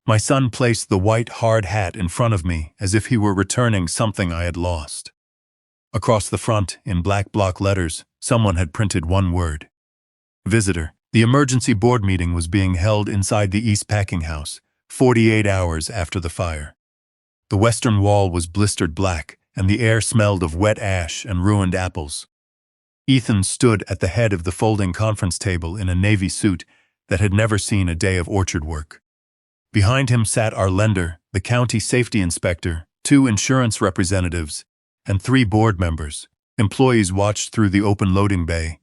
My son placed the white hard hat in front of me as if he were returning something I had lost. Across the front, in black block letters, someone had printed one word. Visitor. The emergency board meeting was being held inside the East Packing House, 48 hours after the fire. The western wall was blistered black, and the air smelled of wet ash and ruined apples. Ethan stood at the head of the folding conference table in a navy suit that had never seen a day of orchard work. Behind him sat our lender, the county safety inspector, 2 insurance representatives, and 3 board members. Employees watched through the open loading bay.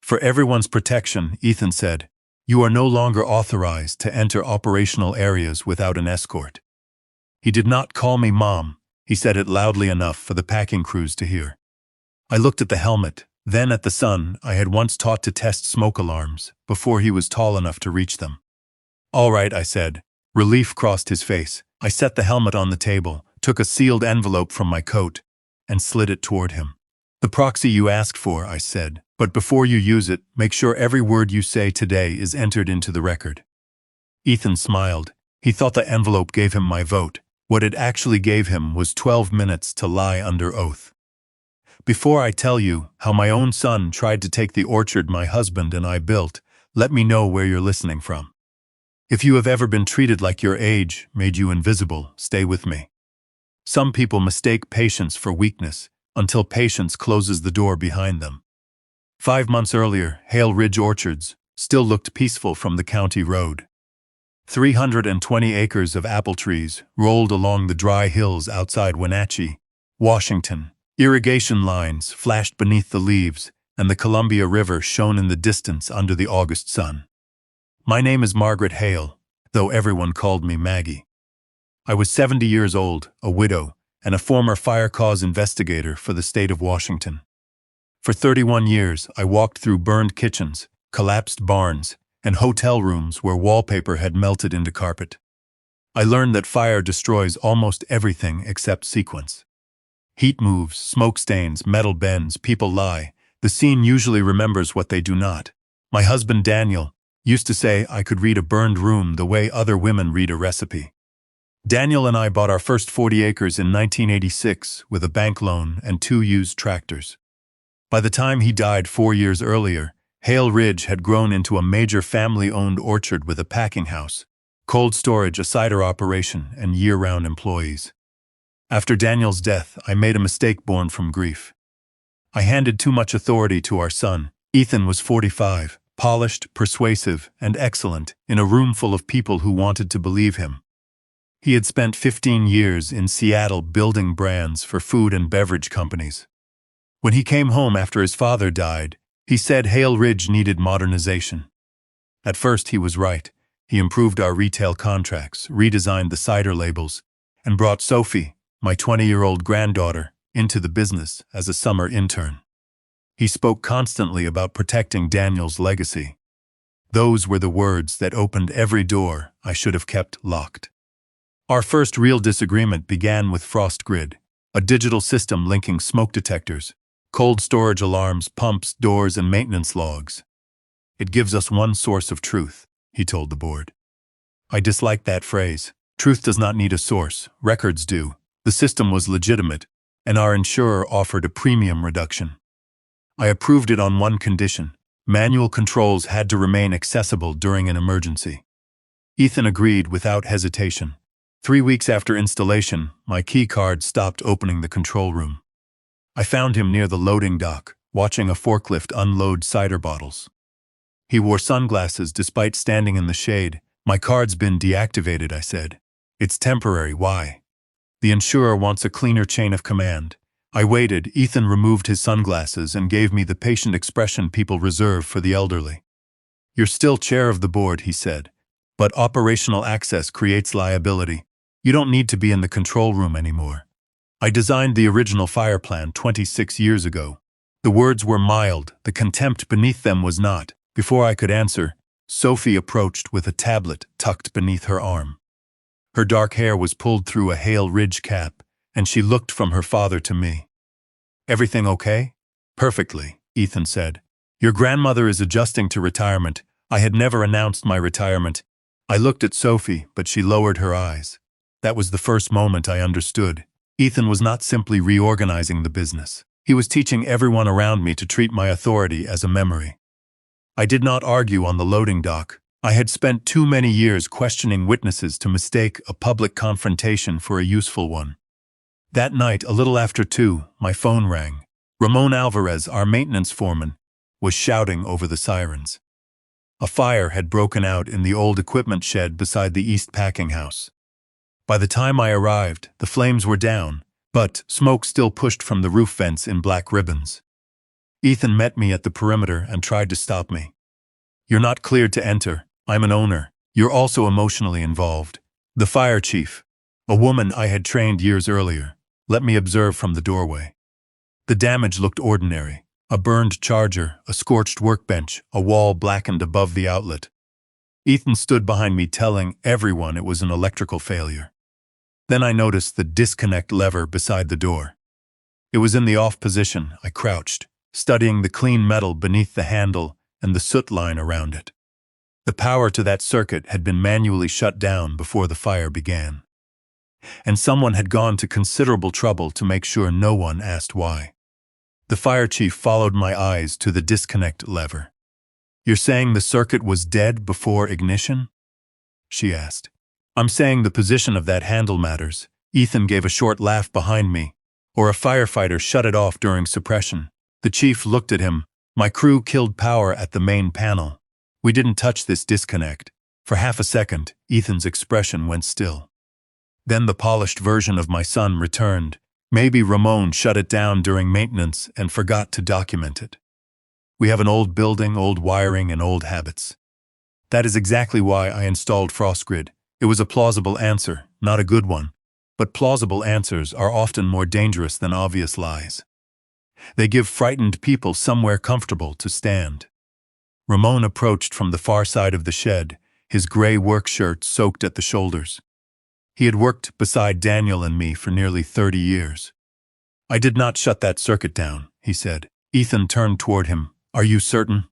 For everyone's protection, Ethan said, "You are no longer authorized to enter operational areas without an escort." He did not call me Mom. He said it loudly enough for the packing crews to hear. I looked at the helmet, then at the son I had once taught to test smoke alarms, before he was tall enough to reach them. "All right," I said. Relief crossed his face. I set the helmet on the table, took a sealed envelope from my coat, and slid it toward him. "The proxy you asked for," I said, "but before you use it, make sure every word you say today is entered into the record." Ethan smiled. He thought the envelope gave him my vote. What it actually gave him was 12 minutes to lie under oath. "Before I tell you how my own son tried to take the orchard my husband and I built, let me know where you're listening from. If you have ever been treated like your age made you invisible, stay with me. Some people mistake patience for weakness until patience closes the door behind them. 5 months earlier, Hale Ridge orchards still looked peaceful from the county road. 320 acres of apple trees rolled along the dry hills outside Wenatchee, Washington. Irrigation lines flashed beneath the leaves, and the Columbia River shone in the distance under the August sun. My name is Margaret Hale, though everyone called me Maggie. I was 70 years old, a widow, and a former fire cause investigator for the state of Washington. For 31 years, I walked through burned kitchens, collapsed barns, and hotel rooms where wallpaper had melted into carpet. I learned that fire destroys almost everything except sequence. Heat moves, smoke stains, metal bends, people lie. The scene usually remembers what they do not. My husband Daniel used to say I could read a burned room the way other women read a recipe. Daniel and I bought our first 40 acres in 1986 with a bank loan and 2 used tractors. By the time he died 4 years earlier, Hale Ridge had grown into a major family-owned orchard with a packing house, cold storage, a cider operation, and year-round employees. After Daniel's death, I made a mistake born from grief. I handed too much authority to our son. Ethan was 45, polished, persuasive, and excellent, in a room full of people who wanted to believe him. He had spent 15 years in Seattle building brands for food and beverage companies. When he came home after his father died, he said Hale Ridge needed modernization. At first he was right. He improved our retail contracts, redesigned the cider labels, and brought Sophie, my 20-year-old granddaughter, into the business as a summer intern. He spoke constantly about protecting Daniel's legacy. Those were the words that opened every door I should have kept locked. Our first real disagreement began with Frost Grid, a digital system linking smoke detectors, cold storage alarms, pumps, doors, and maintenance logs. "It gives us one source of truth," he told the board. I disliked that phrase. Truth does not need a source, records do. The system was legitimate, and our insurer offered a premium reduction. I approved it on one condition: manual controls had to remain accessible during an emergency. Ethan agreed without hesitation. 3 weeks after installation, my key card stopped opening the control room. I found him near the loading dock, watching a forklift unload cider bottles. He wore sunglasses despite standing in the shade. "My card's been deactivated," I said. "It's temporary, why?" "The insurer wants a cleaner chain of command." I waited. Ethan removed his sunglasses and gave me the patient expression people reserve for the elderly. "You're still chair of the board," he said, "but operational access creates liability. You don't need to be in the control room anymore. I designed the original fire plan 26 years ago." The words were mild, the contempt beneath them was not. Before I could answer, Sophie approached with a tablet tucked beneath her arm. Her dark hair was pulled through a Hale Ridge cap, and she looked from her father to me. "Everything okay?" "Perfectly," Ethan said. "Your grandmother is adjusting to retirement. I had never announced my retirement. I looked at Sophie, but she lowered her eyes. That was the first moment I understood. Ethan was not simply reorganizing the business. He was teaching everyone around me to treat my authority as a memory. I did not argue on the loading dock. I had spent too many years questioning witnesses to mistake a public confrontation for a useful one. That night, a little after 2, my phone rang. Ramon Alvarez, our maintenance foreman, was shouting over the sirens. A fire had broken out in the old equipment shed beside the East packing house. By the time I arrived, the flames were down, but smoke still pushed from the roof vents in black ribbons. Ethan met me at the perimeter and tried to stop me. "You're not cleared to enter. I'm an owner. You're also emotionally involved." The fire chief, a woman I had trained years earlier, let me observe from the doorway. The damage looked ordinary. A burned charger, a scorched workbench, a wall blackened above the outlet. Ethan stood behind me telling everyone it was an electrical failure. Then I noticed the disconnect lever beside the door. It was in the off position. I crouched, studying the clean metal beneath the handle and the soot line around it. The power to that circuit had been manually shut down before the fire began. And someone had gone to considerable trouble to make sure no one asked why. The fire chief followed my eyes to the disconnect lever. "You're saying the circuit was dead before ignition?" she asked. "I'm saying the position of that handle matters." Ethan gave a short laugh behind me. "Or a firefighter shut it off during suppression." The chief looked at him. "My crew killed power at the main panel. We didn't touch this disconnect." For half a second, Ethan's expression went still. Then the polished version of my son returned. "Maybe Ramon shut it down during maintenance and forgot to document it. We have an old building, old wiring, and old habits. That is exactly why I installed FrostGrid. It was a plausible answer, not a good one. But plausible answers are often more dangerous than obvious lies. They give frightened people somewhere comfortable to stand." Ramon approached from the far side of the shed, his gray work shirt soaked at the shoulders. He had worked beside Daniel and me for nearly 30 years. "I did not shut that circuit down," he said. Ethan turned toward him. "Are you certain?"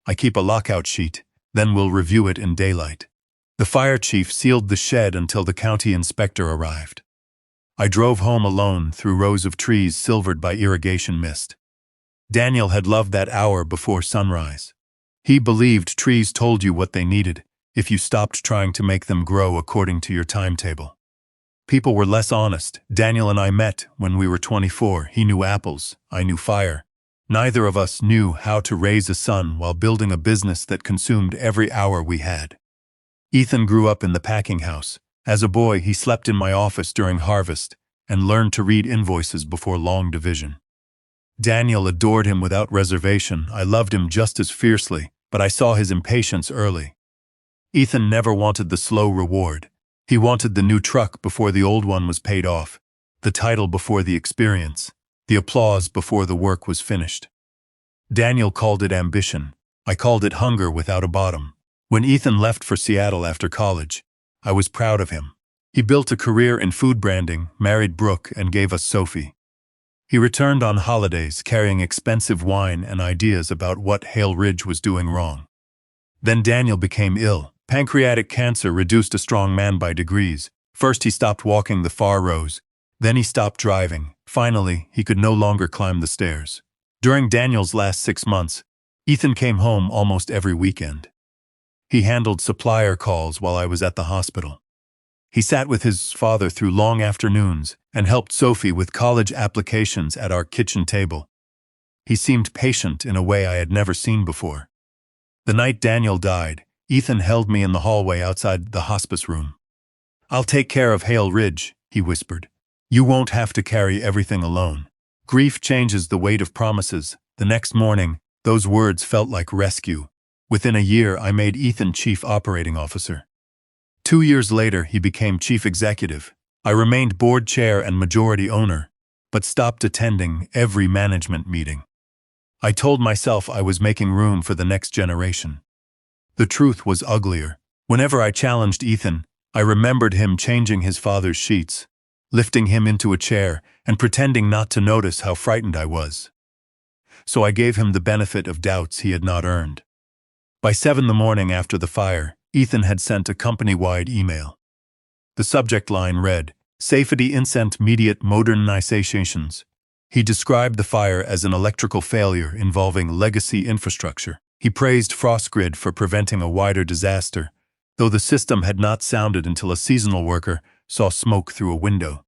"I keep a lockout sheet, then we'll review it in daylight." The fire chief sealed the shed until the county inspector arrived. I drove home alone through rows of trees silvered by irrigation mist. Daniel had loved that hour before sunrise. He believed trees told you what they needed, if you stopped trying to make them grow according to your timetable. People were less honest. Daniel and I met when we were 24. He knew apples, I knew fire. Neither of us knew how to raise a son while building a business that consumed every hour we had. Ethan grew up in the packing house. As a boy, he slept in my office during harvest and learned to read invoices before long division. Daniel adored him without reservation. I loved him just as fiercely, but I saw his impatience early. Ethan never wanted the slow reward. He wanted the new truck before the old one was paid off, the title before the experience, the applause before the work was finished. Daniel called it ambition. I called it hunger without a bottom. When Ethan left for Seattle after college, I was proud of him. He built a career in food branding, married Brooke, and gave us Sophie. He returned on holidays carrying expensive wine and ideas about what Hale Ridge was doing wrong. Then Daniel became ill. Pancreatic cancer reduced a strong man by degrees. First he stopped walking the far rows. Then he stopped driving. Finally, he could no longer climb the stairs. During Daniel's last 6 months, Ethan came home almost every weekend. He handled supplier calls while I was at the hospital. He sat with his father through long afternoons and helped Sophie with college applications at our kitchen table. He seemed patient in a way I had never seen before. The night Daniel died, Ethan held me in the hallway outside the hospice room. "I'll take care of Hale Ridge," he whispered. "You won't have to carry everything alone." Grief changes the weight of promises. The next morning, those words felt like rescue. Within a year, I made Ethan Chief Operating Officer. 2 years later, he became Chief Executive. I remained board chair and majority owner, but stopped attending every management meeting. I told myself I was making room for the next generation. The truth was uglier. Whenever I challenged Ethan, I remembered him changing his father's sheets, lifting him into a chair, and pretending not to notice how frightened I was. So I gave him the benefit of doubts he had not earned. By 7 the morning after the fire, Ethan had sent a company-wide email. The subject line read, "Safety Incent Immediate Modernizations." He described the fire as an electrical failure involving legacy infrastructure. He praised FrostGrid for preventing a wider disaster, though the system had not sounded until a seasonal worker saw smoke through a window.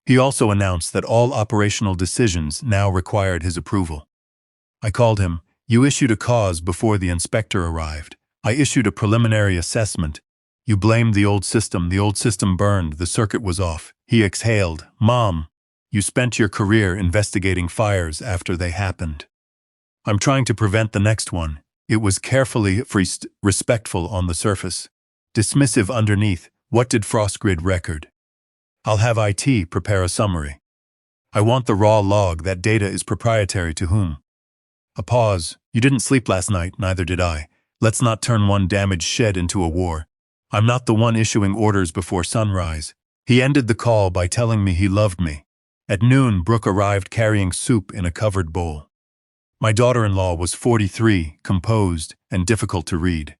He also announced that all operational decisions now required his approval. I called him. "You issued a cause before the inspector arrived. I issued a preliminary assessment. You blamed the old system burned, the circuit was off." He exhaled. "Mom, you spent your career investigating fires after they happened. I'm trying to prevent the next one." It was carefully respectful on the surface, dismissive underneath. "What did FrostGrid record?" "I'll have IT prepare a summary. I want the raw log. That data is proprietary to whom?" A pause. "You didn't sleep last night, neither did I. Let's not turn one damaged shed into a war. I'm not the one issuing orders before sunrise." He ended the call by telling me he loved me. At noon, Brooke arrived carrying soup in a covered bowl. My daughter-in-law was 43, composed, and difficult to read.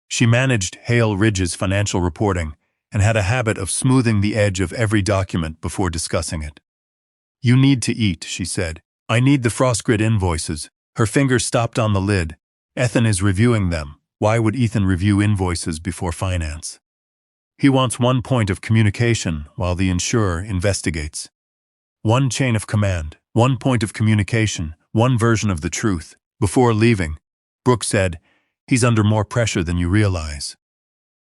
She managed Hale Ridge's financial reporting and had a habit of smoothing the edge of every document before discussing it. "You need to eat," she said. "I need the FrostGrid invoices." Her finger stopped on the lid. "Ethan is reviewing them." Why would Ethan review invoices before finance? "He wants one point of communication while the insurer investigates. One chain of command, one point of communication, one version of the truth." Before leaving, Brooke said, "He's under more pressure than you realize."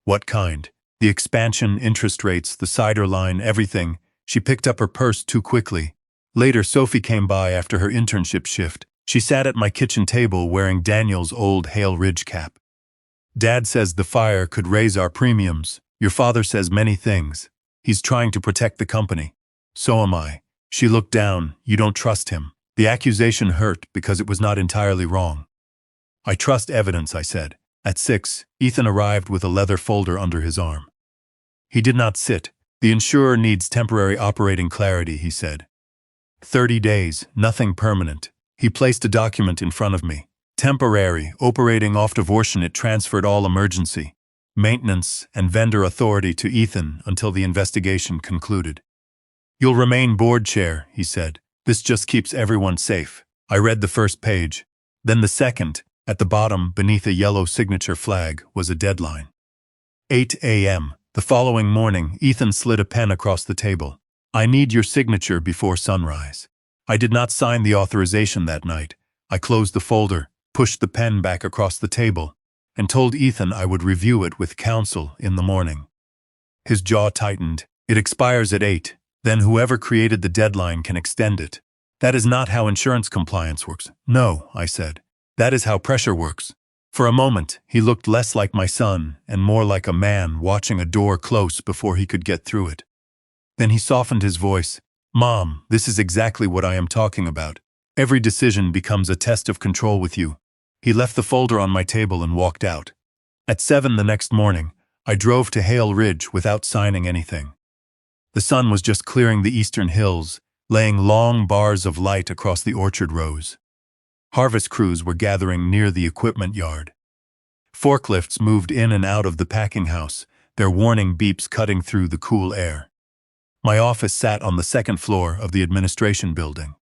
"What kind?" "The expansion, interest rates, the cider line, everything." She picked up her purse too quickly. Later, Sophie came by after her internship shift. She sat at my kitchen table wearing Daniel's old Hale Ridge cap. "Dad says the fire could raise our premiums. Your father says many things. He's trying to protect the company. So am I." She looked down. "You don't trust him." The accusation hurt because it was not entirely wrong. "I trust evidence," I said. At 6, Ethan arrived with a leather folder under his arm. He did not sit. "The insurer needs temporary operating clarity," he said. 30 days, nothing permanent. He placed a document in front of me. "Temporary, operating off divorce." It transferred all emergency, maintenance, and vendor authority to Ethan until the investigation concluded. "You'll remain board chair," he said. "This just keeps everyone safe." I read the first page. Then the second. At the bottom, beneath a yellow signature flag, was a deadline. 8 a.m. The following morning, Ethan slid a pen across the table. "I need your signature before sunrise." I did not sign the authorization that night. I closed the folder, pushed the pen back across the table, and told Ethan I would review it with counsel in the morning. His jaw tightened. "It expires at 8. Then whoever created the deadline can extend it." "That is not how insurance compliance works." "No," I said. "That is how pressure works." For a moment, he looked less like my son and more like a man watching a door close before he could get through it. Then he softened his voice. "Mom, this is exactly what I am talking about. Every decision becomes a test of control with you." He left the folder on my table and walked out. At 7 the next morning, I drove to Hale Ridge without signing anything. The sun was just clearing the eastern hills, laying long bars of light across the orchard rows. Harvest crews were gathering near the equipment yard. Forklifts moved in and out of the packing house, their warning beeps cutting through the cool air. My office sat on the second floor of the administration building.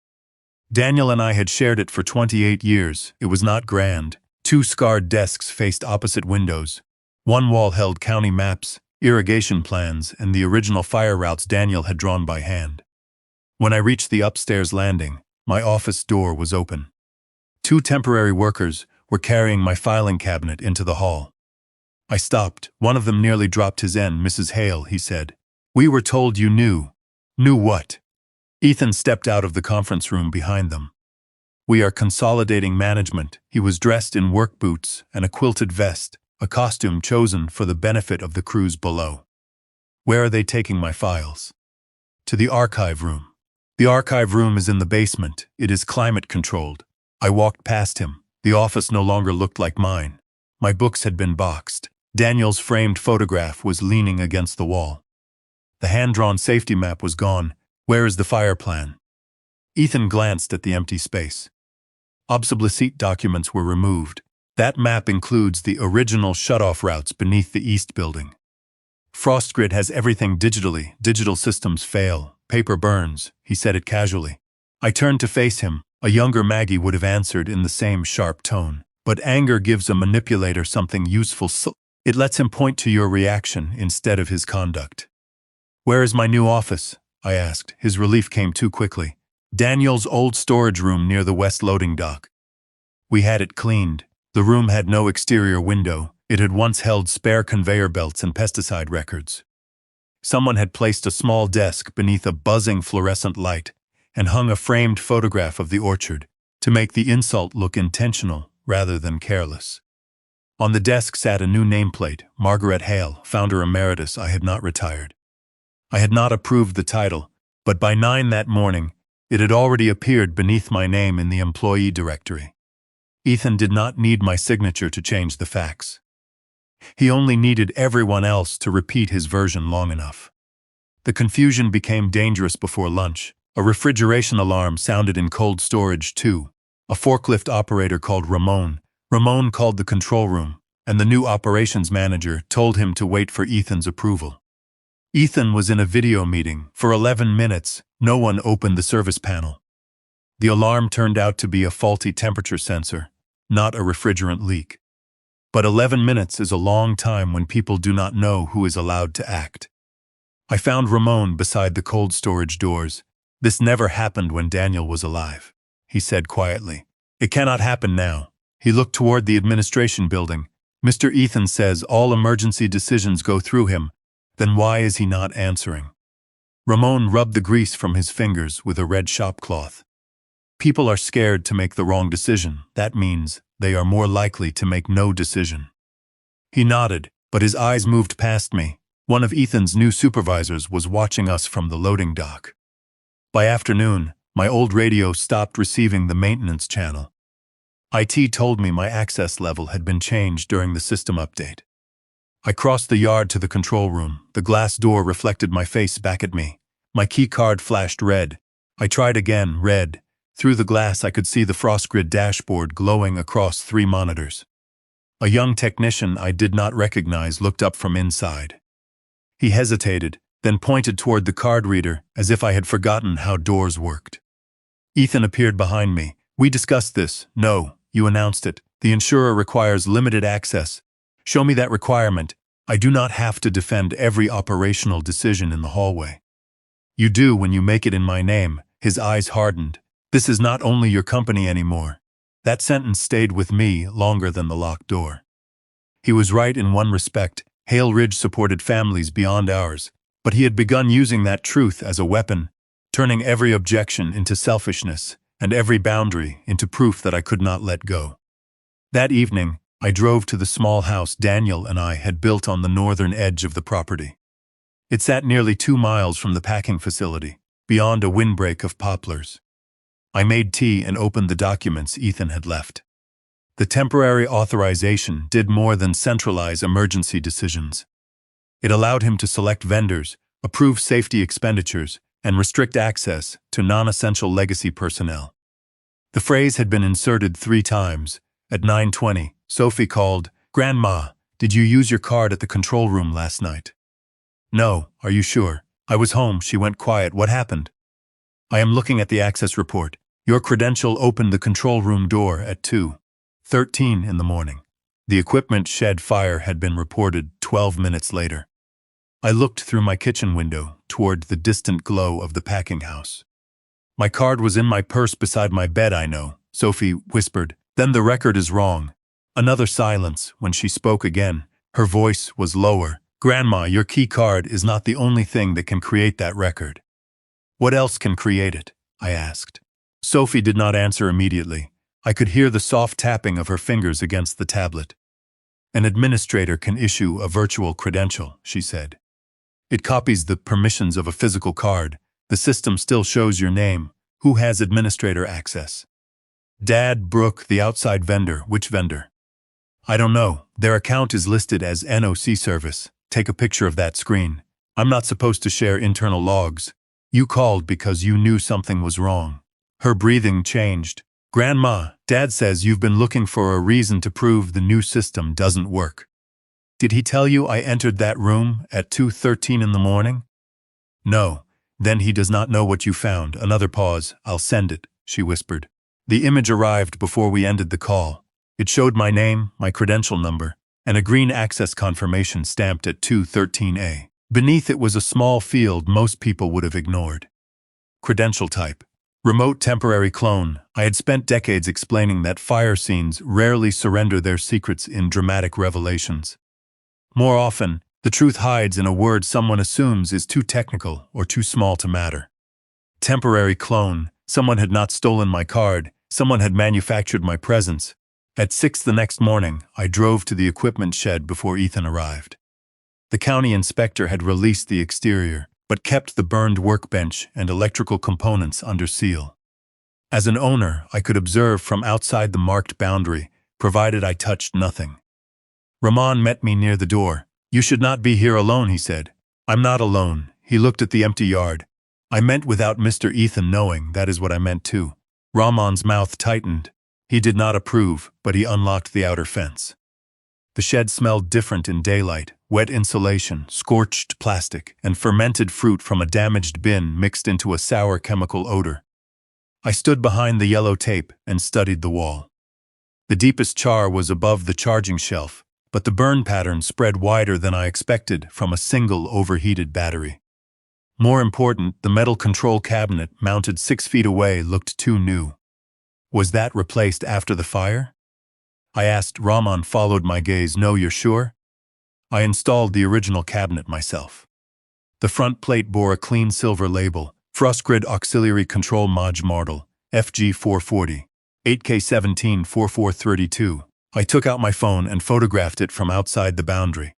Daniel and I had shared it for 28 years. It was not grand. 2 scarred desks faced opposite windows. One wall held county maps, irrigation plans, and the original fire routes Daniel had drawn by hand. When I reached the upstairs landing, my office door was open. 2 temporary workers were carrying my filing cabinet into the hall. I stopped. One of them nearly dropped his N. "Mrs. Hale," he said. "We were told you knew." "Knew what?" Ethan stepped out of the conference room behind them. "We are consolidating management." He was dressed in work boots and a quilted vest, a costume chosen for the benefit of the crews below. "Where are they taking my files?" "To the archive room." "The archive room is in the basement. It is climate-controlled." I walked past him. The office no longer looked like mine. My books had been boxed. Daniel's framed photograph was leaning against the wall. The hand-drawn safety map was gone. "Where is the fire plan?" Ethan glanced at the empty space. Obsolete documents were removed. That map includes the original shutoff routes beneath the east building. FrostGrid has everything digitally. Digital systems fail. Paper burns, he said it casually. I turned to face him. A younger Maggie would have answered in the same sharp tone. But anger gives a manipulator something useful, so it lets him point to your reaction instead of his conduct. Where is my new office? I asked. His relief came too quickly. Daniel's old storage room near the west loading dock. We had it cleaned. The room had no exterior window. It had once held spare conveyor belts and pesticide records. Someone had placed a small desk beneath a buzzing fluorescent light and hung a framed photograph of the orchard to make the insult look intentional rather than careless. On the desk sat a new nameplate, Margaret Hale, founder emeritus. I had not retired. I had not approved the title, but by 9 that morning, it had already appeared beneath my name in the employee directory. Ethan did not need my signature to change the facts. He only needed everyone else to repeat his version long enough. The confusion became dangerous before lunch. A refrigeration alarm sounded in cold storage too. A forklift operator called Ramon. Ramon called the control room, and the new operations manager told him to wait for Ethan's approval. Ethan was in a video meeting. For 11 minutes, no one opened the service panel. The alarm turned out to be a faulty temperature sensor, not a refrigerant leak. But 11 minutes is a long time when people do not know who is allowed to act. I found Ramon beside the cold storage doors. This never happened when Daniel was alive, he said quietly. It cannot happen now. He looked toward the administration building. Mr. Ethan says all emergency decisions go through him. Then why is he not answering? Ramon rubbed the grease from his fingers with a red shop cloth. People are scared to make the wrong decision. That means they are more likely to make no decision. He nodded, but his eyes moved past me. One of Ethan's new supervisors was watching us from the loading dock. By afternoon, my old radio stopped receiving the maintenance channel. IT told me my access level had been changed during the system update. I crossed the yard to the control room. The glass door reflected my face back at me. My key card flashed red. I tried again, red. Through the glass I could see the FrostGrid dashboard glowing across 3 monitors. A young technician I did not recognize looked up from inside. He hesitated, then pointed toward the card reader as if I had forgotten how doors worked. Ethan appeared behind me. We discussed this. No, you announced it. The insurer requires limited access. Show me that requirement. I do not have to defend every operational decision in the hallway. You do when you make it in my name. His eyes hardened. This is not only your company anymore. That sentence stayed with me longer than the locked door. He was right in one respect. Hale Ridge supported families beyond ours, but he had begun using that truth as a weapon, turning every objection into selfishness and every boundary into proof that I could not let go. That evening, I drove to the small house Daniel and I had built on the northern edge of the property. It sat nearly 2 miles from the packing facility, beyond a windbreak of poplars. I made tea and opened the documents Ethan had left. The temporary authorization did more than centralize emergency decisions. It allowed him to select vendors, approve safety expenditures, and restrict access to non-essential legacy personnel. The phrase had been inserted 3 times. At 9:20, Sophie called, "Grandma, did you use your card at the control room last night?" "No, are you sure?" "I was home." She went quiet. "What happened?" "I am looking at the access report. Your credential opened the control room door at 2:13 in the morning. The equipment shed fire had been reported 12 minutes later." I looked through my kitchen window toward the distant glow of the packing house. "My card was in my purse beside my bed, I know," Sophie whispered. "Then the record is wrong." Another silence. When she spoke again, her voice was lower. "Grandma, your key card is not the only thing that can create that record." "What else can create it?" I asked. Sophie did not answer immediately. I could hear the soft tapping of her fingers against the tablet. "An administrator can issue a virtual credential," she said. "It copies the permissions of a physical card. The system still shows your name. Who has administrator access?" "Dad, Brooke, the outside vendor." "Which vendor?" "I don't know. Their account is listed as NOC service. Take a picture of that screen. I'm not supposed to share internal logs. You called because you knew something was wrong." Her breathing changed. Grandma, Dad says you've been looking for a reason to prove the new system doesn't work. Did he tell you I entered that room at 2:13 in the morning? No. Then he does not know what you found. Another pause. I'll send it, she whispered. The image arrived before we ended the call. It showed my name, my credential number, and a green access confirmation stamped at 213A. Beneath it was a small field most people would have ignored. Credential type. Remote temporary clone. I had spent decades explaining that fire scenes rarely surrender their secrets in dramatic revelations. More often, the truth hides in a word someone assumes is too technical or too small to matter. Temporary clone. Someone had not stolen my card. Someone had manufactured my presence. At 6 the next morning, I drove to the equipment shed before Ethan arrived. The county inspector had released the exterior, but kept the burned workbench and electrical components under seal. As an owner, I could observe from outside the marked boundary, provided I touched nothing. Rahman met me near the door. You should not be here alone, he said. I'm not alone. He looked at the empty yard. I meant without Mr. Ethan knowing, that is what I meant too. Rahman's mouth tightened. He did not approve, but he unlocked the outer fence. The shed smelled different in daylight. Wet insulation, scorched plastic, and fermented fruit from a damaged bin mixed into a sour chemical odor. I stood behind the yellow tape and studied the wall. The deepest char was above the charging shelf, but the burn pattern spread wider than I expected from a single overheated battery. More important, the metal control cabinet mounted 6 feet away looked too new. Was that replaced after the fire? I asked. Rahman followed my gaze. No, you're sure? I installed the original cabinet myself. The front plate bore a clean silver label, Frostgrid Auxiliary Control Module, FG440, 8K174432. I took out my phone and photographed it from outside the boundary.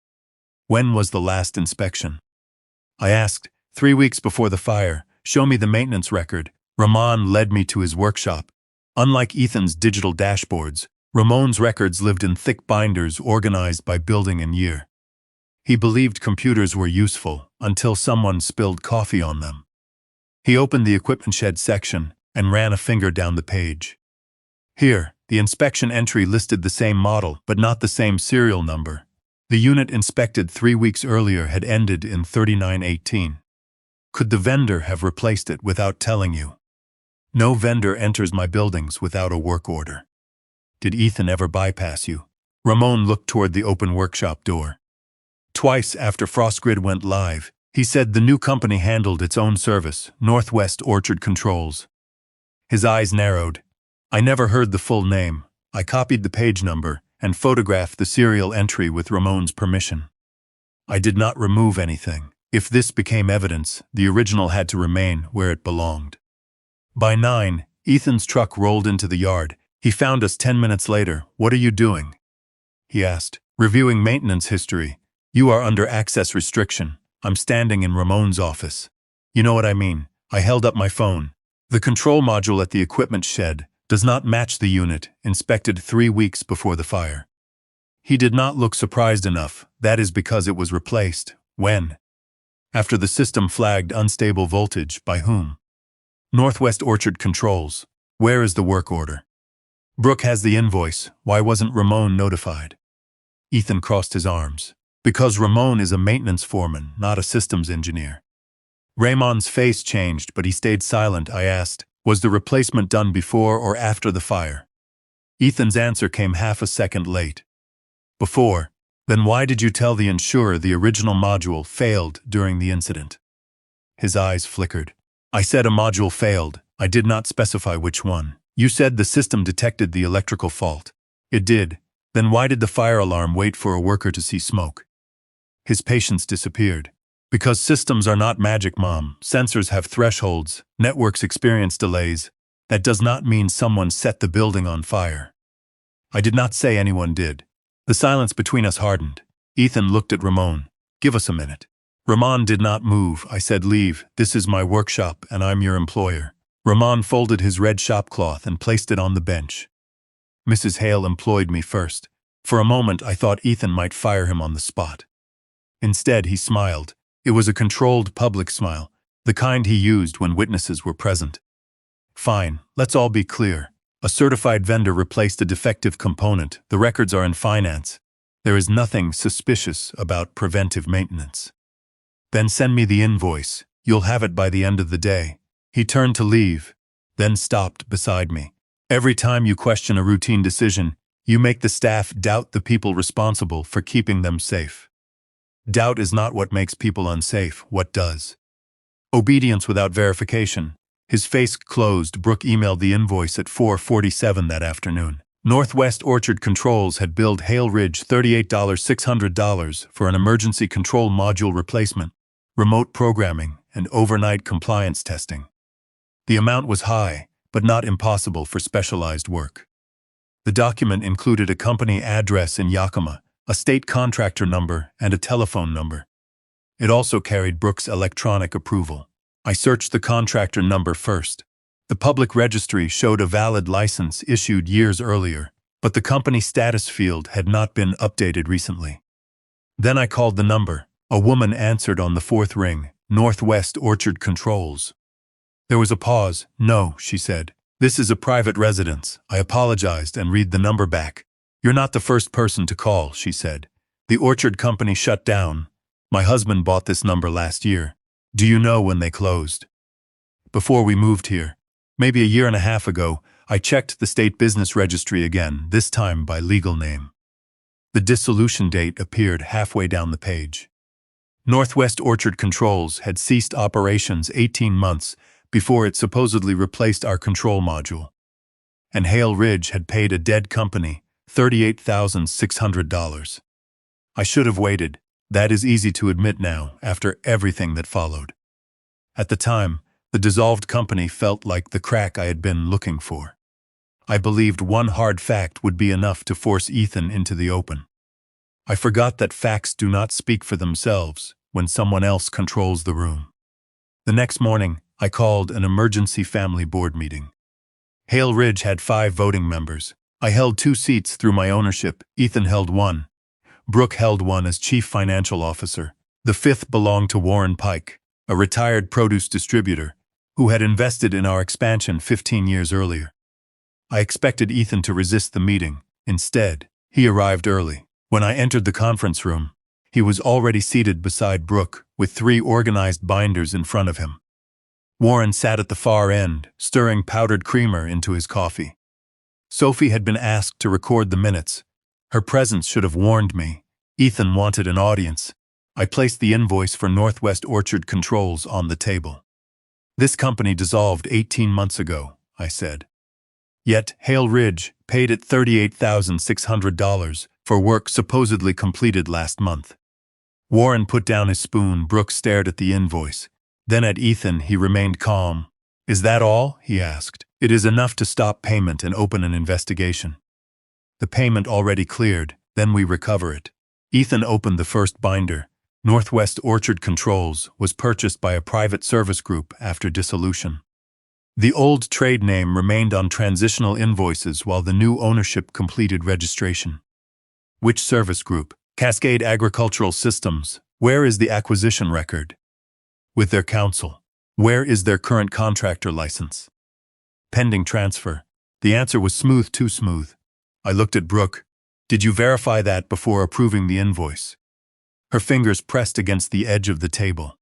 When was the last inspection? I asked. 3 weeks before the fire. Show me the maintenance record. Rahman led me to his workshop. Unlike Ethan's digital dashboards, Ramon's records lived in thick binders organized by building and year. He believed computers were useful until someone spilled coffee on them. He opened the equipment shed section and ran a finger down the page. Here, the inspection entry listed the same model but not the same serial number. The unit inspected 3 weeks earlier had ended in 3918. Could the vendor have replaced it without telling you? No vendor enters my buildings without a work order. Did Ethan ever bypass you? Ramon looked toward the open workshop door. Twice after Frostgrid went live, he said the new company handled its own service, Northwest Orchard Controls. His eyes narrowed. I never heard the full name. I copied the page number and photographed the serial entry with Ramon's permission. I did not remove anything. If this became evidence, the original had to remain where it belonged. By 9, Ethan's truck rolled into the yard. He found us 10 minutes later. What are you doing? He asked. Reviewing maintenance history. You are under access restriction. I'm standing in Ramon's office. You know what I mean. I held up my phone. The control module at the equipment shed does not match the unit inspected 3 weeks before the fire. He did not look surprised enough. That is because it was replaced. When? After the system flagged unstable voltage. By whom? Northwest Orchard Controls. Where is the work order? Brooke has the invoice. Why wasn't Ramon notified? Ethan crossed his arms. Because Ramon is a maintenance foreman, not a systems engineer. Ramon's face changed, but he stayed silent. I asked, was the replacement done before or after the fire? Ethan's answer came half a second late. Before. Then why did you tell the insurer the original module failed during the incident? His eyes flickered. I said a module failed. I did not specify which one. You said the system detected the electrical fault. It did. Then why did the fire alarm wait for a worker to see smoke? His patience disappeared. Because systems are not magic, Mom. Sensors have thresholds. Networks experience delays. That does not mean someone set the building on fire. I did not say anyone did. The silence between us hardened. Ethan looked at Ramon. Give us a minute. Ramon did not move. I said, leave. This is my workshop and I'm your employer. Ramon folded his red shopcloth and placed it on the bench. Mrs. Hale employed me first. For a moment I thought Ethan might fire him on the spot. Instead, he smiled. It was a controlled public smile, the kind he used when witnesses were present. Fine, let's all be clear. A certified vendor replaced a defective component. The records are in finance. There is nothing suspicious about preventive maintenance. Then send me the invoice. You'll have it by the end of the day. He turned to leave, then stopped beside me. Every time you question a routine decision, you make the staff doubt the people responsible for keeping them safe. Doubt is not what makes people unsafe. What does? Obedience without verification. His face closed. Brooke emailed the invoice at 4:47 that afternoon. Northwest Orchard Controls had billed Hale Ridge $38,600 for an emergency control module replacement, remote programming, and overnight compliance testing. The amount was high, but not impossible for specialized work. The document included a company address in Yakima, a state contractor number, and a telephone number. It also carried Brooke's electronic approval. I searched the contractor number first. The public registry showed a valid license issued years earlier, but the company status field had not been updated recently. Then I called the number. A woman answered on the fourth ring, Northwest Orchard Controls. There was a pause. No, she said. This is a private residence. I apologized and read the number back. You're not the first person to call, she said. The orchard company shut down. My husband bought this number last year. Do you know when they closed? Before we moved here. Maybe a year and a half ago, I checked the state business registry again, this time by legal name. The dissolution date appeared halfway down the page. Northwest Orchard Controls had ceased operations 18 months before it supposedly replaced our control module. And Hale Ridge had paid a dead company $38,600. I should have waited. That is easy to admit now, after everything that followed. At the time, the dissolved company felt like the crack I had been looking for. I believed one hard fact would be enough to force Ethan into the open. I forgot that facts do not speak for themselves when someone else controls the room. The next morning, I called an emergency family board meeting. Hale Ridge had 5 voting members. I held 2 seats through my ownership. Ethan held 1. Brooke held 1 as chief financial officer. The 5th belonged to Warren Pike, a retired produce distributor who had invested in our expansion 15 years earlier. I expected Ethan to resist the meeting. Instead, he arrived early. When I entered the conference room, he was already seated beside Brooke with 3 organized binders in front of him. Warren sat at the far end, stirring powdered creamer into his coffee. Sophie had been asked to record the minutes. Her presence should have warned me. Ethan wanted an audience. I placed the invoice for Northwest Orchard Controls on the table. This company dissolved 18 months ago, I said. Yet Hale Ridge paid it $38,600 for work supposedly completed last month. Warren put down his spoon. Brooke stared at the invoice. Then at Ethan. He remained calm. Is that all? He asked. It is enough to stop payment and open an investigation. The payment already cleared, then we recover it. Ethan opened the first binder. Northwest Orchard Controls was purchased by a private service group after dissolution. The old trade name remained on transitional invoices while the new ownership completed registration. Which service group? Cascade Agricultural Systems. Where is the acquisition record? With their counsel. Where is their current contractor license? Pending transfer. The answer was smooth, too smooth. I looked at Brooke. Did you verify that before approving the invoice? Her fingers pressed against the edge of the table.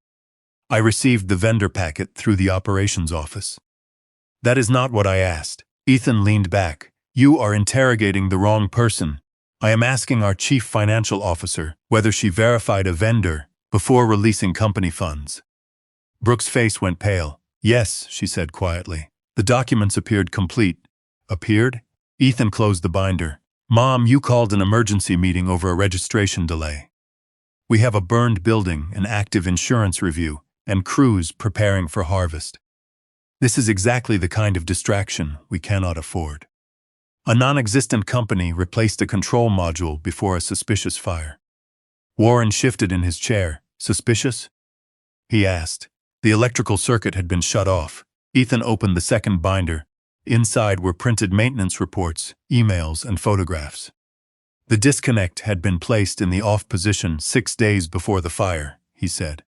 I received the vendor packet through the operations office. That is not what I asked. Ethan leaned back. You are interrogating the wrong person. I am asking our chief financial officer whether she verified a vendor before releasing company funds. Brooke's face went pale. Yes, she said quietly. The documents appeared complete. Appeared? Ethan closed the binder. Mom, you called an emergency meeting over a registration delay. We have a burned building, an active insurance review, and crews preparing for harvest. This is exactly the kind of distraction we cannot afford. A non-existent company replaced a control module before a suspicious fire. Warren shifted in his chair. Suspicious? He asked. The electrical circuit had been shut off. Ethan opened the second binder. Inside were printed maintenance reports, emails, and photographs. The disconnect had been placed in the off position 6 days before the fire, he said.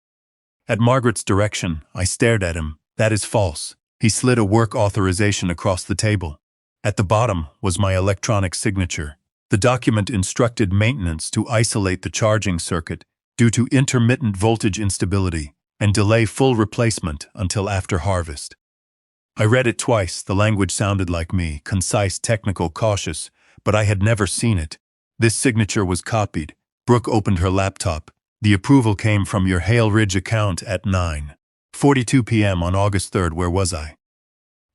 At Margaret's direction, I stared at him. That is false. He slid a work authorization across the table. At the bottom was my electronic signature. The document instructed maintenance to isolate the charging circuit due to intermittent voltage instability and delay full replacement until after harvest. I read it twice. The language sounded like me, concise, technical, cautious, but I had never seen it. This signature was copied. Brooke opened her laptop. The approval came from your Hale Ridge account at 9:42 p.m. on August 3rd. Where was I?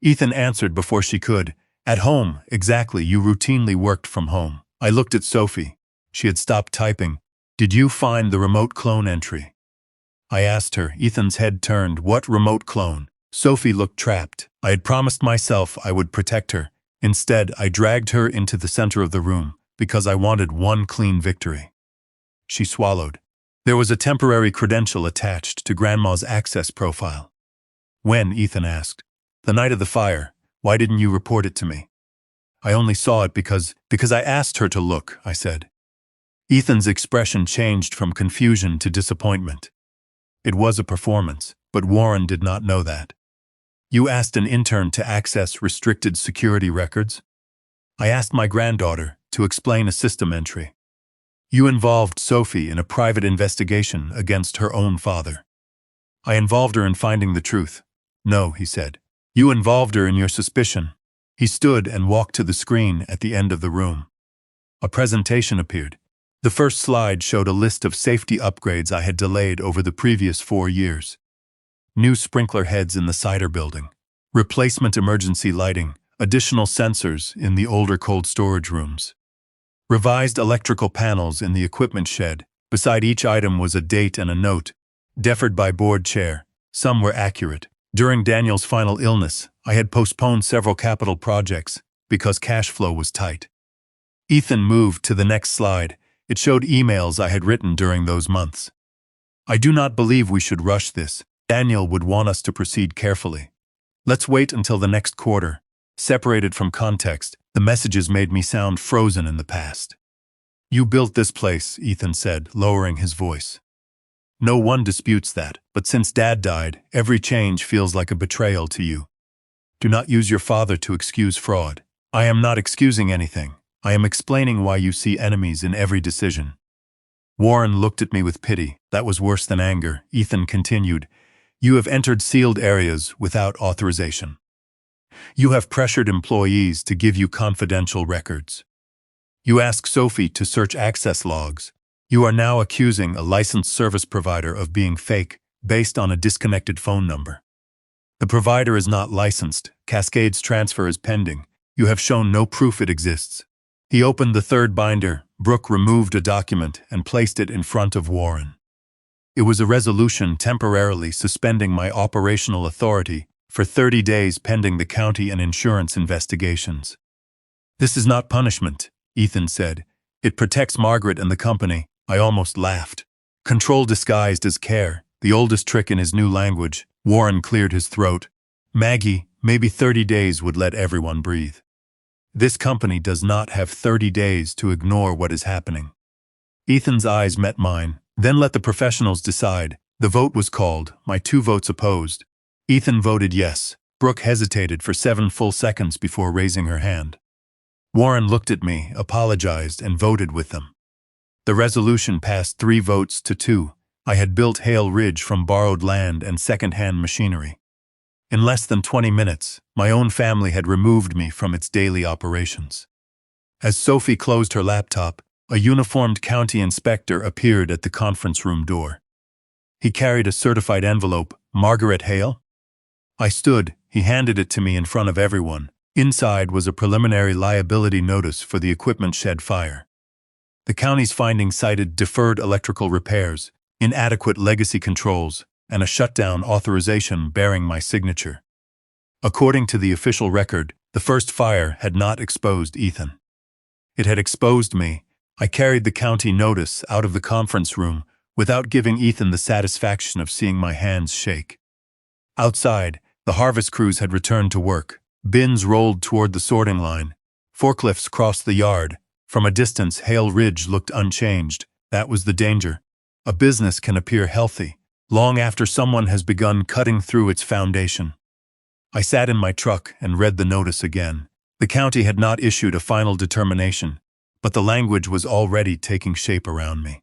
Ethan answered before she could. At home, exactly. You routinely worked from home. I looked at Sophie. She had stopped typing. Did you find the remote clone entry? I asked her. Ethan's head turned. What remote clone? Sophie looked trapped. I had promised myself I would protect her. Instead, I dragged her into the center of the room because I wanted one clean victory. She swallowed. There was a temporary credential attached to Grandma's access profile. When? Ethan asked. The night of the fire. Why didn't you report it to me? I only saw it because I asked her to look, I said. Ethan's expression changed from confusion to disappointment. It was a performance, but Warren did not know that. You asked an intern to access restricted security records? I asked my granddaughter to explain a system entry. You involved Sophie in a private investigation against her own father. I involved her in finding the truth. No, he said. You involved her in your suspicion. He stood and walked to the screen at the end of the room. A presentation appeared. The first slide showed a list of safety upgrades I had delayed over the previous 4 years. New sprinkler heads in the cider building, replacement emergency lighting, additional sensors in the older cold storage rooms, revised electrical panels in the equipment shed. Beside each item was a date and a note, deferred by board chair. Some were accurate. During Daniel's final illness, I had postponed several capital projects because cash flow was tight. Ethan moved to the next slide. It showed emails I had written during those months. I do not believe we should rush this. Daniel would want us to proceed carefully. Let's wait until the next quarter. Separated from context, the messages made me sound frozen in the past. You built this place, Ethan said, lowering his voice. No one disputes that, but since Dad died, every change feels like a betrayal to you. Do not use your father to excuse fraud. I am not excusing anything. I am explaining why you see enemies in every decision. Warren looked at me with pity. That was worse than anger. Ethan continued. You have entered sealed areas without authorization. You have pressured employees to give you confidential records. You asked Sophie to search access logs. You are now accusing a licensed service provider of being fake based on a disconnected phone number. The provider is not licensed. Cascade's transfer is pending. You have shown no proof it exists. He opened the third binder. Brooke removed a document and placed it in front of Warren. It was a resolution temporarily suspending my operational authority for 30 days pending the county and insurance investigations. This is not punishment, Ethan said. It protects Margaret and the company. I almost laughed. Control disguised as care, the oldest trick in his new language. Warren cleared his throat. Maggie, maybe 30 days would let everyone breathe. This company does not have 30 days to ignore what is happening. Ethan's eyes met mine. Then let the professionals decide. The vote was called. My 2 votes opposed. Ethan voted yes. Brooke hesitated for 7 full seconds before raising her hand. Warren looked at me, apologized, and voted with them. The resolution passed 3 votes to 2. I had built Hale Ridge from borrowed land and second-hand machinery. In less than 20 minutes, my own family had removed me from its daily operations. As Sophie closed her laptop, a uniformed county inspector appeared at the conference room door. He carried a certified envelope. Margaret Hale? I stood. He handed it to me in front of everyone. Inside was a preliminary liability notice for the equipment shed fire. The county's findings cited deferred electrical repairs, inadequate legacy controls, and a shutdown authorization bearing my signature. According to the official record, the first fire had not exposed Ethan. It had exposed me. I carried the county notice out of the conference room without giving Ethan the satisfaction of seeing my hands shake. Outside, the harvest crews had returned to work. Bins rolled toward the sorting line. Forklifts crossed the yard. From a distance, Hale Ridge looked unchanged. That was the danger. A business can appear healthy long after someone has begun cutting through its foundation. I sat in my truck and read the notice again. The county had not issued a final determination, but the language was already taking shape around me.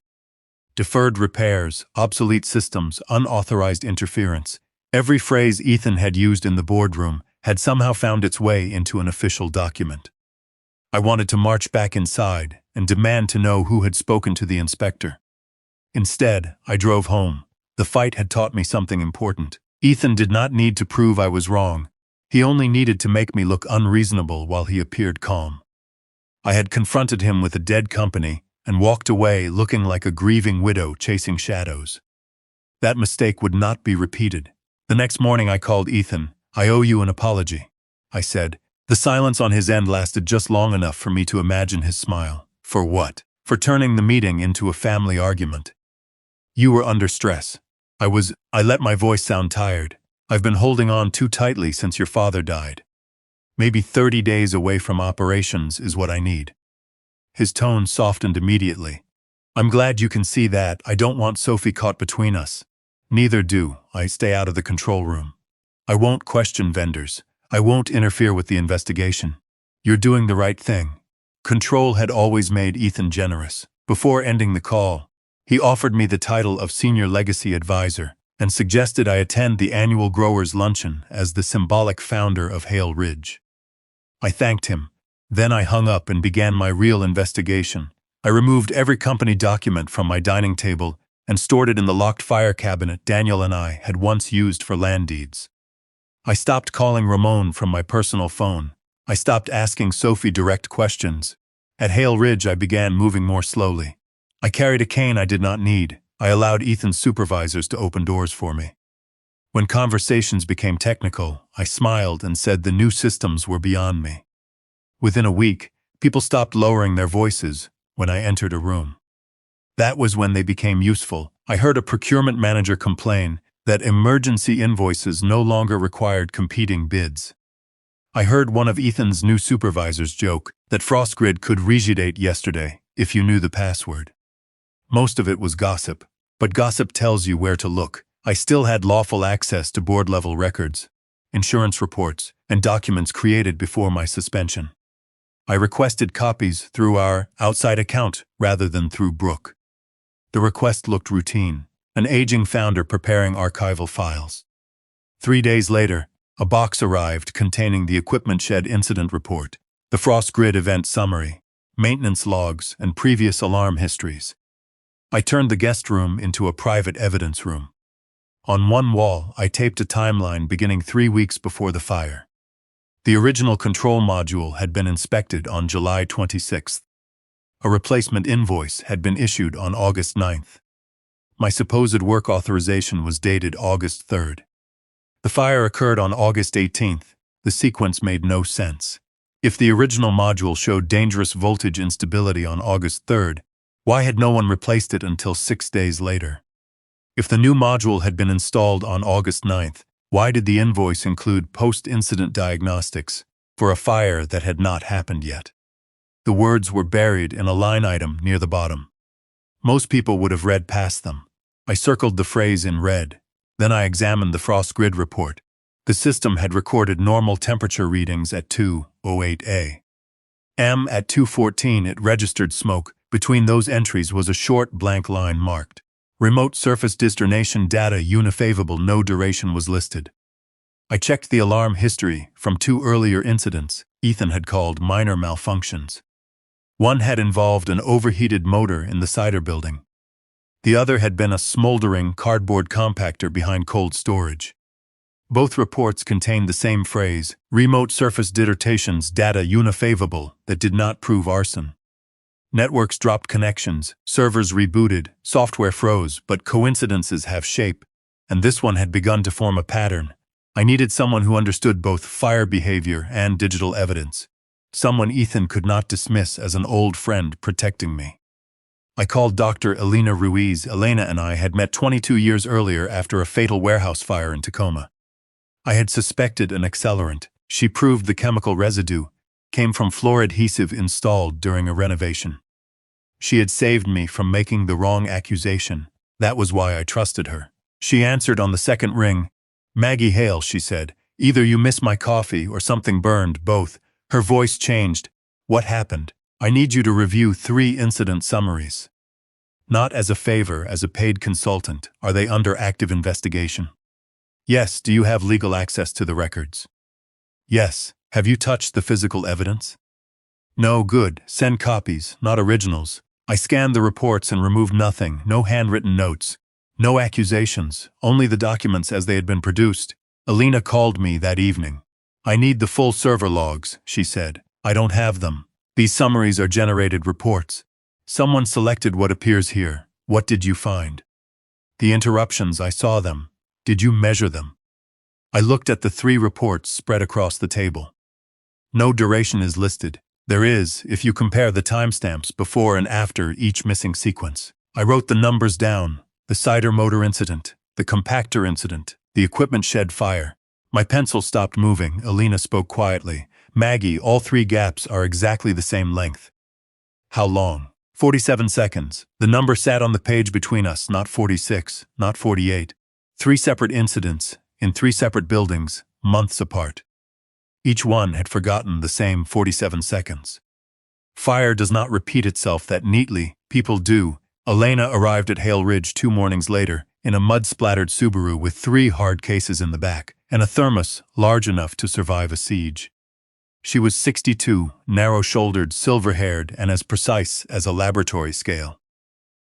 Deferred repairs, obsolete systems, unauthorized interference. Every phrase Ethan had used in the boardroom had somehow found its way into an official document. I wanted to march back inside and demand to know who had spoken to the inspector. Instead, I drove home. The fight had taught me something important. Ethan did not need to prove I was wrong. He only needed to make me look unreasonable while he appeared calm. I had confronted him with a dead company and walked away looking like a grieving widow chasing shadows. That mistake would not be repeated. The next morning I called Ethan. "I owe you an apology," I said. The silence on his end lasted just long enough for me to imagine his smile. "For what?" "For turning the meeting into a family argument." "You were under stress." I let my voice sound tired. "I've been holding on too tightly since your father died. Maybe 30 days away from operations is what I need." His tone softened immediately. "I'm glad you can see that. I don't want Sophie caught between us." "Neither do I. Stay out of the control room. I won't question vendors. I won't interfere with the investigation. You're doing the right thing." Control had always made Ethan generous. Before ending the call, he offered me the title of Senior Legacy Advisor and suggested I attend the annual Growers' Luncheon as the symbolic founder of Hale Ridge. I thanked him. Then I hung up and began my real investigation. I removed every company document from my dining table and stored it in the locked file cabinet Daniel and I had once used for land deeds. I stopped calling Ramon from my personal phone. I stopped asking Sophie direct questions. At Hale Ridge, I began moving more slowly. I carried a cane I did not need. I allowed Ethan's supervisors to open doors for me. When conversations became technical, I smiled and said the new systems were beyond me. Within a week, people stopped lowering their voices when I entered a room. That was when they became useful. I heard a procurement manager complain that emergency invoices no longer required competing bids. I heard one of Ethan's new supervisors joke that FrostGrid could regidate yesterday if you knew the password. Most of it was gossip, but gossip tells you where to look. I still had lawful access to board-level records, insurance reports, and documents created before my suspension. I requested copies through our outside account rather than through Brooke. The request looked routine, an aging founder preparing archival files. 3 days later, a box arrived containing the equipment shed incident report, the FrostGrid event summary, maintenance logs, and previous alarm histories. I turned the guest room into a private evidence room. On one wall, I taped a timeline beginning 3 weeks before the fire. The original control module had been inspected on July 26th. A replacement invoice had been issued on August 9th. My supposed work authorization was dated August 3rd. The fire occurred on August 18th. The sequence made no sense. If the original module showed dangerous voltage instability on August 3rd, why had no one replaced it until 6 days later? If the new module had been installed on August 9th, why did the invoice include post-incident diagnostics for a fire that had not happened yet? The words were buried in a line item near the bottom. Most people would have read past them. I circled the phrase in red. Then I examined the FrostGrid report. The system had recorded normal temperature readings at 2:08 a.m. At 2:14 it registered smoke. Between those entries was a short blank line marked Remote Surface Destination Data Unfavorable. No duration was listed. I checked the alarm history from 2 earlier incidents Ethan had called minor malfunctions. One had involved an overheated motor in the cider building. The other had been a smoldering cardboard compactor behind cold storage. Both reports contained the same phrase, Remote Surface Determinations Data Unfavorable, that did not prove arson. Networks dropped connections, servers rebooted, software froze, but coincidences have shape, and this one had begun to form a pattern. I needed someone who understood both fire behavior and digital evidence. Someone Ethan could not dismiss as an old friend protecting me. I called Dr. Elena Ruiz. Elena and I had met 22 years earlier after a fatal warehouse fire in Tacoma. I had suspected an accelerant. She proved the chemical residue came from floor adhesive installed during a renovation. She had saved me from making the wrong accusation. That was why I trusted her. She answered on the second ring. "Maggie Hale," she said. "Either you miss my coffee or something burned, both." Her voice changed. What happened? I need you to review 3 incident summaries. Not as a favor, as a paid consultant. Are they under active investigation? Yes. Do you have legal access to the records? Yes. Have you touched the physical evidence? No. Good. Send copies, not originals. I scanned the reports and removed nothing. No handwritten notes. No accusations. Only the documents as they had been produced. Alina called me that evening. I need the full server logs, she said. I don't have them. These summaries are generated reports. Someone selected what appears here. What did you find? The interruptions, I saw them. Did you measure them? I looked at the 3 reports spread across the table. No duration is listed. There is, if you compare the timestamps before and after each missing sequence. I wrote the numbers down. The cider motor incident, the compactor incident, the equipment shed fire. My pencil stopped moving. Alina spoke quietly. Maggie, all 3 gaps are exactly the same length. How long? 47 seconds. The number sat on the page between us, not 46, not 48. 3 separate incidents, in 3 separate buildings, months apart. Each one had forgotten the same 47 seconds. Fire does not repeat itself that neatly. People do. Elena arrived at Hale Ridge 2 mornings later, in a mud-splattered Subaru with 3 hard cases in the back, and a thermos large enough to survive a siege. She was 62, narrow-shouldered, silver-haired, and as precise as a laboratory scale.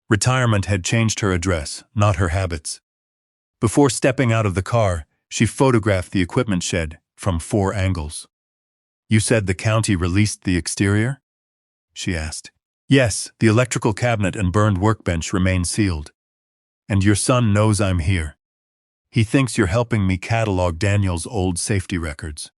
Retirement had changed her address, not her habits. Before stepping out of the car, she photographed the equipment shed from 4 angles. You said the county released the exterior? She asked. Yes, the electrical cabinet and burned workbench remain sealed. And your son knows I'm here. He thinks you're helping me catalog Daniel's old safety records.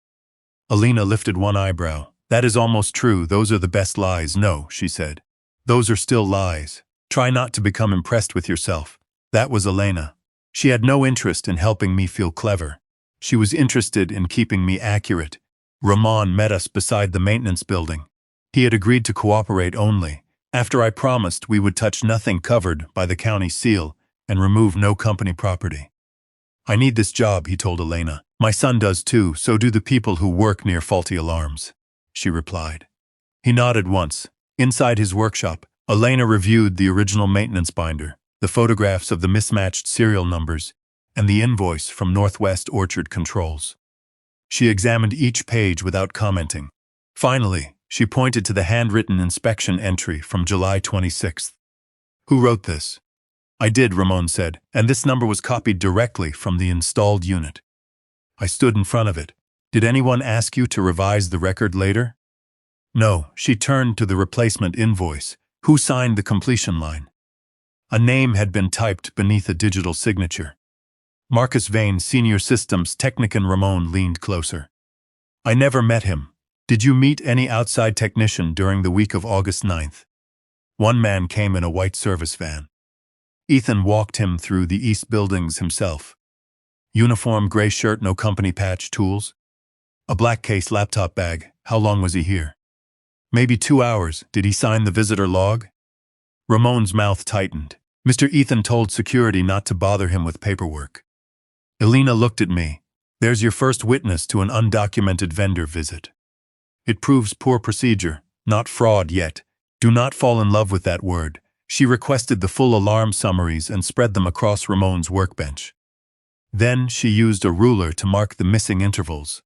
Alina lifted one eyebrow. That is almost true. Those are the best lies. No, she said. Those are still lies. Try not to become impressed with yourself. That was Elena. She had no interest in helping me feel clever. She was interested in keeping me accurate. Ramon met us beside the maintenance building. He had agreed to cooperate only, after I promised we would touch nothing covered by the county seal and remove no company property. I need this job, he told Elena. My son does too, so do the people who work near faulty alarms, she replied. He nodded once. Inside his workshop, Elena reviewed the original maintenance binder, the photographs of the mismatched serial numbers, and the invoice from Northwest Orchard Controls. She examined each page without commenting. Finally, she pointed to the handwritten inspection entry from July 26th. Who wrote this? I did, Ramon said, and this number was copied directly from the installed unit. I stood in front of it. Did anyone ask you to revise the record later? No, she turned to the replacement invoice. Who signed the completion line? A name had been typed beneath a digital signature. Marcus Vane, Senior Systems Technician. Ramon leaned closer. I never met him. Did you meet any outside technician during the week of August 9th? One man came in a white service van. Ethan walked him through the east buildings himself. Uniform, gray shirt, no company patch, tools. A black case, laptop bag. How long was he here? Maybe 2 hours. Did he sign the visitor log? Ramon's mouth tightened. Mr. Ethan told security not to bother him with paperwork. Elena looked at me. There's your first witness to an undocumented vendor visit. It proves poor procedure, not fraud yet. Do not fall in love with that word. She requested the full alarm summaries and spread them across Ramon's workbench. Then she used a ruler to mark the missing intervals.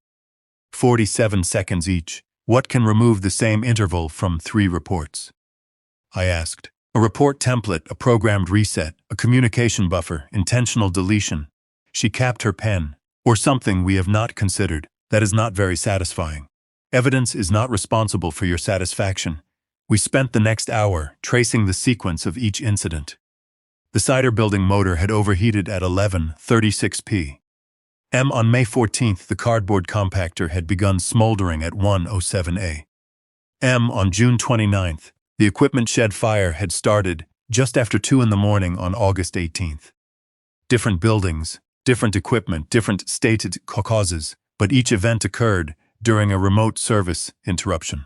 47 seconds each. What can remove the same interval from 3 reports? I asked. A report template, a programmed reset, a communication buffer, intentional deletion. She capped her pen. Or something we have not considered. That is not very satisfying. Evidence is not responsible for your satisfaction. We spent the next hour tracing the sequence of each incident. The cider building motor had overheated at 11:36 p.m. On May 14th, the cardboard compactor had begun smoldering at 1:07 a.m. On June 29th, the equipment shed fire had started just after 2 in the morning on August 18th. Different buildings, different equipment, different stated causes, but each event occurred during a remote service interruption.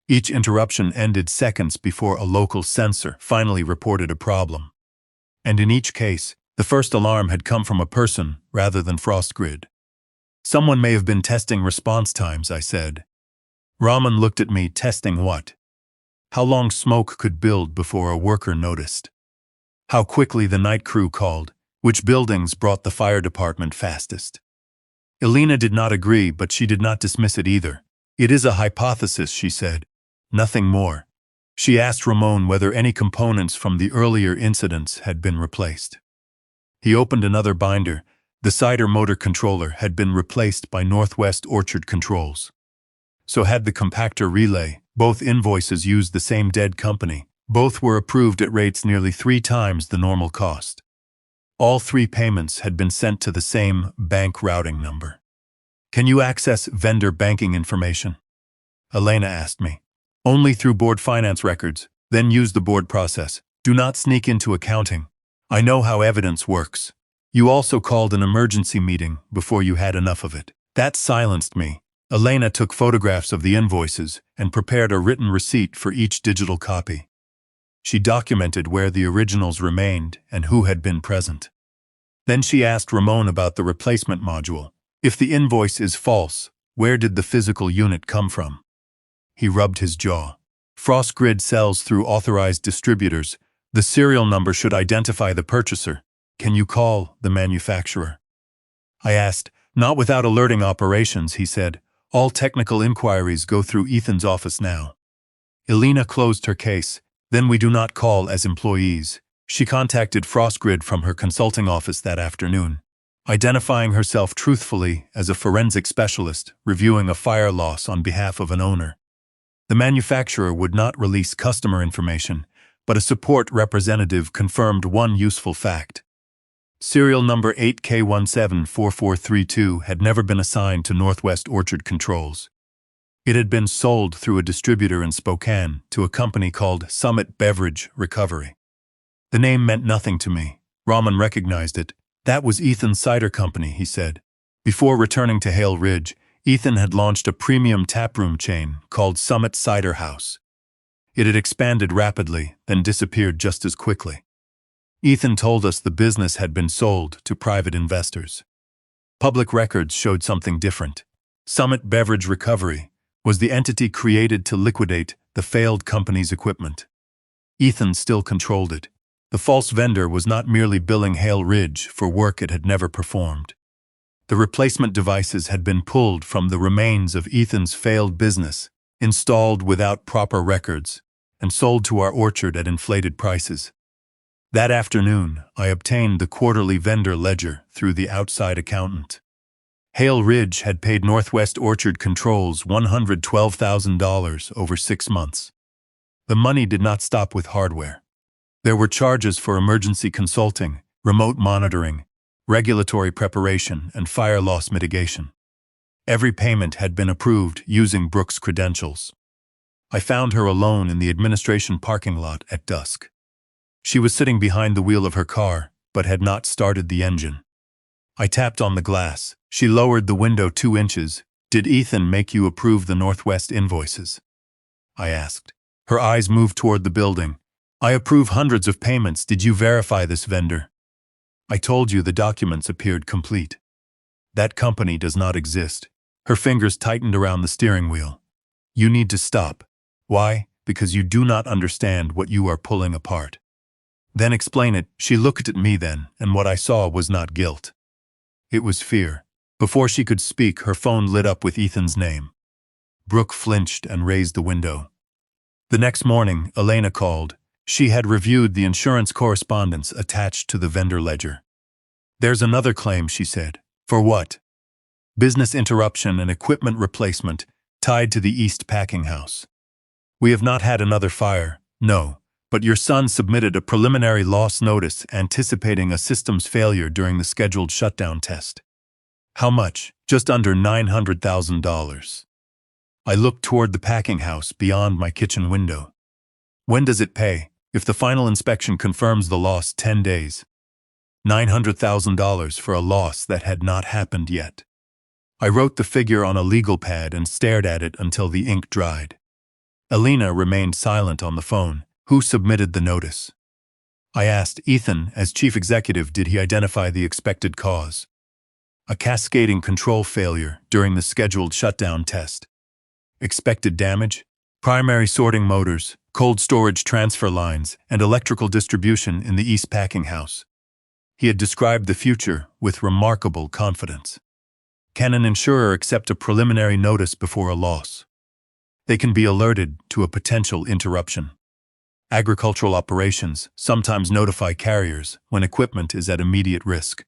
Each interruption ended seconds before a local sensor finally reported a problem. And in each case, the first alarm had come from a person rather than frost grid. Someone may have been testing response times, I said. Raman looked at me, testing what? How long smoke could build before a worker noticed. How quickly the night crew called, which buildings brought the fire department fastest. Elena did not agree, but she did not dismiss it either. It is a hypothesis, she said. Nothing more. She asked Ramon whether any components from the earlier incidents had been replaced. He opened another binder. The cider motor controller had been replaced by Northwest Orchard controls. So had the compactor relay. Both invoices used the same dead company. Both were approved at rates nearly 3 times the normal cost. All 3 payments had been sent to the same bank routing number. Can you access vendor banking information? Elena asked me. Only through board finance records, then use the board process. Do not sneak into accounting. I know how evidence works. You also called an emergency meeting before you had enough of it. That silenced me. Elena took photographs of the invoices and prepared a written receipt for each digital copy. She documented where the originals remained and who had been present. Then she asked Ramon about the replacement module. If the invoice is false, where did the physical unit come from? He rubbed his jaw. FrostGrid sells through authorized distributors. The serial number should identify the purchaser. Can you call the manufacturer? I asked. Not without alerting operations, he said. All technical inquiries go through Ethan's office now. Elena closed her case. Then we do not call as employees. She contacted FrostGrid from her consulting office that afternoon, identifying herself truthfully as a forensic specialist reviewing a fire loss on behalf of an owner. The manufacturer would not release customer information, but a support representative confirmed one useful fact. Serial number 8K174432 had never been assigned to Northwest Orchard Controls. It had been sold through a distributor in Spokane to a company called Summit Beverage Recovery. The name meant nothing to me. Raman recognized it. That was Ethan's cider company, he said. Before returning to Hale Ridge, Ethan had launched a premium taproom chain called Summit Cider House. It had expanded rapidly, then disappeared just as quickly. Ethan told us the business had been sold to private investors. Public records showed something different. Summit Beverage Recovery was the entity created to liquidate the failed company's equipment. Ethan still controlled it. The false vendor was not merely billing Hale Ridge for work it had never performed. The replacement devices had been pulled from the remains of Ethan's failed business, installed without proper records, and sold to our orchard at inflated prices. That afternoon, I obtained the quarterly vendor ledger through the outside accountant. Hale Ridge had paid Northwest Orchard Controls $112,000 over 6 months. The money did not stop with hardware. There were charges for emergency consulting, remote monitoring, regulatory preparation, and fire loss mitigation. Every payment had been approved using Brooke's credentials. I found her alone in the administration parking lot at dusk. She was sitting behind the wheel of her car, but had not started the engine. I tapped on the glass. She lowered the window 2 inches. Did Ethan make you approve the Northwest invoices? I asked. Her eyes moved toward the building. I approve hundreds of payments. Did you verify this vendor? I told you the documents appeared complete. That company does not exist. Her fingers tightened around the steering wheel. You need to stop. Why? Because you do not understand what you are pulling apart. Then explain it. She looked at me then, and what I saw was not guilt. It was fear. Before she could speak, her phone lit up with Ethan's name. Brooke flinched and raised the window. The next morning, Elena called. She had reviewed the insurance correspondence attached to the vendor ledger. There's another claim, she said. For what? Business interruption and equipment replacement tied to the East Packing House. We have not had another fire, no, but your son submitted a preliminary loss notice anticipating a systems failure during the scheduled shutdown test. How much? Just under $900,000. I looked toward the packing house beyond my kitchen window. When does it pay? If the final inspection confirms the loss, 10 days. $900,000 for a loss that had not happened yet. I wrote the figure on a legal pad and stared at it until the ink dried. Elena remained silent on the phone. Who submitted the notice? I asked. Ethan, as chief executive, did he identify the expected cause? A cascading control failure during the scheduled shutdown test. expected damage, primary sorting motors, cold storage transfer lines, and electrical distribution in the East packing house. He had described the future with remarkable confidence. Can an insurer accept a preliminary notice before a loss? They can be alerted to a potential interruption. Agricultural operations sometimes notify carriers when equipment is at immediate risk.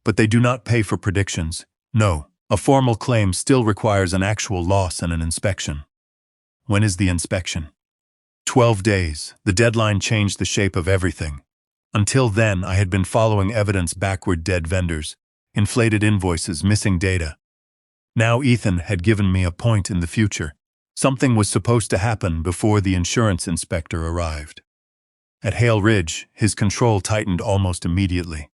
But they do not pay for predictions. No, a formal claim still requires an actual loss and an inspection. When is the inspection? 12 days. The deadline changed the shape of everything. Until then, I had been following evidence backward: dead vendors, inflated invoices, missing data. Now Ethan had given me a point in the future. Something was supposed to happen before the insurance inspector arrived. At Hale Ridge, his control tightened almost immediately.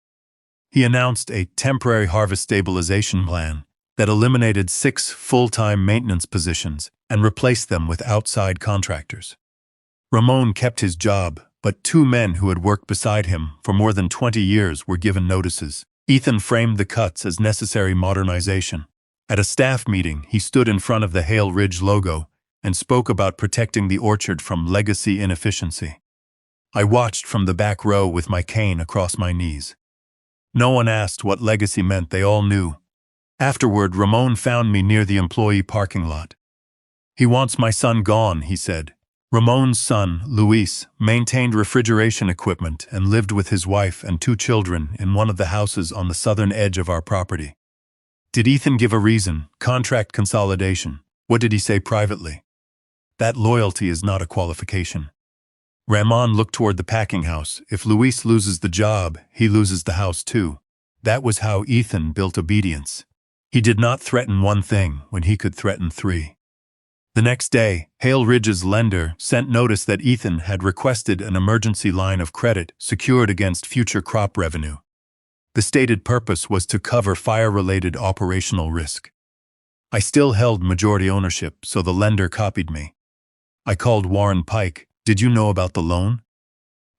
He announced a temporary harvest stabilization plan that eliminated 6 full-time maintenance positions and replaced them with outside contractors. Ramon kept his job, but 2 men who had worked beside him for more than 20 years were given notices. Ethan framed the cuts as necessary modernization. At a staff meeting, he stood in front of the Hale Ridge logo and spoke about protecting the orchard from legacy inefficiency. I watched from the back row with my cane across my knees. No one asked what legacy meant, they all knew. Afterward, Ramon found me near the employee parking lot. "He wants my son gone," he said. Ramon's son, Luis, maintained refrigeration equipment and lived with his wife and 2 children in one of the houses on the southern edge of our property. Did Ethan give a reason? Contract consolidation. What did he say privately? That loyalty is not a qualification. Ramon looked toward the packing house. If Luis loses the job, he loses the house too. That was how Ethan built obedience. He did not threaten 1 thing when he could threaten 3. The next day, Hale Ridge's lender sent notice that Ethan had requested an emergency line of credit secured against future crop revenue. The stated purpose was to cover fire-related operational risk. I still held majority ownership, so the lender copied me. I called Warren Pike. "Did you know about the loan?"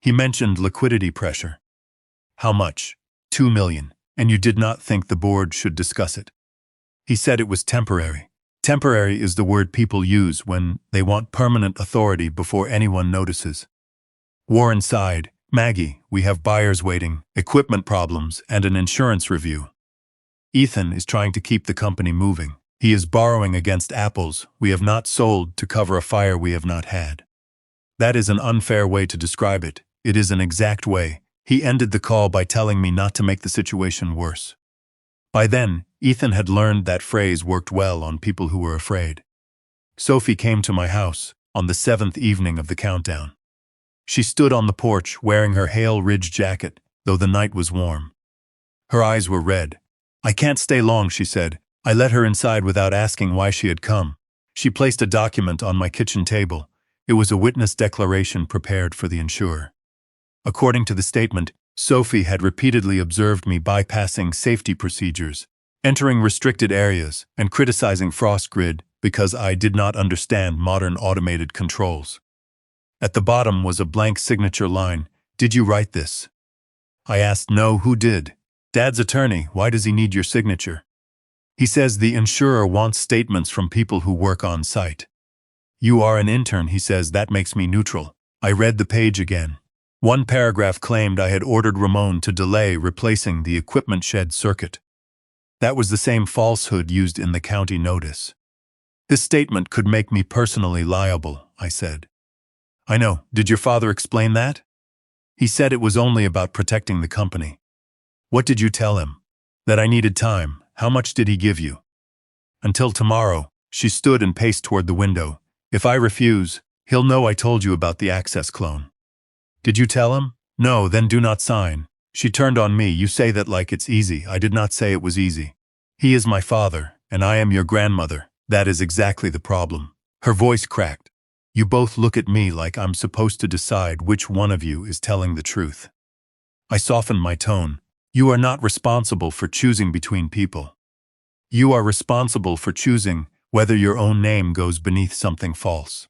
He mentioned liquidity pressure. "How much?" $2 million. "And you did not think the board should discuss it?" He said it was temporary. Temporary is the word people use when they want permanent authority before anyone notices. Warren sighed. "Maggie, we have buyers waiting, equipment problems, and an insurance review. Ethan is trying to keep the company moving. He is borrowing against apples we have not sold to cover a fire we have not had." That is an unfair way to describe it. It is an exact way. He ended the call by telling me not to make the situation worse. By then, Ethan had learned that phrase worked well on people who were afraid. Sophie came to my house on the 7th evening of the countdown. She stood on the porch wearing her Hale Ridge jacket, though the night was warm. Her eyes were red. "I can't stay long," she said. I let her inside without asking why she had come. She placed a document on my kitchen table. It was a witness declaration prepared for the insurer. According to the statement, Sophie had repeatedly observed me bypassing safety procedures, entering restricted areas, and criticizing Frost Grid because I did not understand modern automated controls. At the bottom was a blank signature line. "Did you write this?" I asked. "No, who did?" "Dad's attorney. Why does he need your signature?" "He says the insurer wants statements from people who work on site." "You are an intern," he says. "That makes me neutral." I read the page again. One paragraph claimed I had ordered Ramon to delay replacing the equipment shed circuit. That was the same falsehood used in the county notice. "This statement could make me personally liable," I said. "I know. Did your father explain that?" "He said it was only about protecting the company." "What did you tell him?" "That I needed time." "How much did he give you?" "Until tomorrow." She stood and paced toward the window. "If I refuse, he'll know I told you about the access clone." "Did you tell him?" "No, then do not sign." She turned on me. "You say that like it's easy." "I did not say it was easy. He is my father, and I am your grandmother. That is exactly the problem." Her voice cracked. "You both look at me like I'm supposed to decide which one of you is telling the truth." I softened my tone. "You are not responsible for choosing between people. You are responsible for choosing whether your own name goes beneath something false."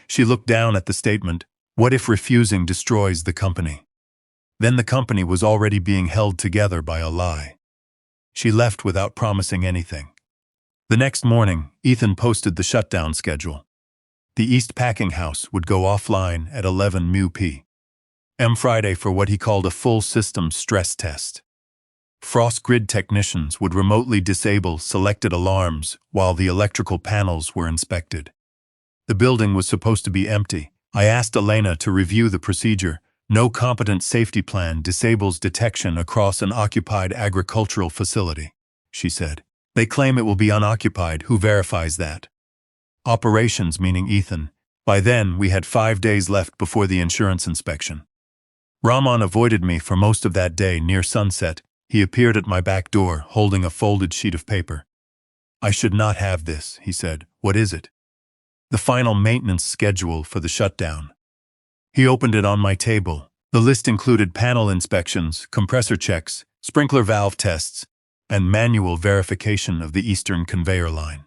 She looked down at the statement. "What if refusing destroys the company?" Then the company was already being held together by a lie. She left without promising anything. The next morning, Ethan posted the shutdown schedule. The East Packing House would go offline at 11 p.m. Friday for what he called a full system stress test. Frost grid technicians would remotely disable selected alarms while the electrical panels were inspected. The building was supposed to be empty. I asked Elena to review the procedure. No competent safety plan disables detection across an occupied agricultural facility, she said. They claim it will be unoccupied. Who verifies that? Operations, meaning Ethan. By then, we had 5 days left before the insurance inspection. Rahman avoided me for most of that day. Near sunset, he appeared at my back door, holding a folded sheet of paper. I should not have this, he said. What is it? The final maintenance schedule for the shutdown. He opened it on my table. The list included panel inspections, compressor checks, sprinkler valve tests, and manual verification of the eastern conveyor line.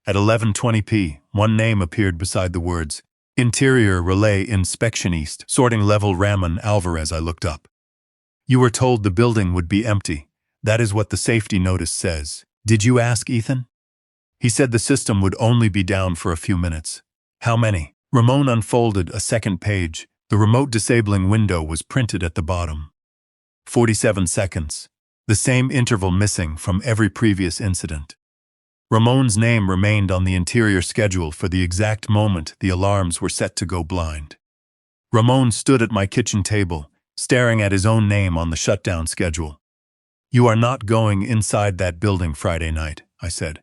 At 11:20 p.m., one name appeared beside the words, Interior Relay Inspection East, sorting level Ramon Alvarez. I looked up. You were told the building would be empty. That is what the safety notice says. Did you ask Ethan? He said the system would only be down for a few minutes. How many? Ramon unfolded a second page. The remote disabling window was printed at the bottom. 47 seconds. The same interval missing from every previous incident. Ramon's name remained on the interior schedule for the exact moment the alarms were set to go blind. Ramon stood at my kitchen table, staring at his own name on the shutdown schedule. You are not going inside that building Friday night, I said.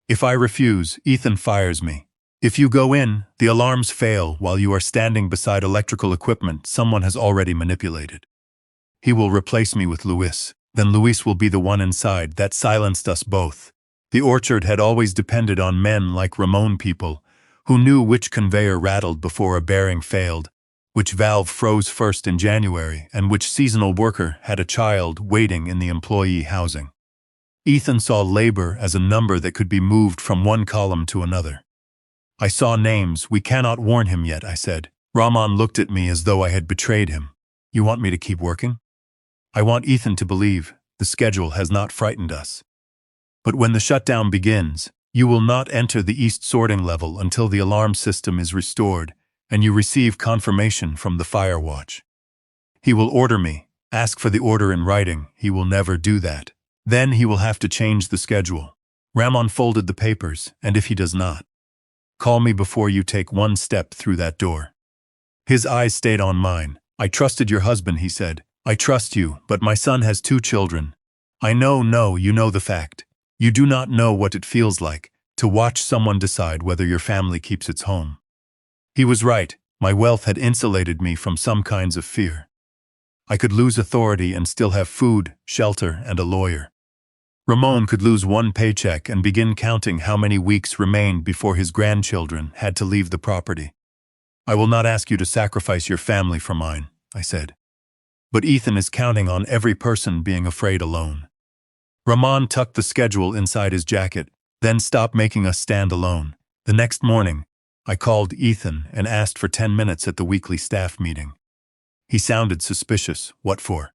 If I refuse, Ethan fires me. If you go in, the alarms fail while you are standing beside electrical equipment someone has already manipulated. He will replace me with Luis. Then Luis will be the one inside. That silenced us both. The orchard had always depended on men like Ramon, people who knew which conveyor rattled before a bearing failed, which valve froze first in January, and which seasonal worker had a child waiting in the employee housing. Ethan saw labor as a number that could be moved from one column to another. I saw names. We cannot warn him yet, I said. Rahman looked at me as though I had betrayed him. You want me to keep working? I want Ethan to believe the schedule has not frightened us. But when the shutdown begins, you will not enter the east sorting level until the alarm system is restored and you receive confirmation from the fire watch. He will order me, ask for the order in writing. He will never do that. Then he will have to change the schedule. Ramon folded the papers, and if he does not, call me before you take one step through that door. His eyes stayed on mine. I trusted your husband, he said. I trust you, but my son has 2 children. I know, you know the fact. You do not know what it feels like to watch someone decide whether your family keeps its home. He was right. My wealth had insulated me from some kinds of fear. I could lose authority and still have food, shelter, and a lawyer. Ramon could lose one paycheck and begin counting how many weeks remained before his grandchildren had to leave the property. I will not ask you to sacrifice your family for mine, I said. But Ethan is counting on every person being afraid alone. Rahman tucked the schedule inside his jacket, then stopped making us stand alone. The next morning, I called Ethan and asked for 10 minutes at the weekly staff meeting. He sounded suspicious. What for?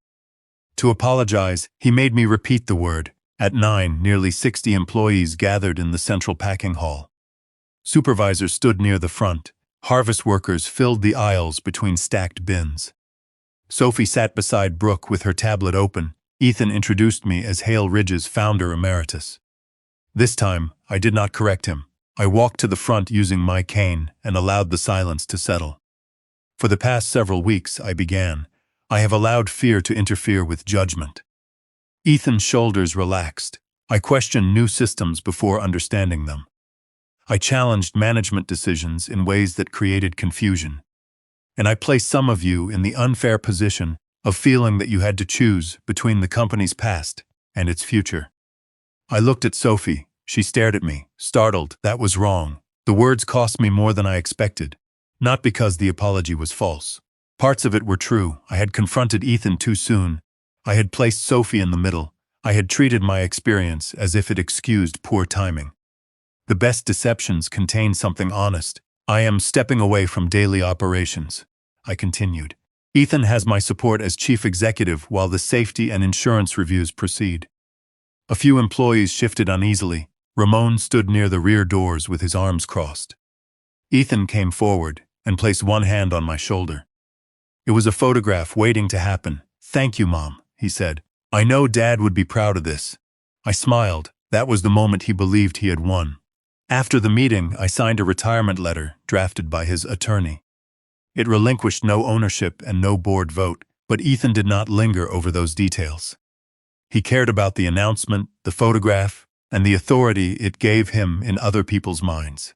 To apologize, he made me repeat the word. At 9, nearly 60 employees gathered in the central packing hall. Supervisors stood near the front. Harvest workers filled the aisles between stacked bins. Sophie sat beside Brooke with her tablet open. Ethan introduced me as Hale Ridge's founder emeritus. This time, I did not correct him. I walked to the front using my cane and allowed the silence to settle. For the past several weeks, I began, I have allowed fear to interfere with judgment. Ethan's shoulders relaxed. I questioned new systems before understanding them. I challenged management decisions in ways that created confusion. And I placed some of you in the unfair position of feeling that you had to choose between the company's past and its future. I looked at Sophie. She stared at me, startled. That was wrong. The words cost me more than I expected, not because the apology was false. Parts of it were true. I had confronted Ethan too soon. I had placed Sophie in the middle. I had treated my experience as if it excused poor timing. The best deceptions contain something honest. I am stepping away from daily operations, I continued. Ethan has my support as chief executive while the safety and insurance reviews proceed. A few employees shifted uneasily. Ramon stood near the rear doors with his arms crossed. Ethan came forward and placed one hand on my shoulder. It was a photograph waiting to happen. "Thank you, Mom," he said. "I know Dad would be proud of this." I smiled. That was the moment he believed he had won. After the meeting, I signed a retirement letter drafted by his attorney. It relinquished no ownership and no board vote, but Ethan did not linger over those details. He cared about the announcement, the photograph, and the authority it gave him in other people's minds.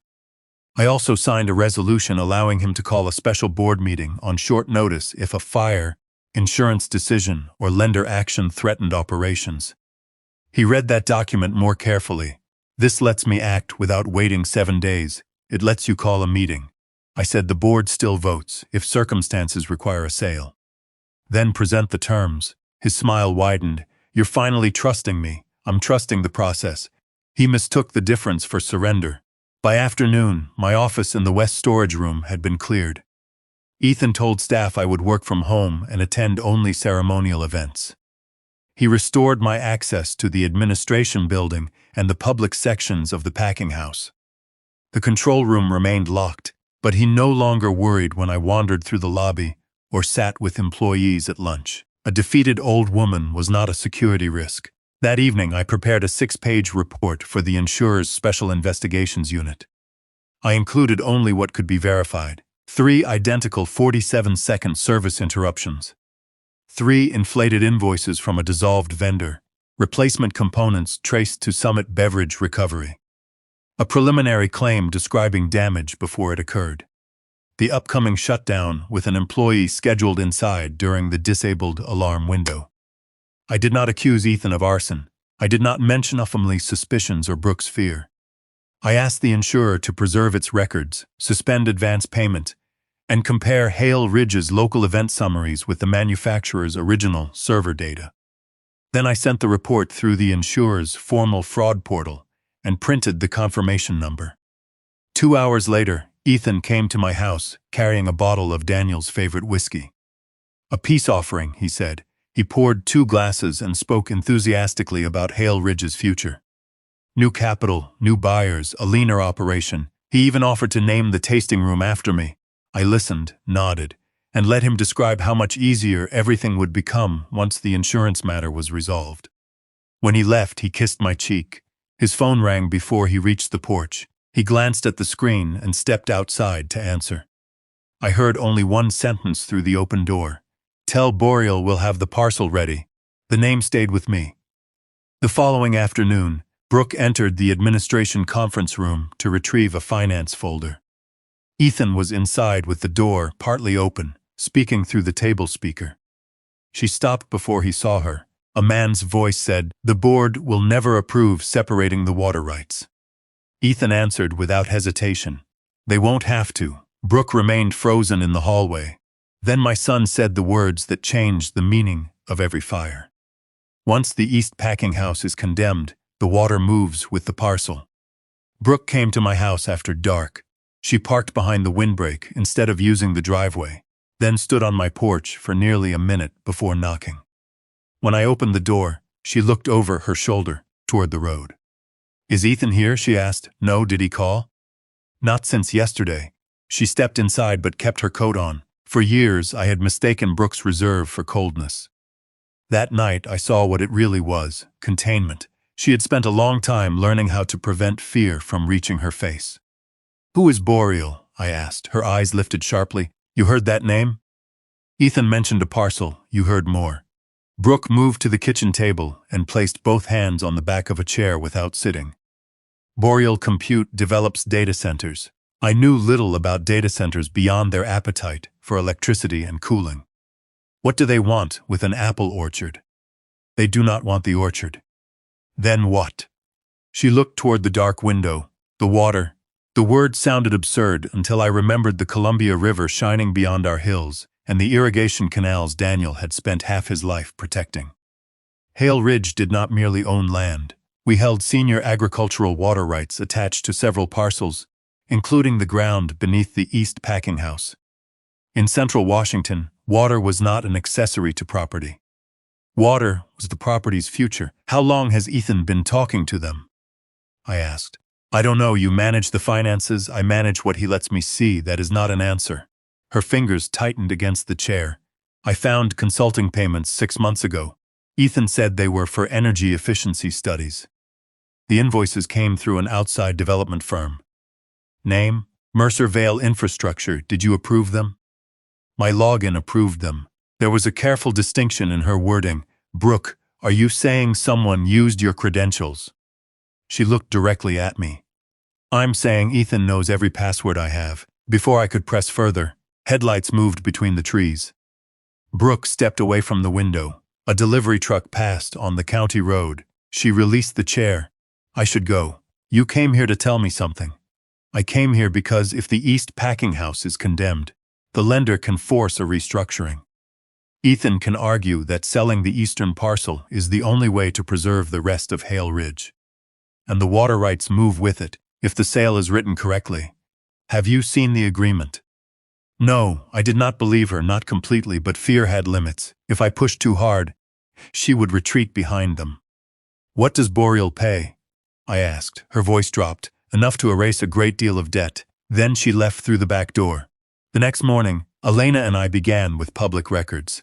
I also signed a resolution allowing him to call a special board meeting on short notice if a fire, insurance decision, or lender action threatened operations. He read that document more carefully. "This lets me act without waiting 7 days. It lets you call a meeting." I said the board still votes if circumstances require a sale. "Then present the terms." His smile widened. "You're finally trusting me. I'm trusting the process." He mistook the difference for surrender. By afternoon, my office in the West storage room had been cleared. Ethan told staff I would work from home and attend only ceremonial events. He restored my access to the administration building and the public sections of the packing house. The control room remained locked, but he no longer worried when I wandered through the lobby or sat with employees at lunch. A defeated old woman was not a security risk. That evening, I prepared a 6-page report for the insurer's Special Investigations Unit. I included only what could be verified: 3 identical 47-second service interruptions, 3 inflated invoices from a dissolved vendor, replacement components traced to Summit Beverage Recovery, a preliminary claim describing damage before it occurred, the upcoming shutdown with an employee scheduled inside during the disabled alarm window. I did not accuse Ethan of arson. I did not mention Uffamley's suspicions or Brooks' fear. I asked the insurer to preserve its records, suspend advance payment, and compare Hale Ridge's local event summaries with the manufacturer's original server data. Then I sent the report through the insurer's formal fraud portal and printed the confirmation number. 2 hours later, Ethan came to my house carrying a bottle of Daniel's favorite whiskey. "A peace offering," he said. He poured 2 glasses and spoke enthusiastically about Hale Ridge's future. New capital, new buyers, a leaner operation. He even offered to name the tasting room after me. I listened, nodded, and let him describe how much easier everything would become once the insurance matter was resolved. When he left, he kissed my cheek. His phone rang before he reached the porch. He glanced at the screen and stepped outside to answer. I heard only one sentence through the open door. "Tell Boreal we'll have the parcel ready." The name stayed with me. The following afternoon, Brooke entered the administration conference room to retrieve a finance folder. Ethan was inside with the door partly open, speaking through the table speaker. She stopped before he saw her. A man's voice said, "The board will never approve separating the water rights." Ethan answered without hesitation, "They won't have to." Brooke remained frozen in the hallway. Then my son said the words that changed the meaning of every fire. "Once the East packing house is condemned, the water moves with the parcel." Brooke came to my house after dark. She parked behind the windbreak instead of using the driveway, then stood on my porch for nearly a minute before knocking. When I opened the door, she looked over her shoulder toward the road. "Is Ethan here?" she asked. "No, did he call?" "Not since yesterday." She stepped inside but kept her coat on. For years, I had mistaken Brooke's reserve for coldness. That night, I saw what it really was: containment. She had spent a long time learning how to prevent fear from reaching her face. "Who is Boreal?" I asked, her eyes lifted sharply. "You heard that name?" Ethan mentioned a parcel. "You heard more." Brooke moved to the kitchen table and placed both hands on the back of a chair without sitting. "Boreal Compute develops data centers." I knew little about data centers beyond their appetite for electricity and cooling. "What do they want with an apple orchard?" "They do not want the orchard." "Then what?" She looked toward the dark window. "The water." The word sounded absurd until I remembered the Columbia River shining beyond our hills and the irrigation canals Daniel had spent half his life protecting. Hale Ridge did not merely own land. We held senior agricultural water rights attached to several parcels, including the ground beneath the East packing house. In central Washington, water was not an accessory to property. Water was the property's future. How long has Ethan been talking to them? I asked. I don't know, you manage the finances, I manage what he lets me see, that is not an answer. Her fingers tightened against the chair. I found consulting payments 6 months ago. Ethan said they were for energy efficiency studies. The invoices came through an outside development firm. Name? Mercer Vale Infrastructure. Did you approve them? My login approved them. There was a careful distinction in her wording. Brooke, are you saying someone used your credentials? She looked directly at me. I'm saying Ethan knows every password I have. Before I could press further, headlights moved between the trees. Brooke stepped away from the window. A delivery truck passed on the county road. She released the chair. I should go. You came here to tell me something. I came here because if the East Packing House is condemned, the lender can force a restructuring. Ethan can argue that selling the eastern parcel is the only way to preserve the rest of Hale Ridge. And the water rights move with it, if the sale is written correctly. Have you seen the agreement? No, I did not believe her, not completely, but fear had limits. If I pushed too hard, she would retreat behind them. What does Boreal pay? I asked. Her voice dropped, enough to erase a great deal of debt. Then she left through the back door. The next morning, Elena and I began with public records.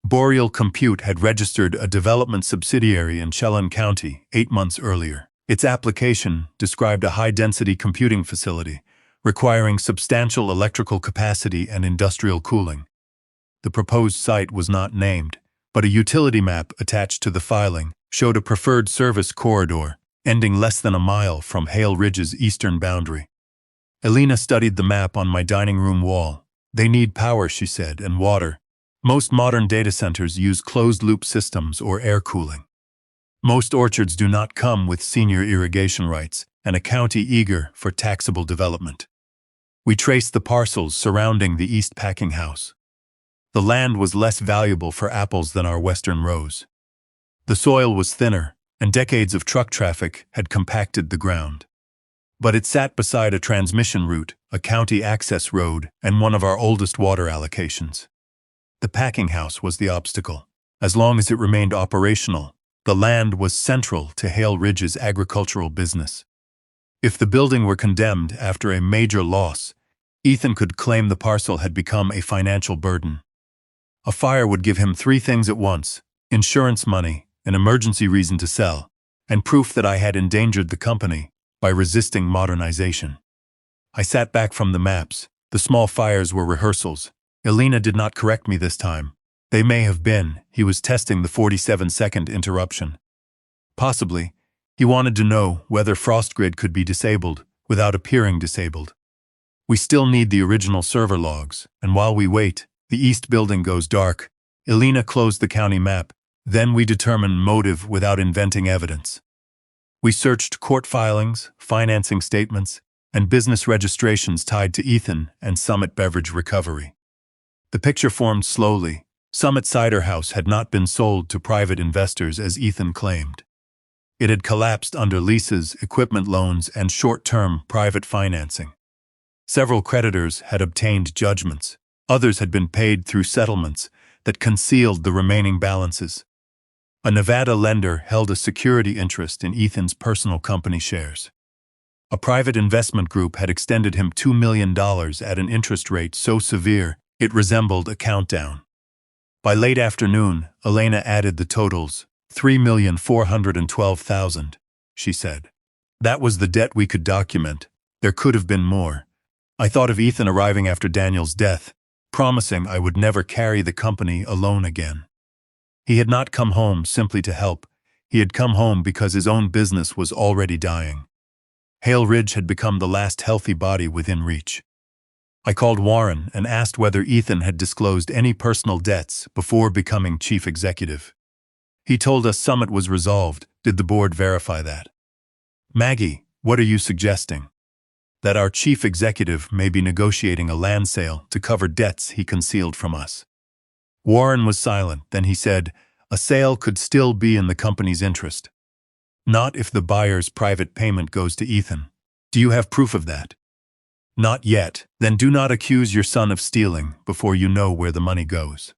Boreal Compute had registered a development subsidiary in Chelan County 8 months earlier. Its application described a high-density computing facility, requiring substantial electrical capacity and industrial cooling. The proposed site was not named, but a utility map attached to the filing showed a preferred service corridor ending less than a mile from Hale Ridge's eastern boundary. Elena studied the map on my dining room wall. They need power, she said, and water. Most modern data centers use closed-loop systems or air cooling. Most orchards do not come with senior irrigation rights, and a county eager for taxable development. We traced the parcels surrounding the East Packing House. The land was less valuable for apples than our western rows. The soil was thinner, and decades of truck traffic had compacted the ground. But it sat beside a transmission route, a county access road, and one of our oldest water allocations. The packing house was the obstacle. As long as it remained operational, the land was central to Hale Ridge's agricultural business. If the building were condemned after a major loss, Ethan could claim the parcel had become a financial burden. A fire would give him 3 things at once: insurance money, an emergency reason to sell, and proof that I had endangered the company by resisting modernization. I sat back from the maps. The small fires were rehearsals. Elena did not correct me this time. They may have been. He was testing the 47-second interruption. Possibly, he wanted to know whether FrostGrid could be disabled without appearing disabled. We still need the original server logs, and while we wait, the east building goes dark. Elena closed the county map. Then we determine motive without inventing evidence. We searched court filings, financing statements, and business registrations tied to Ethan and Summit Beverage Recovery. The picture formed slowly. Summit Cider House had not been sold to private investors as Ethan claimed. It had collapsed under leases, equipment loans, and short-term private financing. Several creditors had obtained judgments. Others had been paid through settlements that concealed the remaining balances. A Nevada lender held a security interest in Ethan's personal company shares. A private investment group had extended him $2 million at an interest rate so severe it resembled a countdown. By late afternoon, Elena added the totals, $3,412,000, she said. That was the debt we could document. There could have been more. I thought of Ethan arriving after Daniel's death, promising I would never carry the company alone again. He had not come home simply to help. He had come home because his own business was already dying. Hale Ridge had become the last healthy body within reach. I called Warren and asked whether Ethan had disclosed any personal debts before becoming chief executive. He told us Summit was resolved. Did the board verify that? Maggie, what are you suggesting? That our chief executive may be negotiating a land sale to cover debts he concealed from us. Warren was silent. Then he said, a sale could still be in the company's interest. Not if the buyer's private payment goes to Ethan. Do you have proof of that? Not yet. Then do not accuse your son of stealing before you know where the money goes.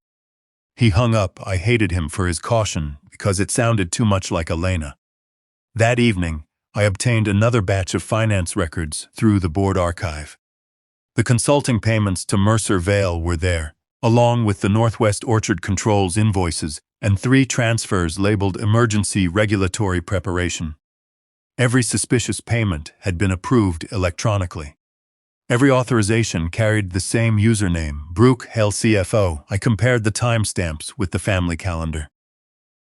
He hung up. I hated him for his caution because it sounded too much like Elena. That evening, I obtained another batch of finance records through the board archive. The consulting payments to Mercer Vale were there, along with the Northwest Orchard Controls invoices and 3 transfers labeled emergency regulatory preparation. Every suspicious payment had been approved electronically. Every authorization carried the same username, Brooke Hale CFO. I compared the timestamps with the family calendar.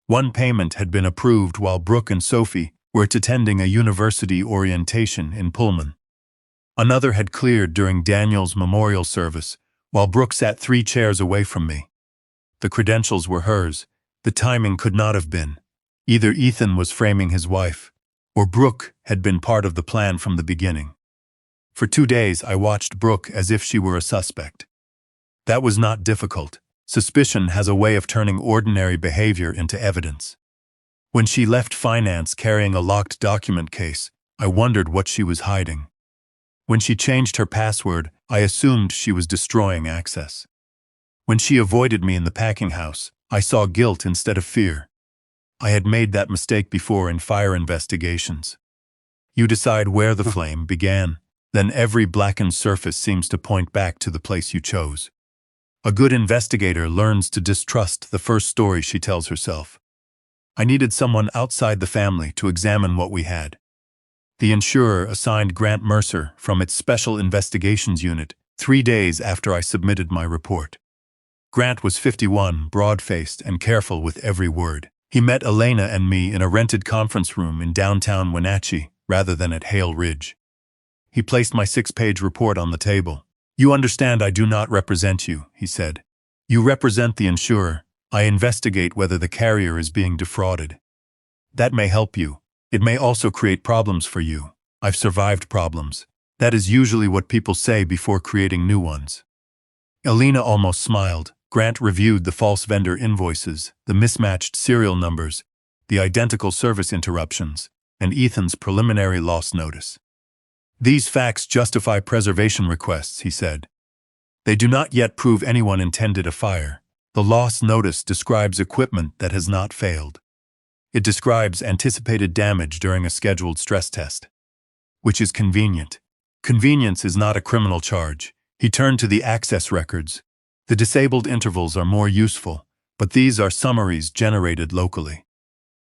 One payment had been approved while Brooke and Sophie were attending a university orientation in Pullman. Another had cleared during Daniel's memorial service, while Brooke sat 3 chairs away from me. The credentials were hers. The timing could not have been. Either Ethan was framing his wife, or Brooke had been part of the plan from the beginning. For 2 days I watched Brooke as if she were a suspect. That was not difficult. Suspicion has a way of turning ordinary behavior into evidence. When she left finance carrying a locked document case, I wondered what she was hiding. When she changed her password, I assumed she was destroying access. When she avoided me in the packing house, I saw guilt instead of fear. I had made that mistake before in fire investigations. You decide where the flame began, then every blackened surface seems to point back to the place you chose. A good investigator learns to distrust the first story she tells herself. I needed someone outside the family to examine what we had. The insurer assigned Grant Mercer from its Special Investigations Unit 3 days after I submitted my report. Grant was 51, broad-faced, and careful with every word. He met Elena and me in a rented conference room in downtown Wenatchee rather than at Hale Ridge. He placed my 6-page report on the table. "You understand I do not represent you," he said. "You represent the insurer. I investigate whether the carrier is being defrauded. That may help you. It may also create problems for you. I've survived problems. That is usually what people say before creating new ones." Elena almost smiled. Grant reviewed the false vendor invoices, the mismatched serial numbers, the identical service interruptions, and Ethan's preliminary loss notice. "These facts justify preservation requests," he said. "They do not yet prove anyone intended a fire. The loss notice describes equipment that has not failed. It describes anticipated damage during a scheduled stress test, which is convenient. Convenience is not a criminal charge." He turned to the access records. "The disabled intervals are more useful, but these are summaries generated locally.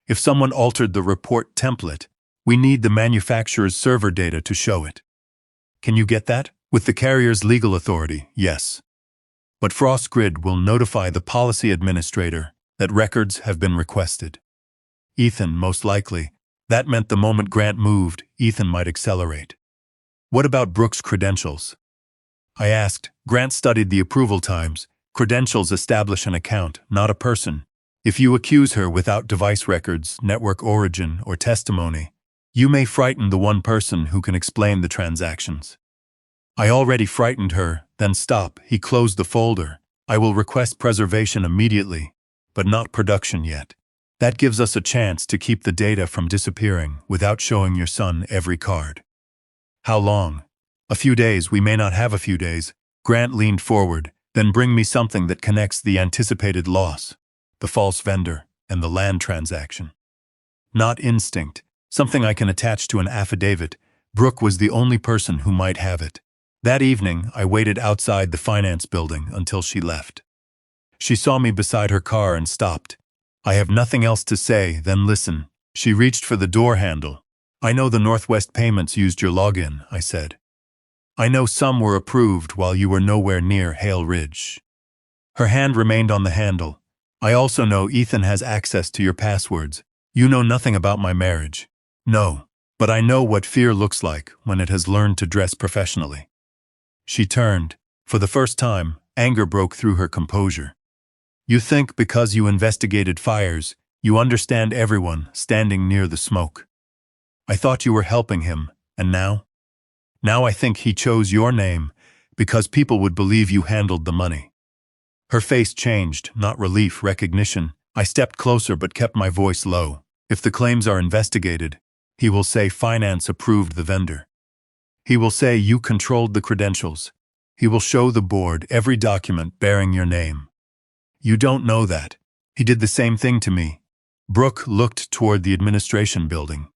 If someone altered the report template, we need the manufacturer's server data to show it. Can you get that? With the carrier's legal authority, yes. But FrostGrid will notify the policy administrator that records have been requested. Ethan, most likely. That meant the moment Grant moved, Ethan might accelerate. What about Brooke's credentials? I asked. Grant studied the approval times. Credentials establish an account, not a person. If you accuse her without device records, network origin, or testimony, you may frighten the one person who can explain the transactions. I already frightened her, then stop. He closed the folder. I will request preservation immediately, but not production yet. That gives us a chance to keep the data from disappearing without showing your son every card. How long? A few days. We may not have a few days. Grant leaned forward. Then bring me something that connects the anticipated loss, the false vendor, and the land transaction. Not instinct. Something I can attach to an affidavit. Brooke was the only person who might have it. That evening, I waited outside the finance building until she left. She saw me beside her car and stopped. I have nothing else to say, then listen. She reached for the door handle. I know the Northwest payments used your login, I said. I know some were approved while you were nowhere near Hale Ridge. Her hand remained on the handle. I also know Ethan has access to your passwords. You know nothing about my marriage. No, but I know what fear looks like when it has learned to dress professionally. She turned. For the first time, anger broke through her composure. You think because you investigated fires, you understand everyone standing near the smoke. I thought you were helping him, and now? Now I think he chose your name because people would believe you handled the money. Her face changed, not relief, recognition. I stepped closer but kept my voice low. If the claims are investigated, he will say finance approved the vendor. He will say you controlled the credentials. He will show the board every document bearing your name. You don't know that. He did the same thing to me. Brooke looked toward the administration building.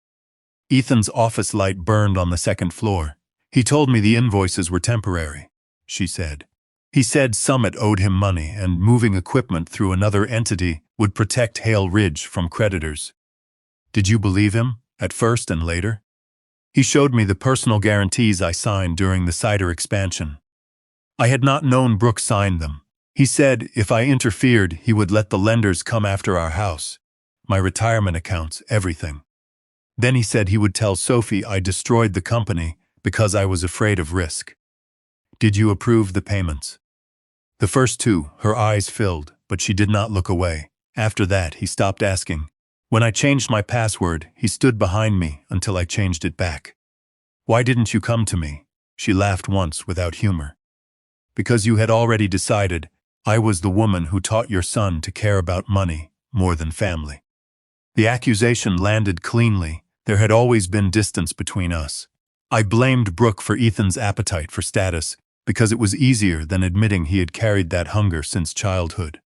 Ethan's office light burned on the second floor. He told me the invoices were temporary, she said. He said Summit owed him money and moving equipment through another entity would protect Hale Ridge from creditors. Did you believe him, at first and later? He showed me the personal guarantees I signed during the cider expansion. I had not known Brooke signed them. He said if I interfered, he would let the lenders come after our house, my retirement accounts, everything. Then he said he would tell Sophie I destroyed the company because I was afraid of risk. Did you approve the payments? The first two, her eyes filled, but she did not look away. After that, he stopped asking. When I changed my password, he stood behind me until I changed it back. Why didn't you come to me? She laughed once without humor. Because you had already decided I was the woman who taught your son to care about money more than family. The accusation landed cleanly. There had always been distance between us. I blamed Brooke for Ethan's appetite for status because it was easier than admitting he had carried that hunger since childhood.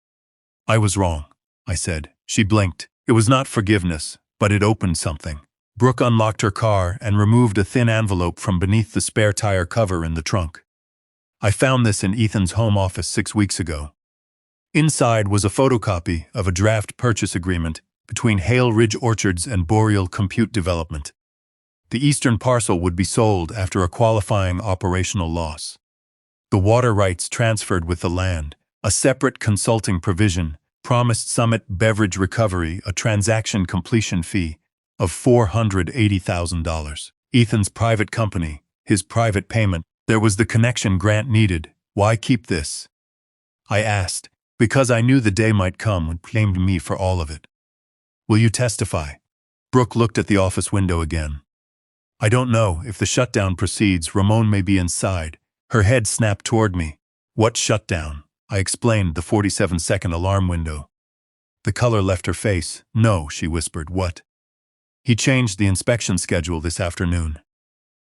I was wrong, I said. She blinked. It was not forgiveness, but it opened something. Brooke unlocked her car and removed a thin envelope from beneath the spare tire cover in the trunk. I found this in Ethan's home office 6 weeks ago. Inside was a photocopy of a draft purchase agreement between Hale Ridge Orchards and Boreal Compute Development. The eastern parcel would be sold after a qualifying operational loss. The water rights transferred with the land, a separate consulting provision, promised Summit Beverage Recovery a transaction completion fee of $480,000. Ethan's private company, his private payment, there was the connection Grant needed. Why keep this? I asked, because I knew the day might come when claimed me for all of it. Will you testify? Brooke looked at the office window again. I don't know. If the shutdown proceeds, Ramon may be inside. Her head snapped toward me. What shutdown? I explained the 47-second alarm window. The color left her face. No, she whispered. What? He changed the inspection schedule this afternoon.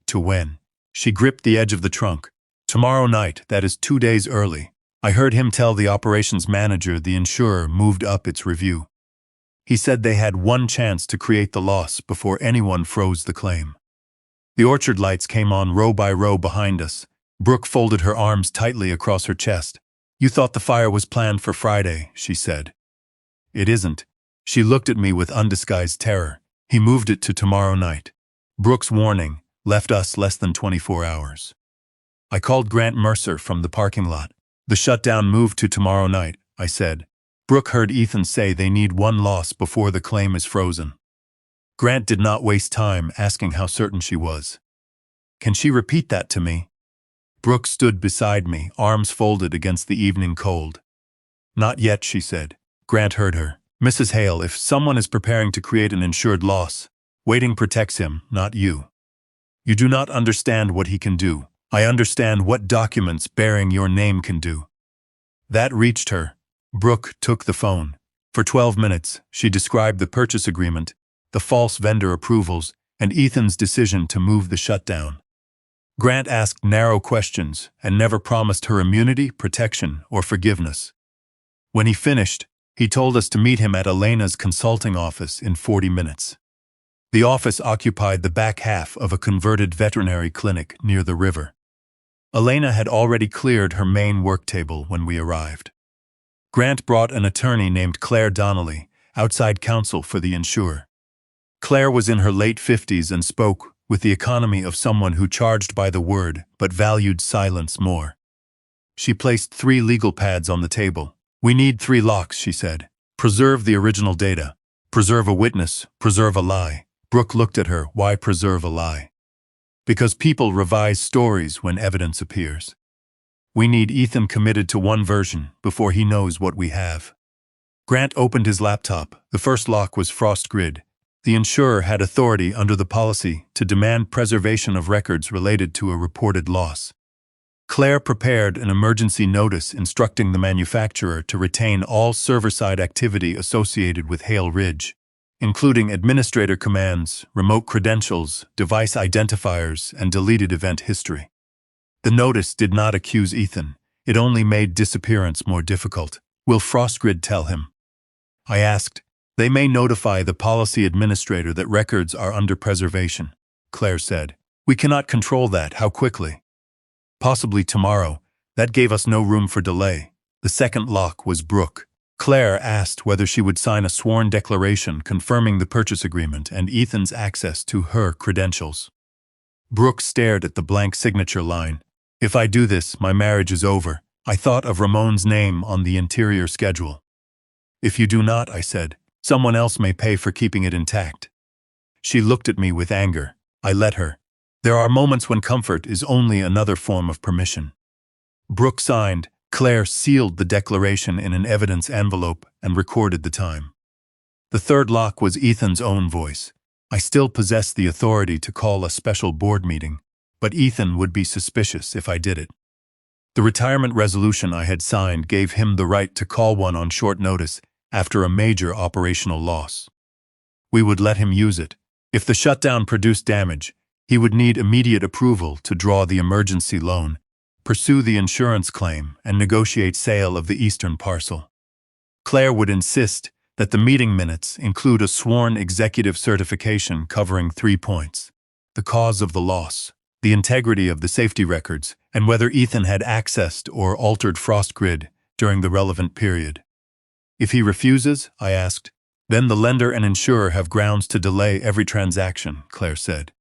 To when? She gripped the edge of the trunk. Tomorrow night, that is 2 days early. I heard him tell the operations manager the insurer moved up its review. He said they had one chance to create the loss before anyone froze the claim. The orchard lights came on row by row behind us. Brooke folded her arms tightly across her chest. You thought the fire was planned for Friday, she said. It isn't. She looked at me with undisguised terror. He moved it to tomorrow night. Brooke's warning left us less than 24 hours. I called Grant Mercer from the parking lot. The shutdown moved to tomorrow night, I said. Brooke heard Ethan say they need one loss before the claim is frozen. Grant did not waste time asking how certain she was. Can she repeat that to me? Brooke stood beside me, arms folded against the evening cold. Not yet, she said. Grant heard her. Mrs. Hale, if someone is preparing to create an insured loss, waiting protects him, not you. You do not understand what he can do. I understand what documents bearing your name can do. That reached her. Brooke took the phone. For 12 minutes, she described the purchase agreement, the false vendor approvals, and Ethan's decision to move the shutdown. Grant asked narrow questions and never promised her immunity, protection, or forgiveness. When he finished, he told us to meet him at Elena's consulting office in 40 minutes. The office occupied the back half of a converted veterinary clinic near the river. Elena had already cleared her main work table when we arrived. Grant brought an attorney named Claire Donnelly, outside counsel for the insurer. Claire was in her late 50s and spoke with the economy of someone who charged by the word but valued silence more. She placed 3 legal pads on the table. We need 3 locks, she said. Preserve the original data. Preserve a witness. Preserve a lie. Brooke looked at her. Why preserve a lie? Because people revise stories when evidence appears. We need Ethan committed to one version before he knows what we have. Grant opened his laptop. The first lock was Frost Grid. The insurer had authority under the policy to demand preservation of records related to a reported loss. Claire prepared an emergency notice instructing the manufacturer to retain all server-side activity associated with Hale Ridge, including administrator commands, remote credentials, device identifiers, and deleted event history. The notice did not accuse Ethan. It only made disappearance more difficult. Will Frostgrid tell him? I asked. They may notify the policy administrator that records are under preservation, Claire said. We cannot control that. How quickly? Possibly tomorrow. That gave us no room for delay. The second lock was Brooke. Claire asked whether she would sign a sworn declaration confirming the purchase agreement and Ethan's access to her credentials. Brooke stared at the blank signature line. If I do this, my marriage is over. I thought of Ramon's name on the interior schedule. If you do not, I said, someone else may pay for keeping it intact. She looked at me with anger. I let her. There are moments when comfort is only another form of permission. Brooke signed. Claire sealed the declaration in an evidence envelope and recorded the time. The third lock was Ethan's own voice. I still possessed the authority to call a special board meeting, but Ethan would be suspicious if I did it. The retirement resolution I had signed gave him the right to call one on short notice after a major operational loss. We would let him use it. If the shutdown produced damage, he would need immediate approval to draw the emergency loan, pursue the insurance claim, and negotiate sale of the eastern parcel. Claire would insist that the meeting minutes include a sworn executive certification covering 3 points: the cause of the loss, the integrity of the safety records, and whether Ethan had accessed or altered Frost Grid during the relevant period. If he refuses, I asked, then the lender and insurer have grounds to delay every transaction, Claire said.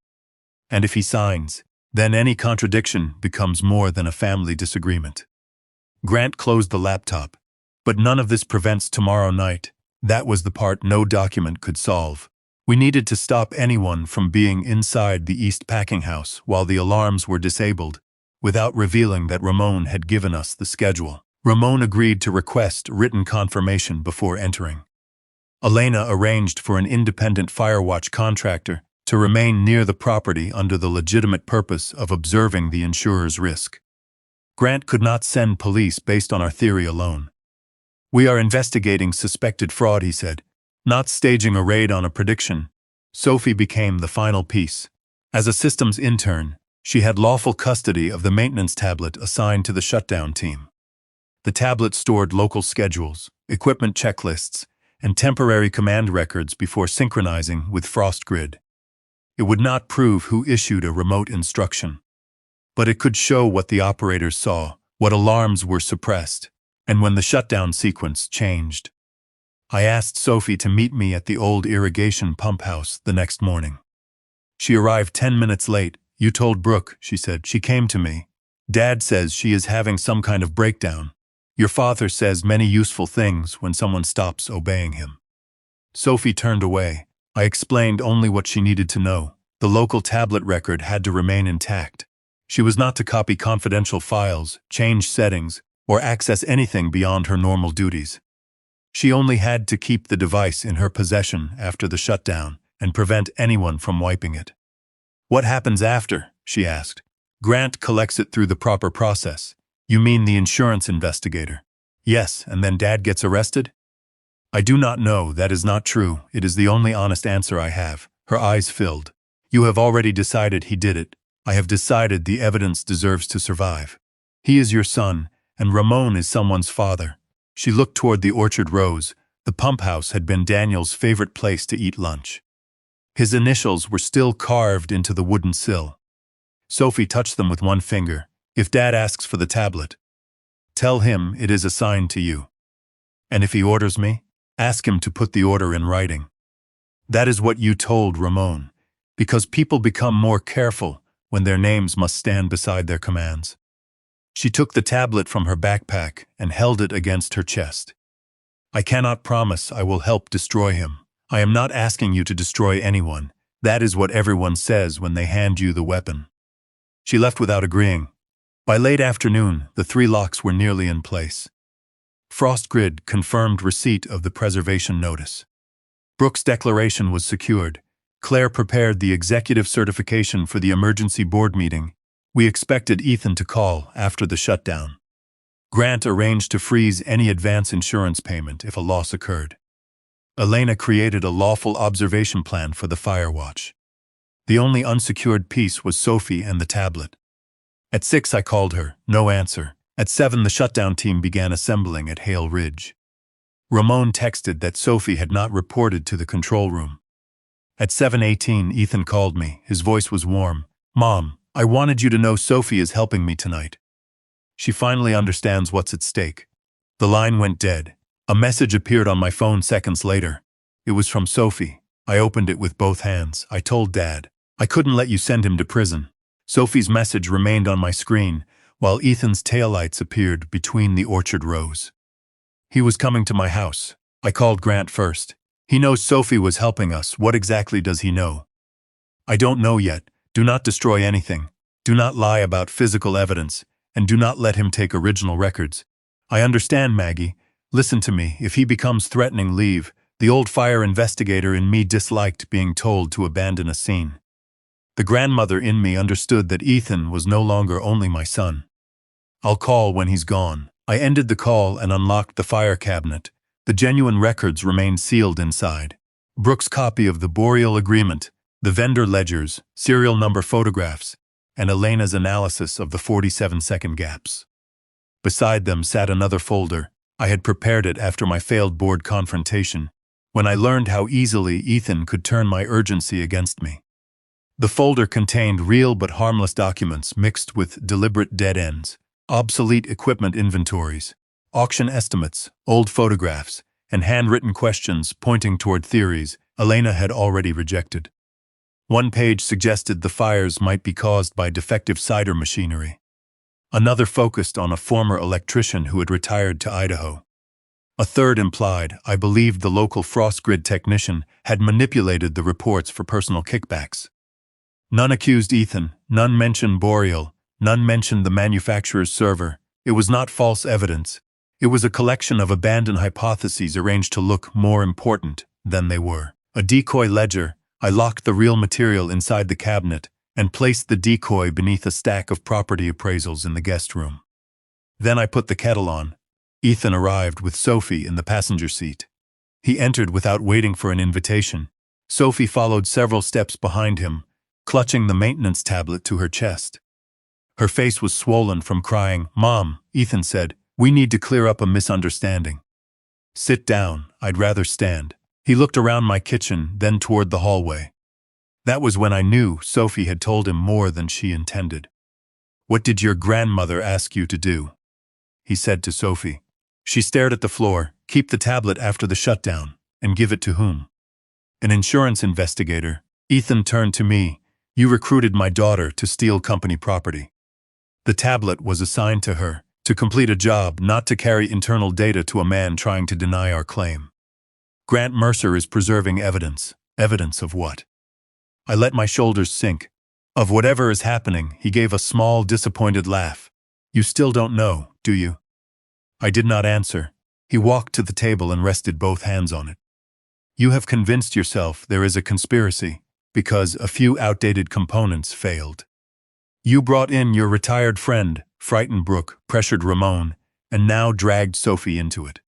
And if he signs, then any contradiction becomes more than a family disagreement. Grant closed the laptop. But none of this prevents tomorrow night. That was the part no document could solve. We needed to stop anyone from being inside the East packing house while the alarms were disabled, without revealing that Ramon had given us the schedule. Ramon agreed to request written confirmation before entering. Elena arranged for an independent firewatch contractor to remain near the property under the legitimate purpose of observing the insurer's risk. Grant could not send police based on our theory alone. We are investigating suspected fraud, he said, not staging a raid on a prediction. Sophie became the final piece. As a systems intern, she had lawful custody of the maintenance tablet assigned to the shutdown team. The tablet stored local schedules, equipment checklists, and temporary command records before synchronizing with Frost Grid. It would not prove who issued a remote instruction, but it could show what the operators saw, what alarms were suppressed, and when the shutdown sequence changed. I asked Sophie to meet me at the old irrigation pump house the next morning. She arrived 10 minutes late. You told Brooke, she said. She came to me. Dad says she is having some kind of breakdown. Your father says many useful things when someone stops obeying him. Sophie turned away. I explained only what she needed to know. The local tablet record had to remain intact. She was not to copy confidential files, change settings, or access anything beyond her normal duties. She only had to keep the device in her possession after the shutdown and prevent anyone from wiping it. What happens after? She asked. Grant collects it through the proper process. You mean the insurance investigator? Yes, and then Dad gets arrested? I do not know. That is not true. It is the only honest answer I have. Her eyes filled. You have already decided he did it. I have decided the evidence deserves to survive. He is your son, and Ramon is someone's father. She looked toward the orchard rows. The pump house had been Daniel's favorite place to eat lunch. His initials were still carved into the wooden sill. Sophie touched them with one finger. If Dad asks for the tablet, tell him it is assigned to you. And if he orders me, ask him to put the order in writing. That is what you told Ramon, because people become more careful when their names must stand beside their commands. She took the tablet from her backpack and held it against her chest. I cannot promise I will help destroy him. I am not asking you to destroy anyone. That is what everyone says when they hand you the weapon. She left without agreeing. By late afternoon, the 3 locks were nearly in place. Frost Grid confirmed receipt of the preservation notice. Brooke's declaration was secured. Claire prepared the executive certification for the emergency board meeting. We expected Ethan to call after the shutdown. Grant arranged to freeze any advance insurance payment if a loss occurred. Elena created a lawful observation plan for the firewatch. The only unsecured piece was Sophie and the tablet. At 6 I called her, no answer. At 7 the shutdown team began assembling at Hale Ridge. Ramon texted that Sophie had not reported to the control room. At 7:18, Ethan called me. His voice was warm. "Mom, I wanted you to know Sophie is helping me tonight. She finally understands what's at stake." The line went dead. A message appeared on my phone seconds later. It was from Sophie. I opened it with both hands. "I told Dad. I couldn't let you send him to prison." Sophie's message remained on my screen, while Ethan's taillights appeared between the orchard rows. He was coming to my house. I called Grant first. "He knows Sophie was helping us. What exactly does he know?" "I don't know yet. Do not destroy anything. Do not lie about physical evidence, and do not let him take original records." "I understand, Maggie. Listen to me. If he becomes threatening, leave." The old fire investigator in me disliked being told to abandon a scene. The grandmother in me understood that Ethan was no longer only my son. "I'll call when he's gone." I ended the call and unlocked the fire cabinet. The genuine records remained sealed inside. Brooks' copy of the Boreal Agreement, the vendor ledgers, serial number photographs, and Elena's analysis of the 47-second gaps. Beside them sat another folder. I had prepared it after my failed board confrontation, when I learned how easily Ethan could turn my urgency against me. The folder contained real but harmless documents mixed with deliberate dead ends, obsolete equipment inventories, auction estimates, old photographs, and handwritten questions pointing toward theories Elena had already rejected. One page suggested the fires might be caused by defective cider machinery. Another focused on a former electrician who had retired to Idaho. A third implied I believed the local frost grid technician had manipulated the reports for personal kickbacks. None accused Ethan, none mentioned Boreal, none mentioned the manufacturer's server. It was not false evidence. It was a collection of abandoned hypotheses arranged to look more important than they were. A decoy ledger. I locked the real material inside the cabinet and placed the decoy beneath a stack of property appraisals in the guest room. Then I put the kettle on. Ethan arrived with Sophie in the passenger seat. He entered without waiting for an invitation. Sophie followed several steps behind him, clutching the maintenance tablet to her chest. Her face was swollen from crying. "Mom," Ethan said, "we need to clear up a misunderstanding." "Sit down. I'd rather stand." He looked around my kitchen, then toward the hallway. That was when I knew Sophie had told him more than she intended. "What did your grandmother ask you to do?" he said to Sophie. She stared at the floor. "Keep the tablet after the shutdown. And give it to whom?" "An insurance investigator." Ethan turned to me. "You recruited my daughter to steal company property." The tablet was assigned to her, to complete a job, not to carry internal data to a man trying to deny our claim. "Grant Mercer is preserving evidence." "Evidence of what?" I let my shoulders sink. "Of whatever is happening." He gave a small, disappointed laugh. "You still don't know, do you?" I did not answer. He walked to the table and rested both hands on it. "You have convinced yourself there is a conspiracy, because a few outdated components failed. You brought in your retired friend, frightened Brooke, pressured Ramon, and now dragged Sophie into it."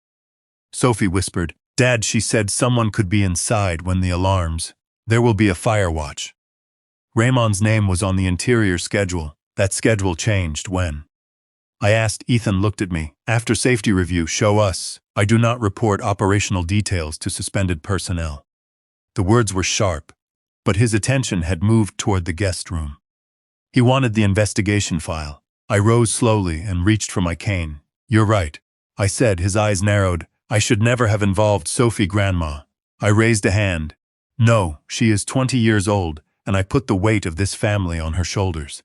Sophie whispered, "Dad," she said, "someone could be inside when the alarms. There will be a fire watch." Raymond's name was on the interior schedule. That schedule changed when I asked. Ethan looked at me. "After safety review, show us. I do not report operational details to suspended personnel." The words were sharp, but his attention had moved toward the guest room. He wanted the investigation file. I rose slowly and reached for my cane. "You're right," I said. His eyes narrowed. "I should never have involved Sophie, Grandma." I raised a hand. "No, she is 20 years old, and I put the weight of this family on her shoulders."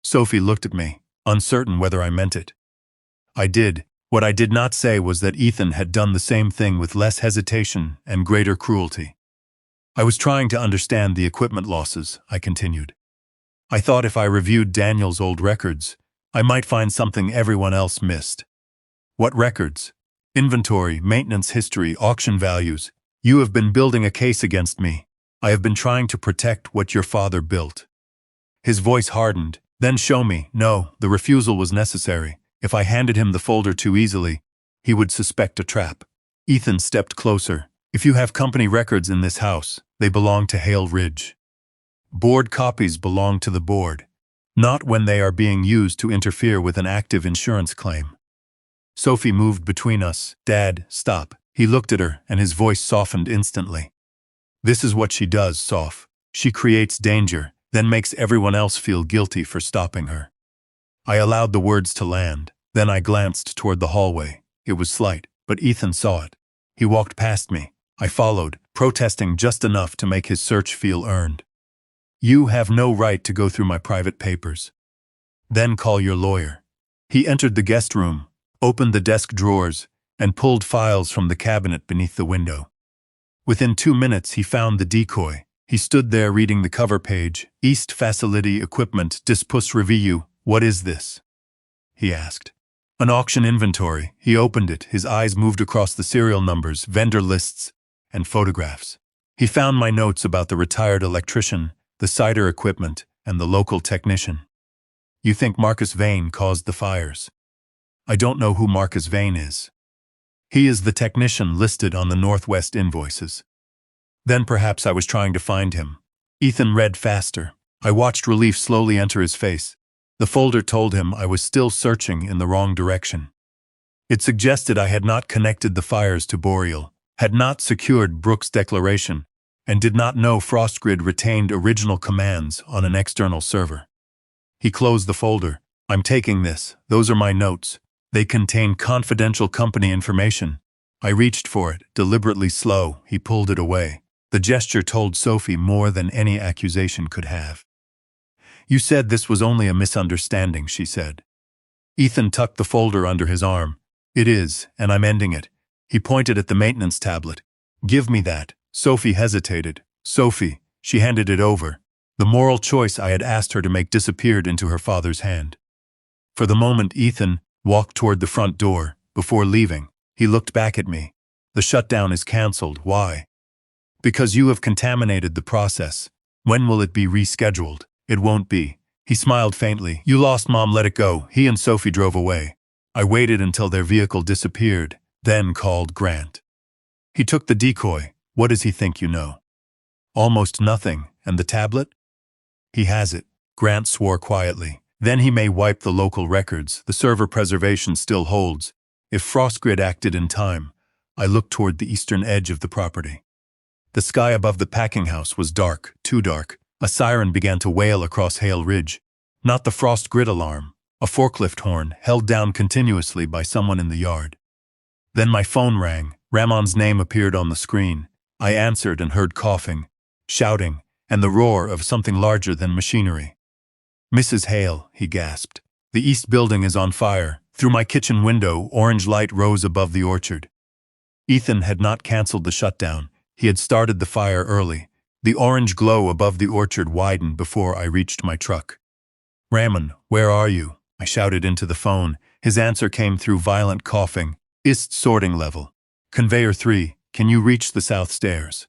Sophie looked at me, uncertain whether I meant it. I did. What I did not say was that Ethan had done the same thing with less hesitation and greater cruelty. "I was trying to understand the equipment losses," I continued. "I thought if I reviewed Daniel's old records, I might find something everyone else missed." "What records?" "Inventory, maintenance history, auction values. You have been building a case against me. I have been trying to protect what your father built." His voice hardened. "Then show me." No, the refusal was necessary. If I handed him the folder too easily, he would suspect a trap. Ethan stepped closer. "If you have company records in this house, they belong to Hale Ridge. Board copies belong to the board, not when they are being used to interfere with an active insurance claim." Sophie moved between us. "Dad, stop." He looked at her, and his voice softened instantly. This is what she does, Soph. She creates danger, then makes everyone else feel guilty for stopping her. I allowed the words to land. Then I glanced toward the hallway. It was slight, but Ethan saw it. He walked past me. I followed, protesting just enough to make his search feel earned. You have no right to go through my private papers. Then call your lawyer. He entered the guest room, opened the desk drawers, and pulled files from the cabinet beneath the window. Within 2 minutes, he found the decoy. He stood there reading the cover page. East Facility Equipment Dispus Review. What is this? He asked. An auction inventory. He opened it. His eyes moved across the serial numbers, vendor lists, and photographs. He found my notes about the retired electrician, the cider equipment, and the local technician. You think Marcus Vane caused the fires? I don't know who Marcus Vane is. He is the technician listed on the Northwest invoices. Then perhaps I was trying to find him. Ethan read faster. I watched relief slowly enter his face. The folder told him I was still searching in the wrong direction. It suggested I had not connected the fires to Boreal, had not secured Brooks' declaration, and did not know FrostGrid retained original commands on an external server. He closed the folder. I'm taking this. Those are my notes. They contain confidential company information. I reached for it, deliberately slow. He pulled it away. The gesture told Sophie more than any accusation could have. You said this was only a misunderstanding, she said. Ethan tucked the folder under his arm. It is, and I'm ending it. He pointed at the maintenance tablet. Give me that. Sophie hesitated. Sophie, she handed it over. The moral choice I had asked her to make disappeared into her father's hand. For the moment, Ethan walked toward the front door. Before leaving, he looked back at me. The shutdown is cancelled. Why? Because you have contaminated the process. When will it be rescheduled? It won't be. He smiled faintly. You lost Mom, let it go. He and Sophie drove away. I waited until their vehicle disappeared, then called Grant. He took the decoy. What does he think you know? Almost nothing. And the tablet? He has it. Grant swore quietly. Then he may wipe the local records. The server preservation still holds. If FrostGrid acted in time, I looked toward the eastern edge of the property. The sky above the packing house was dark, too dark. A siren began to wail across Hale Ridge. Not the FrostGrid alarm. A forklift horn held down continuously by someone in the yard. Then my phone rang. Ramon's name appeared on the screen. I answered and heard coughing, shouting, and the roar of something larger than machinery. Mrs. Hale, he gasped. The east building is on fire. Through my kitchen window, orange light rose above the orchard. Ethan had not canceled the shutdown. He had started the fire early. The orange glow above the orchard widened before I reached my truck. Ramon, where are you? I shouted into the phone. His answer came through violent coughing. East sorting level. Conveyor 3, can you reach the south stairs?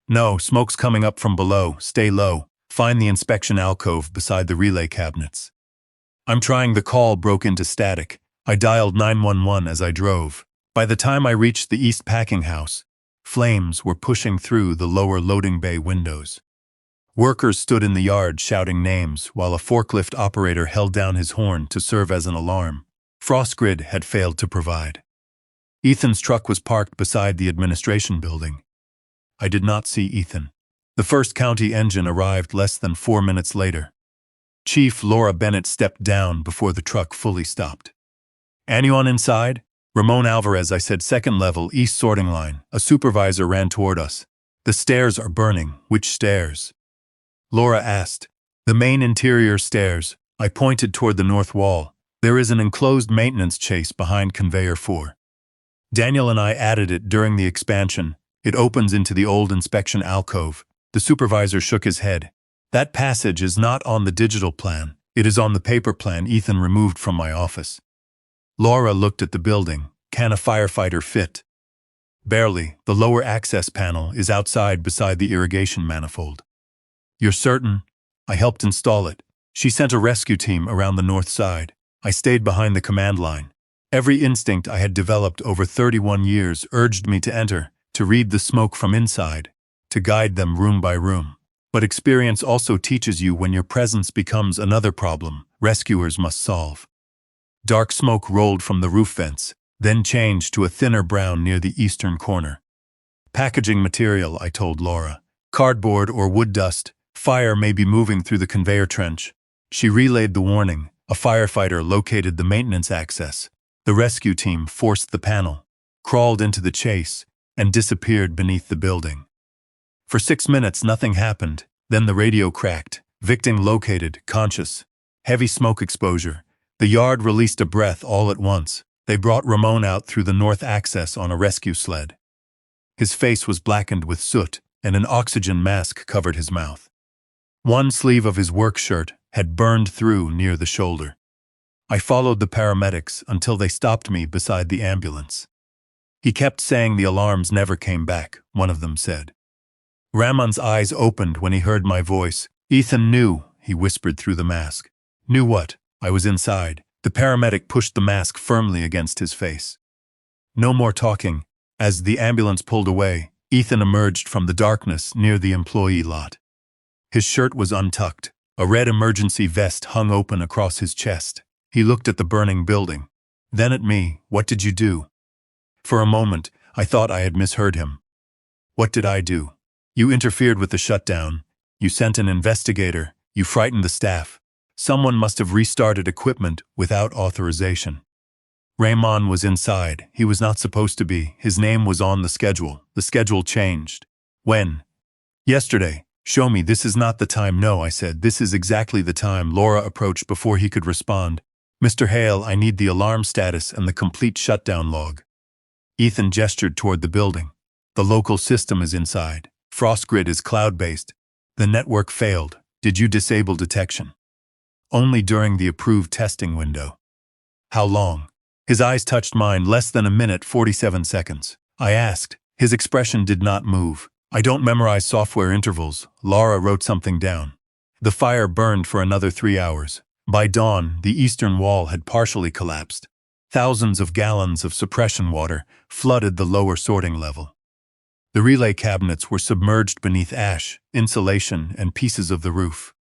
No, smoke's coming up from below. Stay low. Find the inspection alcove beside the relay cabinets. I'm trying. The call broke into static. I dialed 911 as I drove. By the time I reached the east packing house, flames were pushing through the lower loading bay windows. Workers stood in the yard shouting names while a forklift operator held down his horn to serve as an alarm. FrostGrid had failed to provide. Ethan's truck was parked beside the administration building. I did not see Ethan. The first county engine arrived less than 4 minutes later. Chief Laura Bennett stepped down before the truck fully stopped. Anyone inside? Ramon Alvarez, I said. Second level, east sorting line. A supervisor ran toward us. The stairs are burning. Which stairs? Laura asked. The main interior stairs. I pointed toward the north wall. There is an enclosed maintenance chase behind conveyor 4. Daniel and I added it during the expansion. It opens into the old inspection alcove. The supervisor shook his head. That passage is not on the digital plan. It is on the paper plan Ethan removed from my office. Laura looked at the building. Can a firefighter fit? Barely. The lower access panel is outside beside the irrigation manifold. You're certain? I helped install it. She sent a rescue team around the north side. I stayed behind the command line. Every instinct I had developed over 31 years urged me to enter, to read the smoke from inside, to guide them room by room. But experience also teaches you when your presence becomes another problem rescuers must solve. Dark smoke rolled from the roof vents. then changed to a thinner brown near the eastern corner. Packaging material, I told Laura. Cardboard or wood dust. Fire may be moving through the conveyor trench. She relayed the warning. A firefighter located the maintenance access. The rescue team forced the panel, crawled into the chase, and disappeared beneath the building. For 6 minutes nothing happened, then the radio cracked. Victim located, conscious. Heavy smoke exposure. The yard released a breath all at once. They brought Ramon out through the north access on a rescue sled. His face was blackened with soot, and an oxygen mask covered his mouth. One sleeve of his work shirt had burned through near the shoulder. I followed the paramedics until they stopped me beside the ambulance. He kept saying the alarms never came back, one of them said. Ramon's eyes opened when he heard my voice. Ethan knew, he whispered through the mask. Knew what? I was inside. The paramedic pushed the mask firmly against his face. No more talking. As the ambulance pulled away, Ethan emerged from the darkness near the employee lot. His shirt was untucked. A red emergency vest hung open across his chest. He looked at the burning building. Then at me. What did you do? For a moment, I thought I had misheard him. What did I do? You interfered with the shutdown. You sent an investigator. You frightened the staff. Someone must have restarted equipment without authorization. Ramon was inside. He was not supposed to be. His name was on the schedule. The schedule changed. When? Yesterday. Show me. This is not the time. No, I said. This is exactly the time. Laura approached before he could respond. Mr. Hale, I need the alarm status and the complete shutdown log. Ethan gestured toward the building. The local system is inside. FrostGrid is cloud-based. The network failed. Did you disable detection? Only during the approved testing window. How long? His eyes touched mine. Less than a minute, 47 seconds. I asked. His expression did not move. I don't memorize software intervals. Laura wrote something down. The fire burned for another 3 hours. By dawn, the eastern wall had partially collapsed. Thousands of gallons of suppression water flooded the lower sorting level. The relay cabinets were submerged beneath ash, insulation, and pieces of the roof.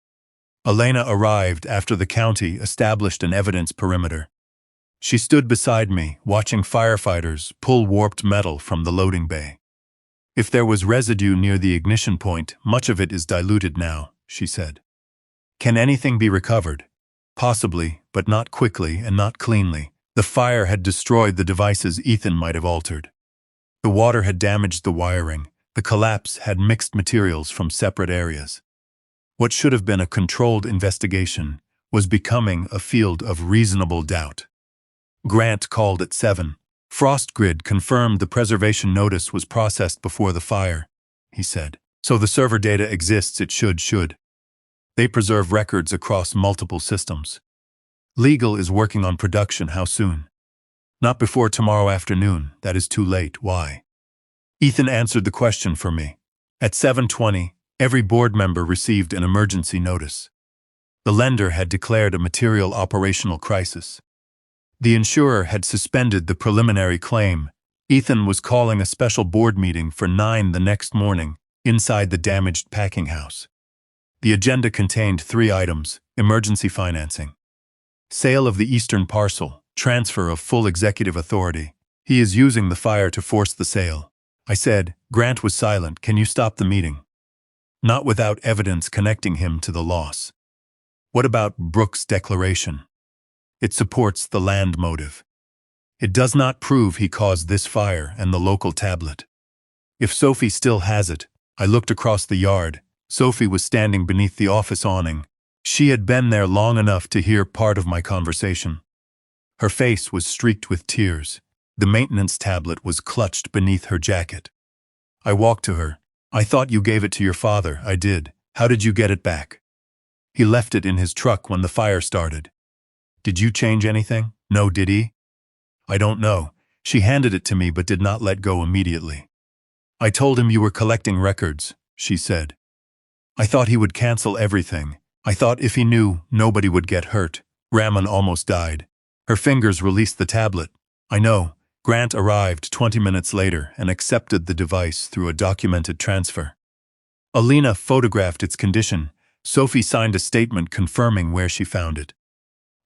Elena arrived after the county established an evidence perimeter. She stood beside me, watching firefighters pull warped metal from the loading bay. If there was residue near the ignition point, much of it is diluted now, she said. Can anything be recovered? Possibly, but not quickly and not cleanly. The fire had destroyed the devices Ethan might have altered. The water had damaged the wiring. The collapse had mixed materials from separate areas. What should have been a controlled investigation was becoming a field of reasonable doubt. Grant called at 7. FrostGrid confirmed the preservation notice was processed before the fire, he said. So the server data exists. It should. They preserve records across multiple systems. Legal is working on production. How soon? Not before tomorrow afternoon. That is too late. Why? Ethan answered the question for me. At 7:20, every board member received an emergency notice. The lender had declared a material operational crisis. The insurer had suspended the preliminary claim. Ethan was calling a special board meeting for 9 the next morning, inside the damaged packing house. The agenda contained 3 items: emergency financing, sale of the eastern parcel, transfer of full executive authority. He is using the fire to force the sale. I said. Grant was silent. Can you stop the meeting? Not without evidence connecting him to the loss. What about Brooks' declaration? It supports the land motive. It does not prove he caused this fire and the local tablet. If Sophie still has it, I looked across the yard. Sophie was standing beneath the office awning. She had been there long enough to hear part of my conversation. Her face was streaked with tears. The maintenance tablet was clutched beneath her jacket. I walked to her. I thought you gave it to your father. I did. How did you get it back? He left it in his truck when the fire started. Did you change anything? No, did he? I don't know. She handed it to me but did not let go immediately. I told him you were collecting records, she said. I thought he would cancel everything. I thought if he knew, nobody would get hurt. Ramon almost died. Her fingers released the tablet. I know. Grant arrived 20 minutes later and accepted the device through a documented transfer. Alina photographed its condition. Sophie signed a statement confirming where she found it.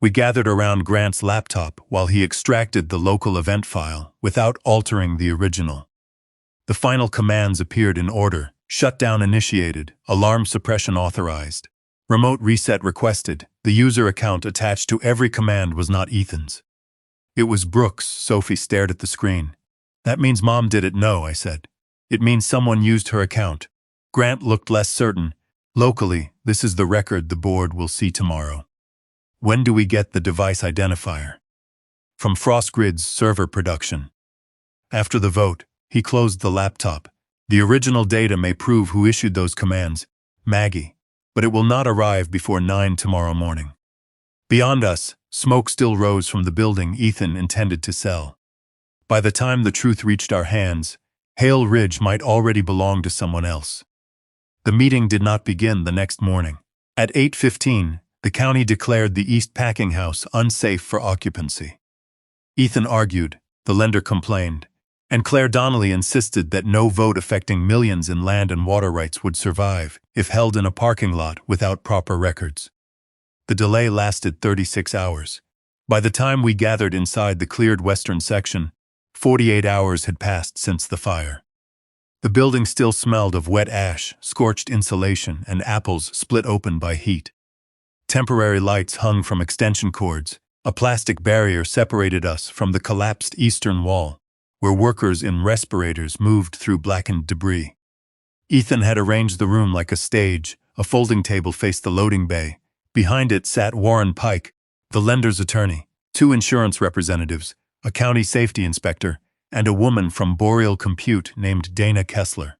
We gathered around Grant's laptop while he extracted the local event file without altering the original. The final commands appeared in order: shutdown initiated, alarm suppression authorized, remote reset requested. The user account attached to every command was not Ethan's. It was Brooks. Sophie stared at the screen. That means Mom did it. No, I said. It means someone used her account. Grant looked less certain. Locally, this is the record the board will see tomorrow. When do we get the device identifier? From FrostGrid's server production. After the vote, he closed the laptop. The original data may prove who issued those commands, Maggie, but it will not arrive before 9 tomorrow morning. Beyond us, smoke still rose from the building Ethan intended to sell. By the time the truth reached our hands, Hale Ridge might already belong to someone else. The meeting did not begin the next morning. At 8:15, the county declared the East Packing House unsafe for occupancy. Ethan argued, the lender complained, and Claire Donnelly insisted that no vote affecting millions in land and water rights would survive if held in a parking lot without proper records. The delay lasted 36 hours. By the time we gathered inside the cleared western section, 48 hours had passed since the fire. The building still smelled of wet ash, scorched insulation, and apples split open by heat. Temporary lights hung from extension cords. A plastic barrier separated us from the collapsed eastern wall, where workers in respirators moved through blackened debris. Ethan had arranged the room like a stage. A folding table faced the loading bay. Behind it sat Warren Pike, the lender's attorney, 2 insurance representatives, a county safety inspector, and a woman from Boreal Compute named Dana Kessler.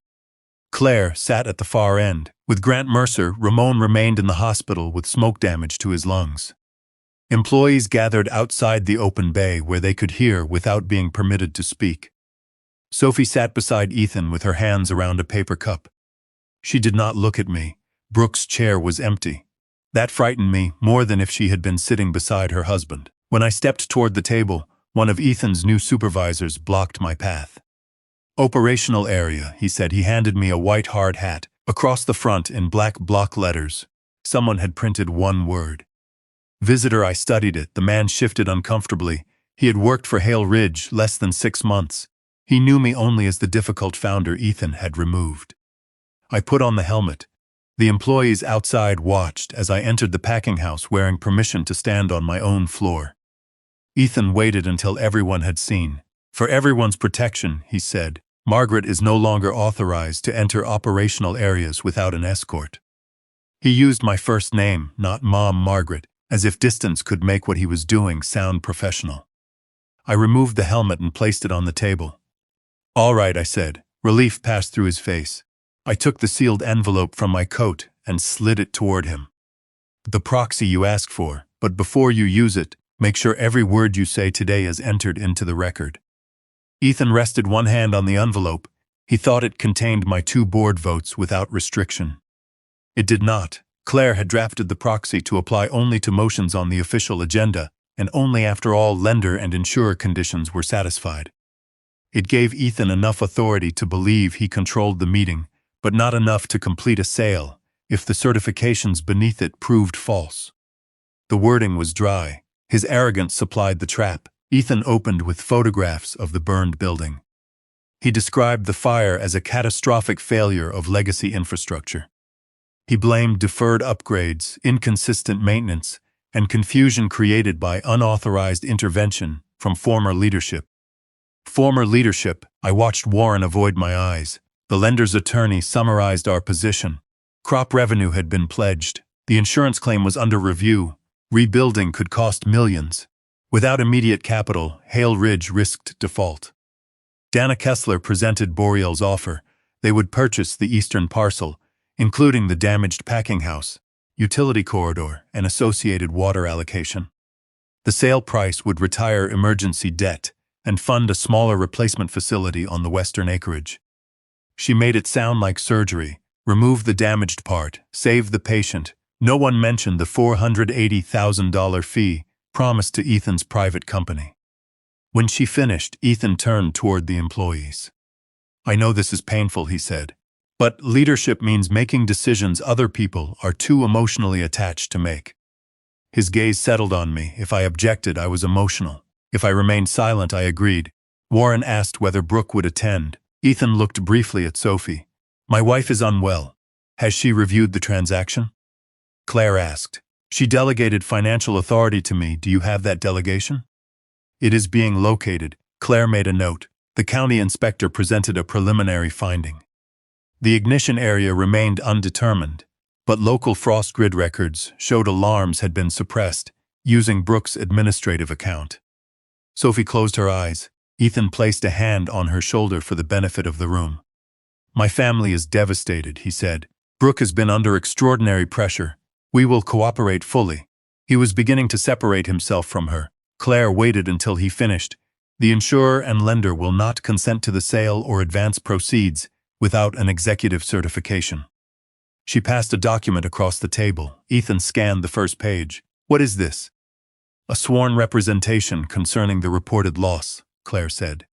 Claire sat at the far end. With Grant Mercer, Ramon remained in the hospital with smoke damage to his lungs. Employees gathered outside the open bay where they could hear without being permitted to speak. Sophie sat beside Ethan with her hands around a paper cup. She did not look at me. Brooks' chair was empty. That frightened me more than if she had been sitting beside her husband. When I stepped toward the table, one of Ethan's new supervisors blocked my path. Operational area, he said. He handed me a white hard hat. Across the front, in black block letters, someone had printed one word. Visitor. I studied it. The man shifted uncomfortably. He had worked for Hale Ridge less than 6 months. He knew me only as the difficult founder Ethan had removed. I put on the helmet. The employees outside watched as I entered the packing house wearing permission to stand on my own floor. Ethan waited until everyone had seen. For everyone's protection, he said, Margaret is no longer authorized to enter operational areas without an escort. He used my first name, not Mom Margaret, as if distance could make what he was doing sound professional. I removed the helmet and placed it on the table. All right, I said. Relief passed through his face. I took the sealed envelope from my coat and slid it toward him. The proxy you asked for, but before you use it, make sure every word you say today is entered into the record. Ethan rested one hand on the envelope. He thought it contained my 2 board votes without restriction. It did not. Claire had drafted the proxy to apply only to motions on the official agenda, and only after all lender and insurer conditions were satisfied. It gave Ethan enough authority to believe he controlled the meeting, but not enough to complete a sale if the certifications beneath it proved false. The wording was dry. His arrogance supplied the trap. Ethan opened with photographs of the burned building. He described the fire as a catastrophic failure of legacy infrastructure. He blamed deferred upgrades, inconsistent maintenance, and confusion created by unauthorized intervention from former leadership. Former leadership. I watched Warren avoid my eyes. The lender's attorney summarized our position. Crop revenue had been pledged. The insurance claim was under review. Rebuilding could cost millions. Without immediate capital, Hale Ridge risked default. Dana Kessler presented Boreal's offer. They would purchase the eastern parcel, including the damaged packing house, utility corridor, and associated water allocation. The sale price would retire emergency debt and fund a smaller replacement facility on the western acreage. She made it sound like surgery, remove the damaged part, save the patient. No one mentioned the $480,000 fee promised to Ethan's private company. When she finished, Ethan turned toward the employees. I know this is painful, he said, but leadership means making decisions other people are too emotionally attached to make. His gaze settled on me. If I objected, I was emotional. If I remained silent, I agreed. Warren asked whether Brooke would attend. Ethan looked briefly at Sophie. My wife is unwell. Has she reviewed the transaction? Claire asked. She delegated financial authority to me. Do you have that delegation? It is being located. Claire made a note. The county inspector presented a preliminary finding. The ignition area remained undetermined, but local frost grid records showed alarms had been suppressed using Brooke's administrative account. Sophie closed her eyes. Ethan placed a hand on her shoulder for the benefit of the room. My family is devastated, he said. Brooke has been under extraordinary pressure. We will cooperate fully. He was beginning to separate himself from her. Claire waited until he finished. The insurer and lender will not consent to the sale or advance proceeds without an executive certification. She passed a document across the table. Ethan scanned the first page. What is this? A sworn representation concerning the reported loss, Claire said.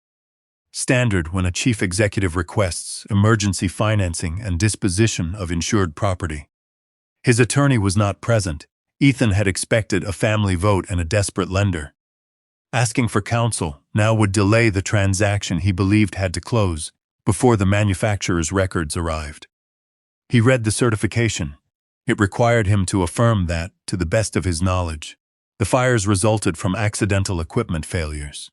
Standard when a chief executive requests emergency financing and disposition of insured property. His attorney was not present. Ethan had expected a family vote and a desperate lender. Asking for counsel now would delay the transaction he believed had to close before the manufacturer's records arrived. He read the certification. It required him to affirm that, to the best of his knowledge, the fires resulted from accidental equipment failures.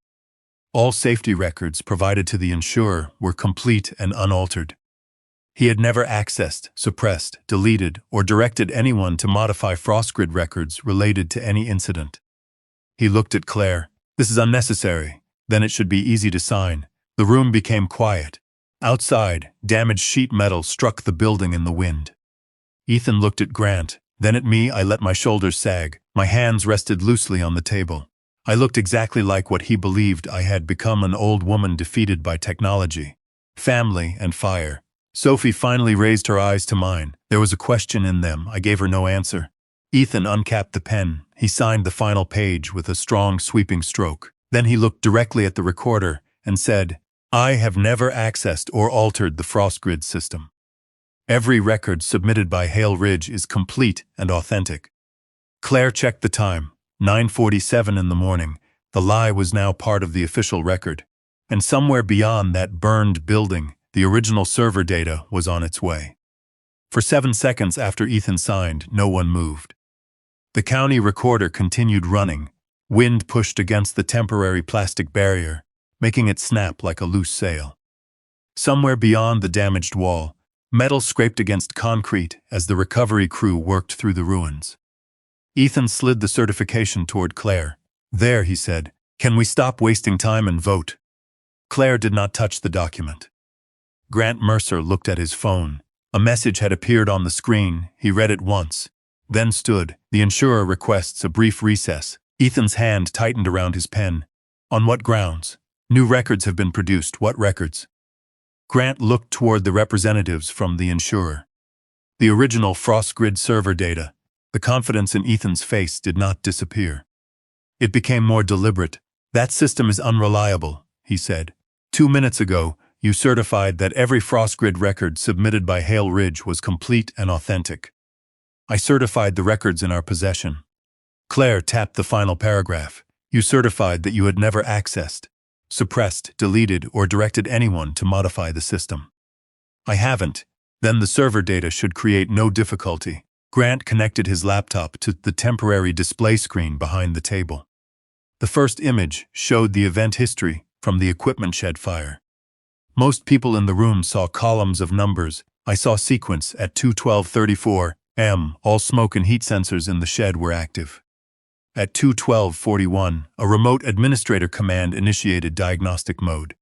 All safety records provided to the insurer were complete and unaltered. He had never accessed, suppressed, deleted, or directed anyone to modify FrostGrid records related to any incident. He looked at Claire. This is unnecessary. Then it should be easy to sign. The room became quiet. Outside, damaged sheet metal struck the building in the wind. Ethan looked at Grant, then at me. I let my shoulders sag. My hands rested loosely on the table. I looked exactly like what he believed I had become, an old woman defeated by technology, family, and fire. Sophie finally raised her eyes to mine. There was a question in them. I gave her no answer. Ethan uncapped the pen. He signed the final page with a strong, sweeping stroke. Then he looked directly at the recorder and said, I have never accessed or altered the FrostGrid system. Every record submitted by Hale Ridge is complete and authentic. Claire checked the time. 9:47 in the morning. The lie was now part of the official record. And somewhere beyond that burned building, the original server data was on its way. For 7 seconds after Ethan signed, no one moved. The county recorder continued running. Wind pushed against the temporary plastic barrier, making it snap like a loose sail. Somewhere beyond the damaged wall, metal scraped against concrete as the recovery crew worked through the ruins. Ethan slid the certification toward Claire. There, he said. Can we stop wasting time and vote? Claire did not touch the document. Grant Mercer looked at his phone. A message had appeared on the screen. He read it once, then stood. The insurer requests a brief recess. Ethan's hand tightened around his pen. On what grounds? New records have been produced. What records? Grant looked toward the representatives from the insurer. The original FrostGrid server data. The confidence in Ethan's face did not disappear. It became more deliberate. That system is unreliable, he said. 2 minutes ago, you certified that every FrostGrid record submitted by Hale Ridge was complete and authentic. I certified the records in our possession. Claire tapped the final paragraph. You certified that you had never accessed, suppressed, deleted, or directed anyone to modify the system. I haven't. Then the server data should create no difficulty. Grant connected his laptop to the temporary display screen behind the table. The first image showed the event history from the equipment shed fire. Most people in the room saw columns of numbers. I saw sequence at 2:12:34 am. All smoke and heat sensors in the shed were active. At 2:12:41, a remote administrator command initiated diagnostic mode.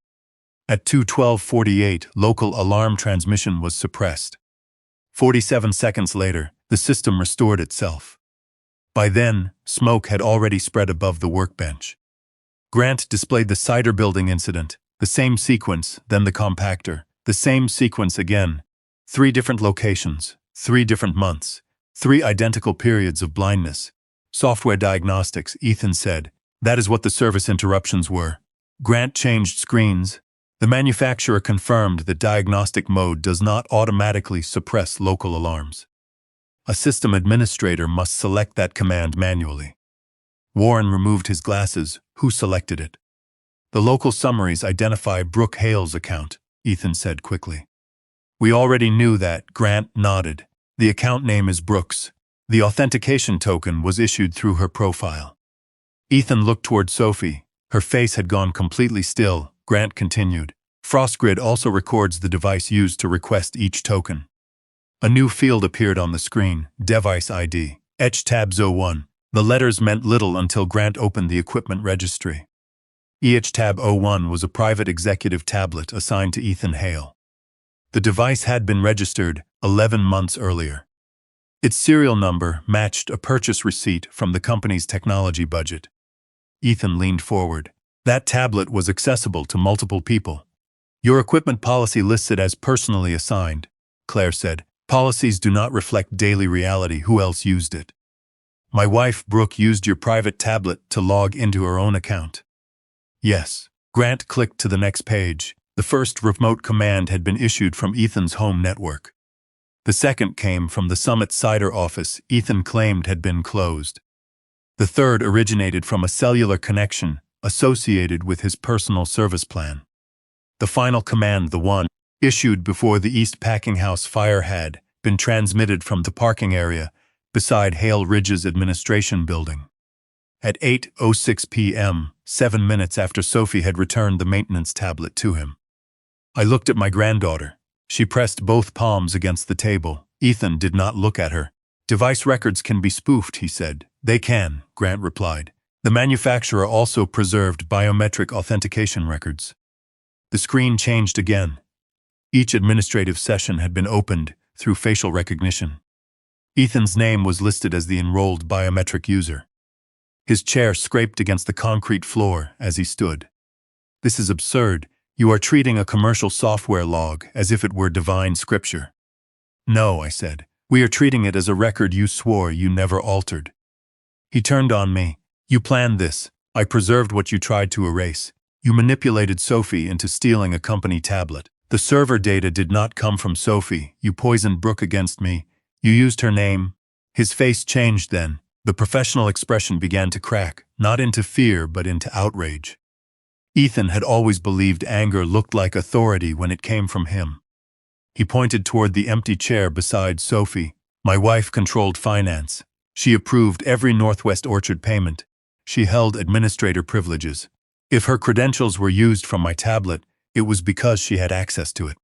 At 2:12:48, local alarm transmission was suppressed. 47 seconds later, the system restored itself. By then, smoke had already spread above the workbench. Grant displayed the cider building incident, the same sequence, then the compactor, the same sequence again. 3 different locations, 3 different months, 3 identical periods of blindness. Software diagnostics, Ethan said. That is what the service interruptions were. Grant changed screens. The manufacturer confirmed that diagnostic mode does not automatically suppress local alarms. A system administrator must select that command manually. Warren removed his glasses. Who selected it? The local summaries identify Brooke Hale's account, Ethan said quickly. We already knew that, Grant nodded. The account name is Brooks. The authentication token was issued through her profile. Ethan looked toward Sophie. Her face had gone completely still. Grant continued. FrostGrid also records the device used to request each token. A new field appeared on the screen, Device ID, EHTAB01. The letters meant little until Grant opened the equipment registry. EHTAB01 was a private executive tablet assigned to Ethan Hale. The device had been registered 11 months earlier. Its serial number matched a purchase receipt from the company's technology budget. Ethan leaned forward. That tablet was accessible to multiple people. Your equipment policy lists it as personally assigned, Claire said. Policies do not reflect daily reality. Who else used it? My wife, Brooke, used your private tablet to log into her own account. Yes. Grant clicked to the next page. The first remote command had been issued from Ethan's home network. The second came from the Summit Cider office Ethan claimed had been closed. The third originated from a cellular connection associated with his personal service plan. The final command, the one issued before the East Packing House fire, had been transmitted from the parking area beside Hale Ridge's administration building. At 8:06 p.m., 7 minutes after Sophie had returned the maintenance tablet to him. I looked at my granddaughter. She pressed both palms against the table. Ethan did not look at her. Device records can be spoofed, he said. They can, Grant replied. The manufacturer also preserved biometric authentication records. The screen changed again. Each administrative session had been opened through facial recognition. Ethan's name was listed as the enrolled biometric user. His chair scraped against the concrete floor as he stood. This is absurd. You are treating a commercial software log as if it were divine scripture. No, I said. We are treating it as a record you swore you never altered. He turned on me. You planned this. I preserved what you tried to erase. You manipulated Sophie into stealing a company tablet. The server data did not come from Sophie. You poisoned Brooke against me. You used her name. His face changed then. The professional expression began to crack, not into fear but into outrage. Ethan had always believed anger looked like authority when it came from him. He pointed toward the empty chair beside Sophie. My wife controlled finance. She approved every Northwest Orchard payment. She held administrator privileges. If her credentials were used from my tablet, it was because she had access to it.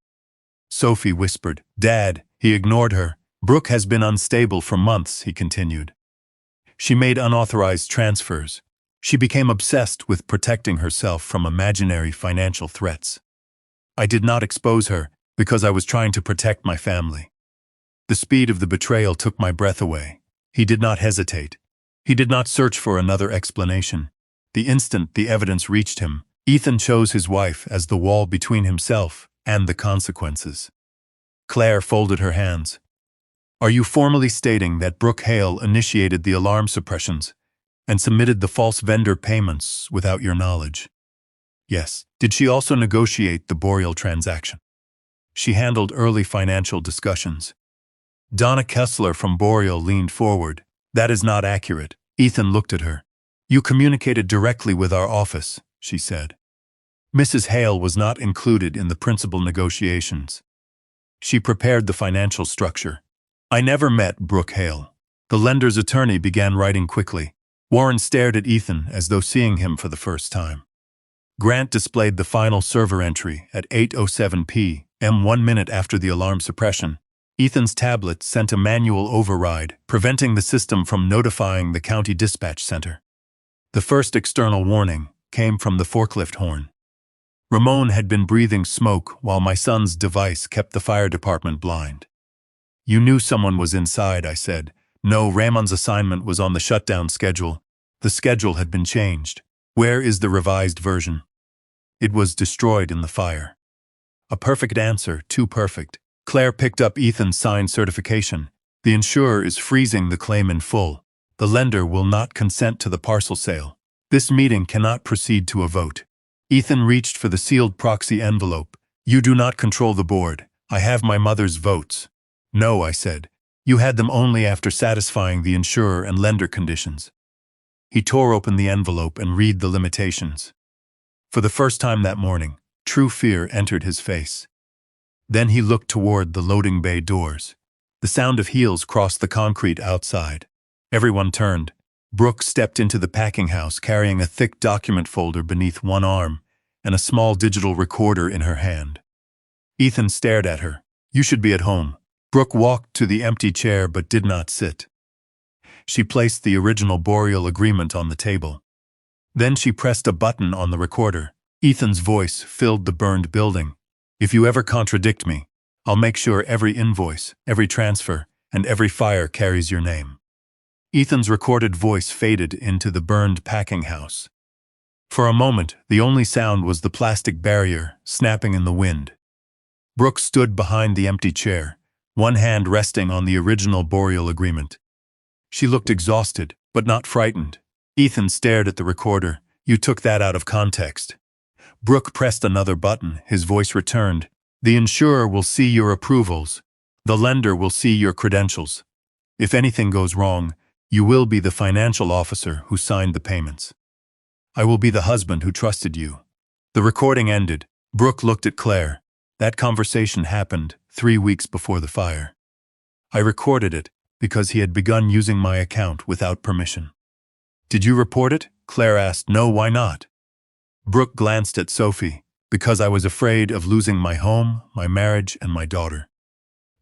Sophie whispered, Dad. He ignored her. Brooke has been unstable for months, he continued. She made unauthorized transfers. She became obsessed with protecting herself from imaginary financial threats. I did not expose her because I was trying to protect my family. The speed of the betrayal took my breath away. He did not hesitate. He did not search for another explanation. The instant the evidence reached him, Ethan chose his wife as the wall between himself and the consequences. Claire folded her hands. Are you formally stating that Brooke Hale initiated the alarm suppressions and submitted the false vendor payments without your knowledge? Yes. Did she also negotiate the Boreal transaction? She handled early financial discussions. Donna Kessler from Boreal leaned forward. That is not accurate. Ethan looked at her. You communicated directly with our office, she said. Mrs. Hale was not included in the principal negotiations. She prepared the financial structure. I never met Brooke Hale. The lender's attorney began writing quickly. Warren stared at Ethan as though seeing him for the first time. Grant displayed the final server entry at 8:07 p.m. 1 minute after the alarm suppression. Ethan's tablet sent a manual override, preventing the system from notifying the county dispatch center. The first external warning came from the forklift horn. Ramon had been breathing smoke while my son's device kept the fire department blind. You knew someone was inside, I said. No, Ramon's assignment was on the shutdown schedule. The schedule had been changed. Where is the revised version? It was destroyed in the fire. A perfect answer, too perfect. Claire picked up Ethan's signed certification. The insurer is freezing the claim in full. The lender will not consent to the parcel sale. This meeting cannot proceed to a vote. Ethan reached for the sealed proxy envelope. You do not control the board. I have my mother's votes. No, I said. You had them only after satisfying the insurer and lender conditions. He tore open the envelope and read the limitations. For the first time that morning, true fear entered his face. Then he looked toward the loading bay doors. The sound of heels crossed the concrete outside. Everyone turned. Brooke stepped into the packing house carrying a thick document folder beneath one arm and a small digital recorder in her hand. Ethan stared at her. You should be at home. Brooke walked to the empty chair but did not sit. She placed the original Boreal agreement on the table. Then she pressed a button on the recorder. Ethan's voice filled the burned building. If you ever contradict me, I'll make sure every invoice, every transfer, and every fire carries your name. Ethan's recorded voice faded into the burned packing house. For a moment, the only sound was the plastic barrier snapping in the wind. Brooke stood behind the empty chair, one hand resting on the original Boreal agreement. She looked exhausted, but not frightened. Ethan stared at the recorder. You took that out of context. Brooke pressed another button. His voice returned. The insurer will see your approvals. The lender will see your credentials. If anything goes wrong, you will be the financial officer who signed the payments. I will be the husband who trusted you. The recording ended. Brooke looked at Claire. That conversation happened 3 weeks before the fire. I recorded it because he had begun using my account without permission. Did you report it? Claire asked. No, why not? Brooke glanced at Sophie. Because I was afraid of losing my home, my marriage, and my daughter.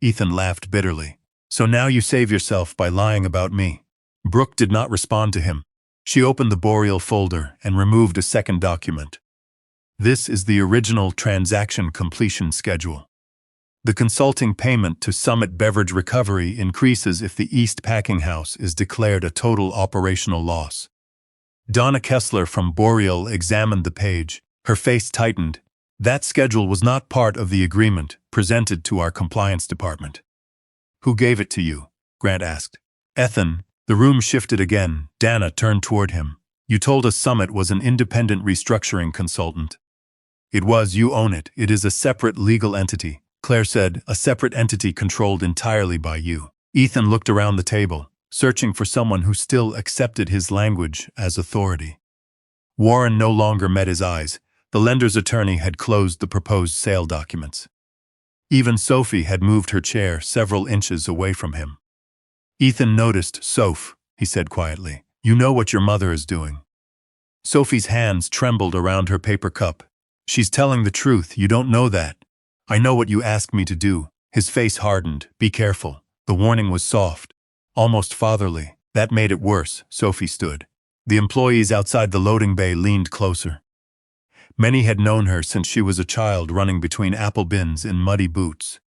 Ethan laughed bitterly. So now you save yourself by lying about me. Brooke did not respond to him. She opened the Boreal folder and removed a second document. This is the original transaction completion schedule. The consulting payment to Summit Beverage Recovery increases if the East Packing House is declared a total operational loss. Donna Kessler from Boreal examined the page. Her face tightened. That schedule was not part of the agreement presented to our compliance department. Who gave it to you? Grant asked. Ethan. The room shifted again. Dana turned toward him. You told us Summit was an independent restructuring consultant. It was. You own it. It is a separate legal entity. Claire said, a separate entity controlled entirely by you. Ethan looked around the table, searching for someone who still accepted his language as authority. Warren no longer met his eyes. The lender's attorney had closed the proposed sale documents. Even Sophie had moved her chair several inches away from him. Ethan noticed. Soph, he said quietly, you know what your mother is doing. Sophie's hands trembled around her paper cup. She's telling the truth. You don't know that. I know what you asked me to do. His face hardened. Be careful. The warning was soft, almost fatherly. That made it worse. Sophie stood. The employees outside the loading bay leaned closer. Many had known her since she was a child running between apple bins in muddy boots.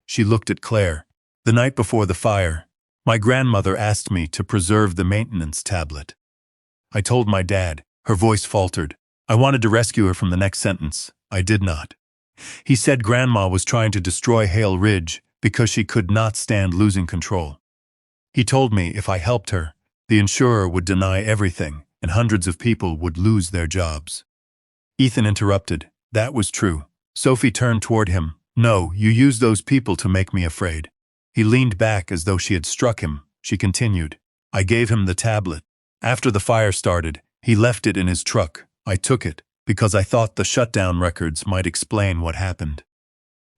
She looked at Claire. The night before the fire, my grandmother asked me to preserve the maintenance tablet. I told my dad. Her voice faltered. I wanted to rescue her from the next sentence. I did not. He said Grandma was trying to destroy Hale Ridge because she could not stand losing control. He told me if I helped her, the insurer would deny everything and hundreds of people would lose their jobs. Ethan interrupted. That was true. Sophie turned toward him. No, you used those people to make me afraid. He leaned back as though she had struck him. She continued. I gave him the tablet. After the fire started, he left it in his truck. I took it because I thought the shutdown records might explain what happened.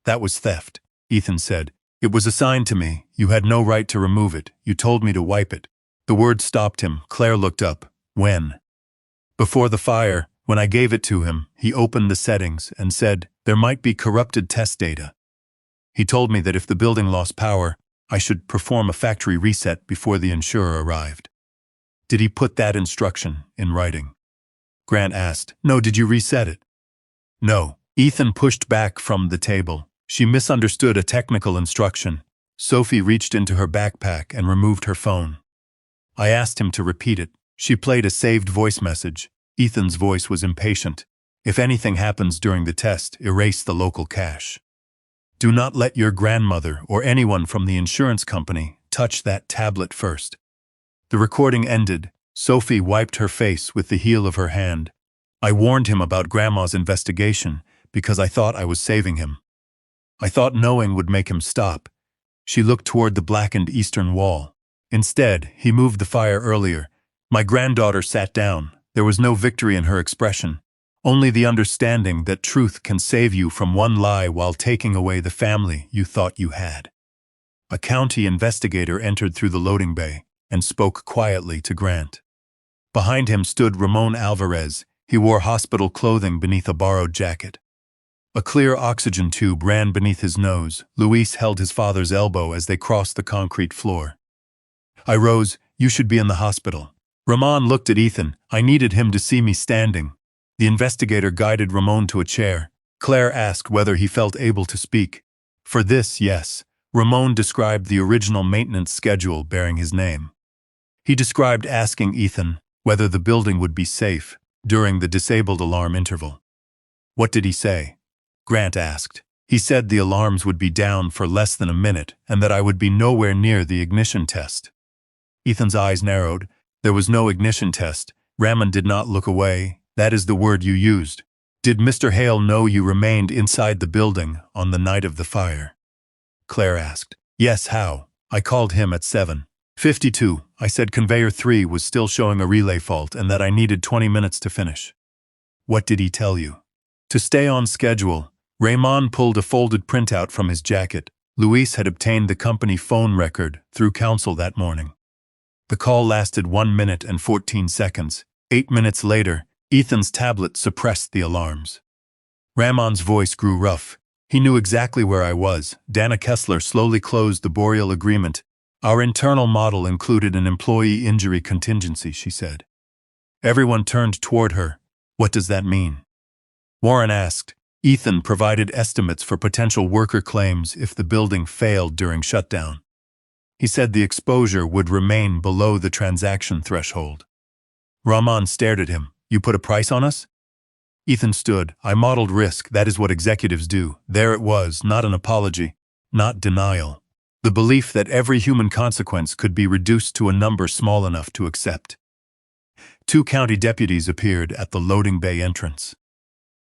That was theft, Ethan said. It was assigned to me. You had no right to remove it. You told me to wipe it. The word stopped him. Claire looked up. When? Before the fire, when I gave it to him, he opened the settings and said there might be corrupted test data. He told me that if the building lost power, I should perform a factory reset before the insurer arrived. Did he put that instruction in writing? Grant asked. No, did you reset it? No. Ethan pushed back from the table. She misunderstood a technical instruction. Sophie reached into her backpack and removed her phone. I asked him to repeat it. She played a saved voice message. Ethan's voice was impatient. If anything happens during the test, erase the local cache. Do not let your grandmother or anyone from the insurance company touch that tablet first. The recording ended. Sophie wiped her face with the heel of her hand. I warned him about Grandma's investigation because I thought I was saving him. I thought knowing would make him stop. She looked toward the blackened eastern wall. Instead, he moved the fire earlier. My granddaughter sat down. There was no victory in her expression, only the understanding that truth can save you from one lie while taking away the family you thought you had. A county investigator entered through the loading bay and spoke quietly to Grant. Behind him stood Ramon Alvarez. He wore hospital clothing beneath a borrowed jacket. A clear oxygen tube ran beneath his nose. Luis held his father's elbow as they crossed the concrete floor. I rose. You should be in the hospital. Ramon looked at Ethan. I needed him to see me standing. The investigator guided Ramon to a chair. Claire asked whether he felt able to speak. For this, yes. Ramon described the original maintenance schedule bearing his name. He described asking Ethan whether the building would be safe during the disabled alarm interval. What did he say? Grant asked. He said the alarms would be down for less than a minute and that I would be nowhere near the ignition test. Ethan's eyes narrowed. There was no ignition test. Ramon did not look away. That is the word you used. Did Mr. Hale know you remained inside the building on the night of the fire? Claire asked. Yes, how? I called him at 7:52. I said conveyor 3 was still showing a relay fault and that I needed 20 minutes to finish. What did he tell you? To stay on schedule. Ramon pulled a folded printout from his jacket. Luis had obtained the company phone record through counsel that morning. The call lasted 1 minute and 14 seconds. 8 minutes later, Ethan's tablet suppressed the alarms. Ramon's voice grew rough. He knew exactly where I was. Dana Kessler slowly closed the Boreal agreement. Our internal model included an employee injury contingency, she said. Everyone turned toward her. What does that mean? Warren asked. Ethan provided estimates for potential worker claims if the building failed during shutdown. He said the exposure would remain below the transaction threshold. Ramon stared at him. You put a price on us? Ethan stood. I modeled risk. That is what executives do. There it was, not an apology, not denial. The belief that every human consequence could be reduced to a number small enough to accept. 2 county deputies appeared at the loading bay entrance.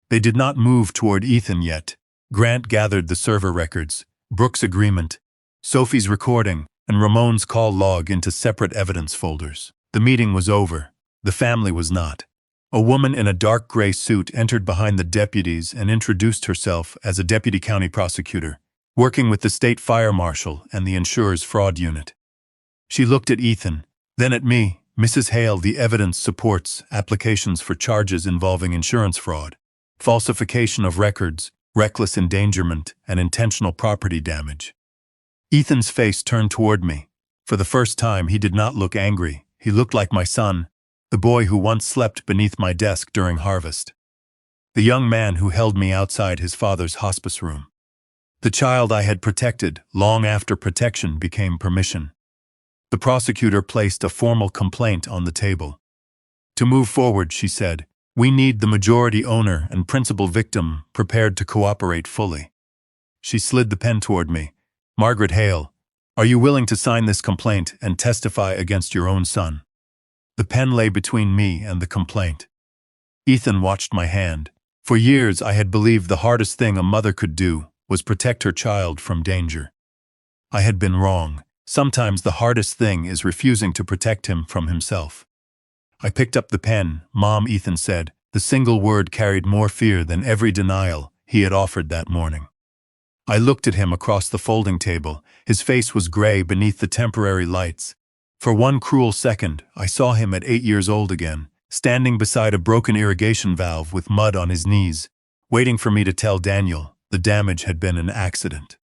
They did not move toward Ethan yet. Grant gathered the server records, Brooks' agreement, Sophie's recording, and Ramon's call log into separate evidence folders. The meeting was over. The family was not. A woman in a dark gray suit entered behind the deputies and introduced herself as a deputy county prosecutor, working with the state fire marshal and the insurer's fraud unit. She looked at Ethan, then at me. Mrs. Hale, the evidence supports applications for charges involving insurance fraud, falsification of records, reckless endangerment, and intentional property damage. Ethan's face turned toward me. For the first time, he did not look angry. He looked like my son, the boy who once slept beneath my desk during harvest. The young man who held me outside his father's hospice room. The child I had protected long after protection became permission. The prosecutor placed a formal complaint on the table. To move forward, she said, we need the majority owner and principal victim prepared to cooperate fully. She slid the pen toward me. Margaret Hale, are you willing to sign this complaint and testify against your own son? The pen lay between me and the complaint. Ethan watched my hand. For years I had believed the hardest thing a mother could do was protect her child from danger. I had been wrong. Sometimes the hardest thing is refusing to protect him from himself. I picked up the pen. Mom, Ethan said. The single word carried more fear than every denial he had offered that morning. I looked at him across the folding table. His face was gray beneath the temporary lights. For one cruel second, I saw him at 8 years old again, standing beside a broken irrigation valve with mud on his knees, waiting for me to tell Daniel the damage had been an accident.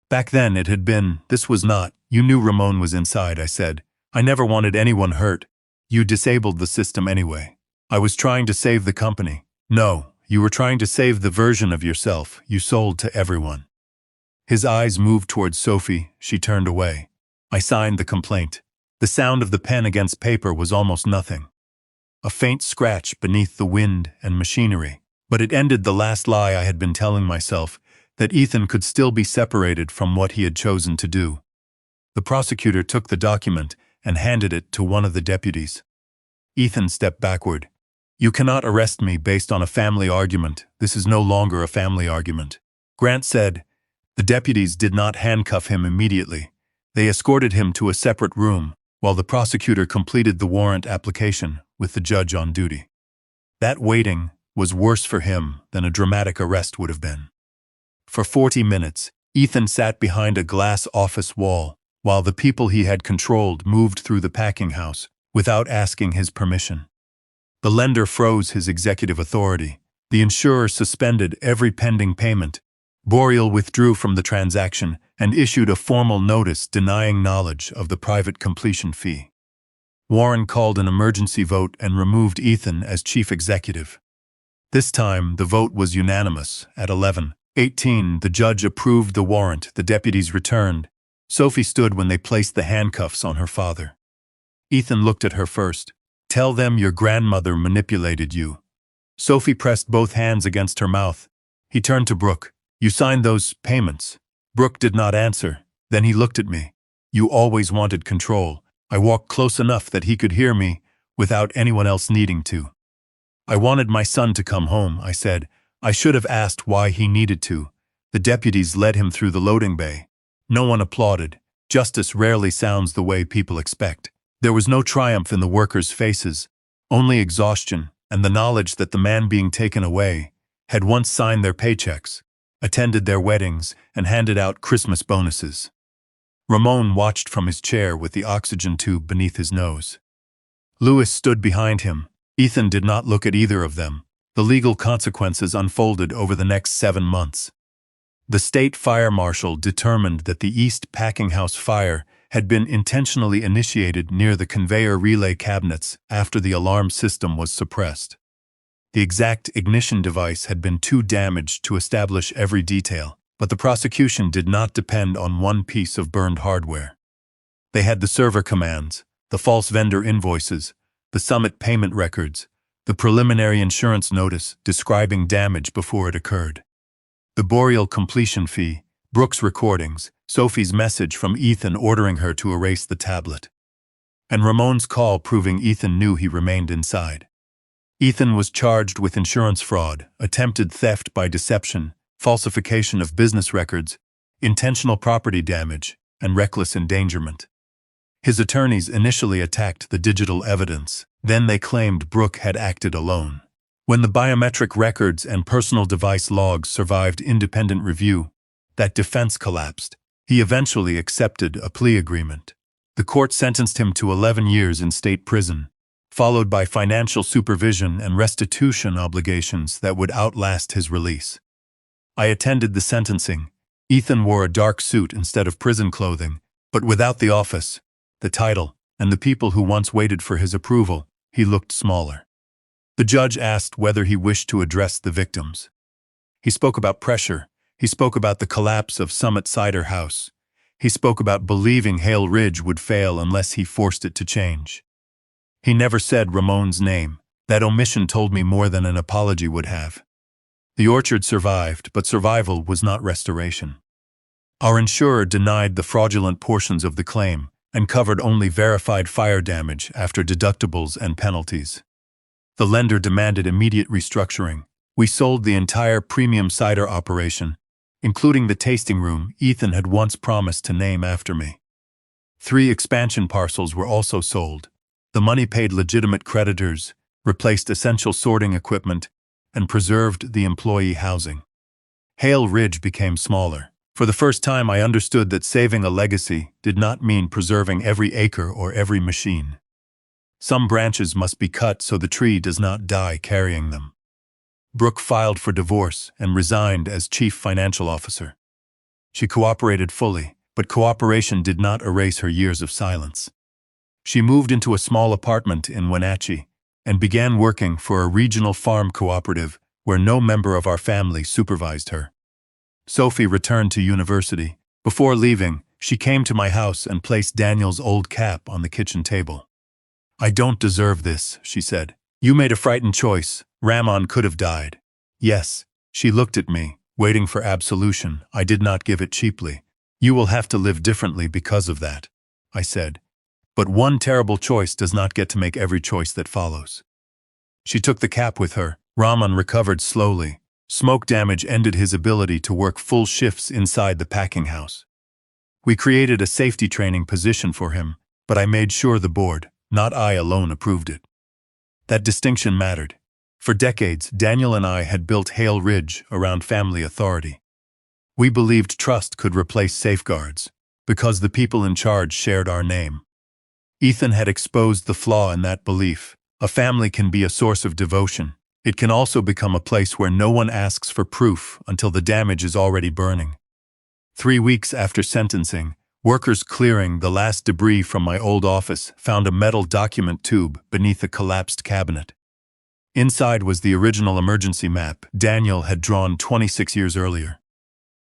Back then it had been, this was not. You knew Ramon was inside, I said. I never wanted anyone hurt. You disabled the system anyway. I was trying to save the company. No, you were trying to save the version of yourself you sold to everyone. His eyes moved towards Sophie. She turned away. I signed the complaint. The sound of the pen against paper was almost nothing. A faint scratch beneath the wind and machinery. But it ended the last lie I had been telling myself, that Ethan could still be separated from what he had chosen to do. The prosecutor took the document and handed it to one of the deputies. Ethan stepped backward. You cannot arrest me based on a family argument. This is no longer a family argument. Grant said, The deputies did not handcuff him immediately. They escorted him to a separate room, while the prosecutor completed the warrant application with the judge on duty. That waiting was worse for him than a dramatic arrest would have been. For 40 minutes, Ethan sat behind a glass office wall, while the people he had controlled moved through the packing house without asking his permission. The lender froze his executive authority. The insurer suspended every pending payment. Boreal withdrew from the transaction and issued a formal notice denying knowledge of the private completion fee. Warren called an emergency vote and removed Ethan as chief executive. This time, the vote was unanimous. At 11:18, the judge approved the warrant. The deputies returned. Sophie stood when they placed the handcuffs on her father. Ethan looked at her first. "Tell them your grandmother manipulated you." Sophie pressed both hands against her mouth. He turned to Brooke. "You signed those payments." Brooke did not answer. Then he looked at me. "You always wanted control." I walked close enough that he could hear me without anyone else needing to. "I wanted my son to come home," I said. I should have asked why he needed to. The deputies led him through the loading bay. No one applauded. Justice rarely sounds the way people expect. There was no triumph in the workers' faces, only exhaustion and the knowledge that the man being taken away had once signed their paychecks, attended their weddings, and handed out Christmas bonuses. Ramon watched from his chair with the oxygen tube beneath his nose. Lewis stood behind him. Ethan did not look at either of them. The legal consequences unfolded over the next 7 months. The state fire marshal determined that the East Packing House fire had been intentionally initiated near the conveyor relay cabinets after the alarm system was suppressed. The exact ignition device had been too damaged to establish every detail, but the prosecution did not depend on one piece of burned hardware. They had the server commands, the false vendor invoices, the summit payment records, the preliminary insurance notice describing damage before it occurred. The Boreal completion fee, Brooke's recordings, Sophie's message from Ethan ordering her to erase the tablet, and Ramon's call proving Ethan knew he remained inside. Ethan was charged with insurance fraud, attempted theft by deception, falsification of business records, intentional property damage, and reckless endangerment. His attorneys initially attacked the digital evidence, then they claimed Brooke had acted alone. When the biometric records and personal device logs survived independent review, that defense collapsed. He eventually accepted a plea agreement. The court sentenced him to 11 years in state prison, followed by financial supervision and restitution obligations that would outlast his release. I attended the sentencing. Ethan wore a dark suit instead of prison clothing, but without the office, the title, and the people who once waited for his approval, he looked smaller. The judge asked whether he wished to address the victims. He spoke about pressure. He spoke about the collapse of Summit Cider House. He spoke about believing Hale Ridge would fail unless he forced it to change. He never said Ramon's name. That omission told me more than an apology would have. The orchard survived, but survival was not restoration. Our insurer denied the fraudulent portions of the claim and covered only verified fire damage after deductibles and penalties. The lender demanded immediate restructuring. We sold the entire premium cider operation, including the tasting room Ethan had once promised to name after me. 3 expansion parcels were also sold. The money paid legitimate creditors, replaced essential sorting equipment, and preserved the employee housing. Hale Ridge became smaller. For the first time, I understood that saving a legacy did not mean preserving every acre or every machine. Some branches must be cut so the tree does not die carrying them. Brooke filed for divorce and resigned as chief financial officer. She cooperated fully, but cooperation did not erase her years of silence. She moved into a small apartment in Wenatchee and began working for a regional farm cooperative where no member of our family supervised her. Sophie returned to university. Before leaving, she came to my house and placed Daniel's old cap on the kitchen table. "I don't deserve this," she said. "You made a frightened choice. Ramon could have died." "Yes." She looked at me, waiting for absolution. I did not give it cheaply. "You will have to live differently because of that," I said. "But one terrible choice does not get to make every choice that follows." She took the cap with her. Ramon recovered slowly. Smoke damage ended his ability to work full shifts inside the packing house. We created a safety training position for him, but I made sure the board, not I alone, approved it. That distinction mattered. For decades, Daniel and I had built Hale Ridge around family authority. We believed trust could replace safeguards, because the people in charge shared our name. Ethan had exposed the flaw in that belief. A family can be a source of devotion. It can also become a place where no one asks for proof until the damage is already burning. 3 weeks after sentencing, workers clearing the last debris from my old office found a metal document tube beneath a collapsed cabinet. Inside was the original emergency map Daniel had drawn 26 years earlier.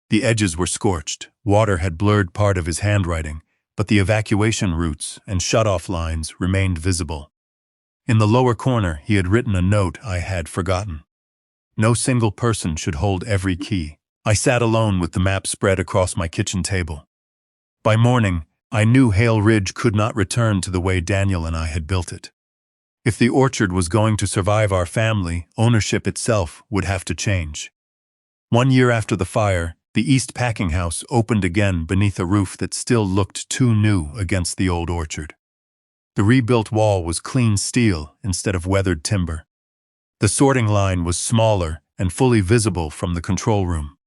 The edges were scorched, water had blurred part of his handwriting, but the evacuation routes and shut-off lines remained visible. In the lower corner, he had written a note I had forgotten. No single person should hold every key. I sat alone with the map spread across my kitchen table. By morning, I knew Hale Ridge could not return to the way Daniel and I had built it. If the orchard was going to survive our family, ownership itself would have to change. 1 year after the fire, the East Packing House opened again beneath a roof that still looked too new against the old orchard. The rebuilt wall was clean steel instead of weathered timber. The sorting line was smaller and fully visible from the control room.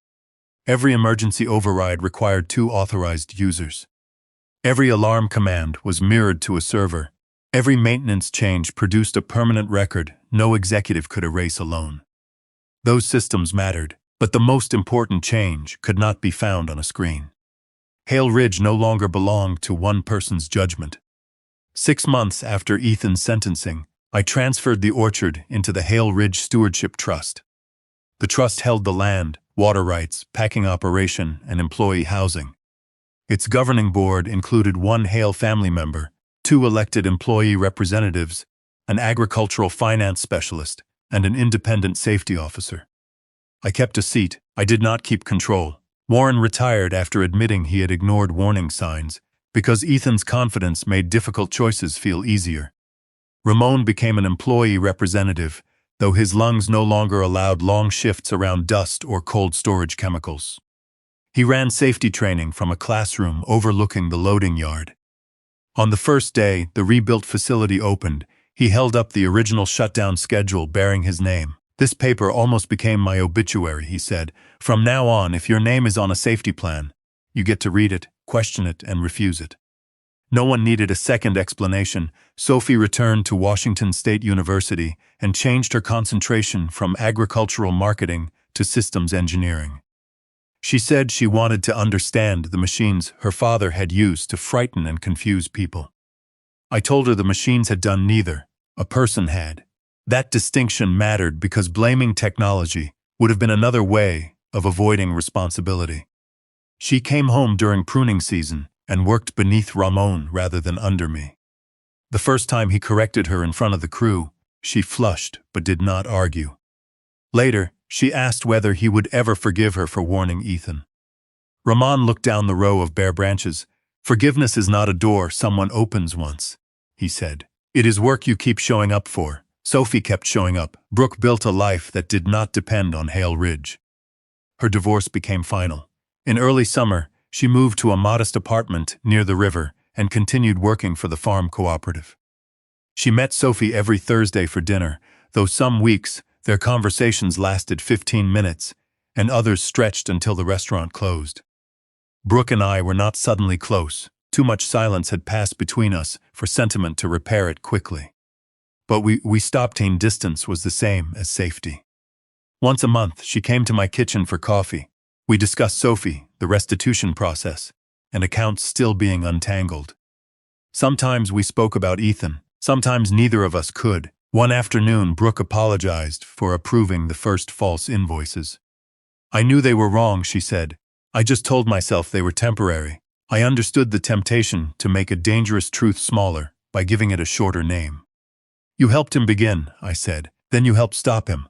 Every emergency override required 2 authorized users. Every alarm command was mirrored to a server. Every maintenance change produced a permanent record no executive could erase alone. Those systems mattered, but the most important change could not be found on a screen. Hale Ridge no longer belonged to one person's judgment. 6 months after Ethan's sentencing, I transferred the orchard into the Hale Ridge Stewardship Trust. The trust held the land, water rights, packing operation, and employee housing. Its governing board included 1 Hale family member, 2 elected employee representatives, an agricultural finance specialist, and an independent safety officer. I kept a seat. I did not keep control. Warren retired after admitting he had ignored warning signs, because Ethan's confidence made difficult choices feel easier. Ramon became an employee representative, though his lungs no longer allowed long shifts around dust or cold storage chemicals. He ran safety training from a classroom overlooking the loading yard. On the first day the rebuilt facility opened, he held up the original shutdown schedule bearing his name. "This paper almost became my obituary," he said. "From now on, if your name is on a safety plan, you get to read it, question it, and refuse it." No one needed a second explanation. Sophie returned to Washington State University and changed her concentration from agricultural marketing to systems engineering. She said she wanted to understand the machines her father had used to frighten and confuse people. I told her the machines had done neither. A person had. That distinction mattered because blaming technology would have been another way of avoiding responsibility. She came home during pruning season and worked beneath Ramon rather than under me. The first time he corrected her in front of the crew, she flushed but did not argue. Later, she asked whether he would ever forgive her for warning Ethan. Ramon looked down the row of bare branches. "Forgiveness is not a door someone opens once," he said. "It is work you keep showing up for." Sophie kept showing up. Brooke built a life that did not depend on Hale Ridge. Her divorce became final. In early summer, she moved to a modest apartment near the river and continued working for the farm cooperative. She met Sophie every Thursday for dinner, though some weeks their conversations lasted 15 minutes and others stretched until the restaurant closed. Brooke and I were not suddenly close. Too much silence had passed between us for sentiment to repair it quickly. But we stopped. Distance was the same as safety. Once a month, she came to my kitchen for coffee. We discussed Sophie, the restitution process, and accounts still being untangled. Sometimes we spoke about Ethan. Sometimes neither of us could. One afternoon, Brooke apologized for approving the first false invoices. "I knew they were wrong," she said. "I just told myself they were temporary. I understood the temptation to make a dangerous truth smaller by giving it a shorter name." "You helped him begin," I said. "Then you helped stop him."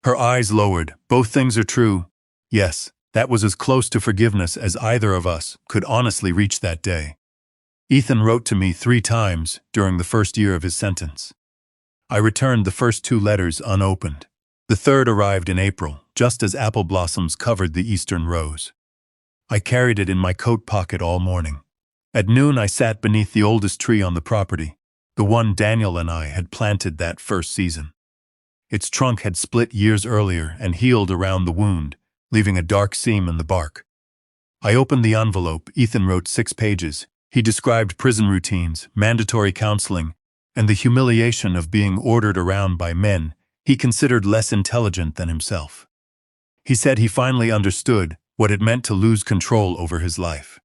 Her eyes lowered. "Both things are true." Yes, that was as close to forgiveness as either of us could honestly reach that day. Ethan wrote to me 3 times during the first year of his sentence. I returned the first 2 letters unopened. The third arrived in April, just as apple blossoms covered the eastern rose. I carried it in my coat pocket all morning. At noon I sat beneath the oldest tree on the property, the one Daniel and I had planted that first season. Its trunk had split years earlier and healed around the wound, leaving a dark seam in the bark. I opened the envelope. Ethan wrote 6 pages. He described prison routines, mandatory counseling, and the humiliation of being ordered around by men he considered less intelligent than himself. He said he finally understood what it meant to lose control over his life.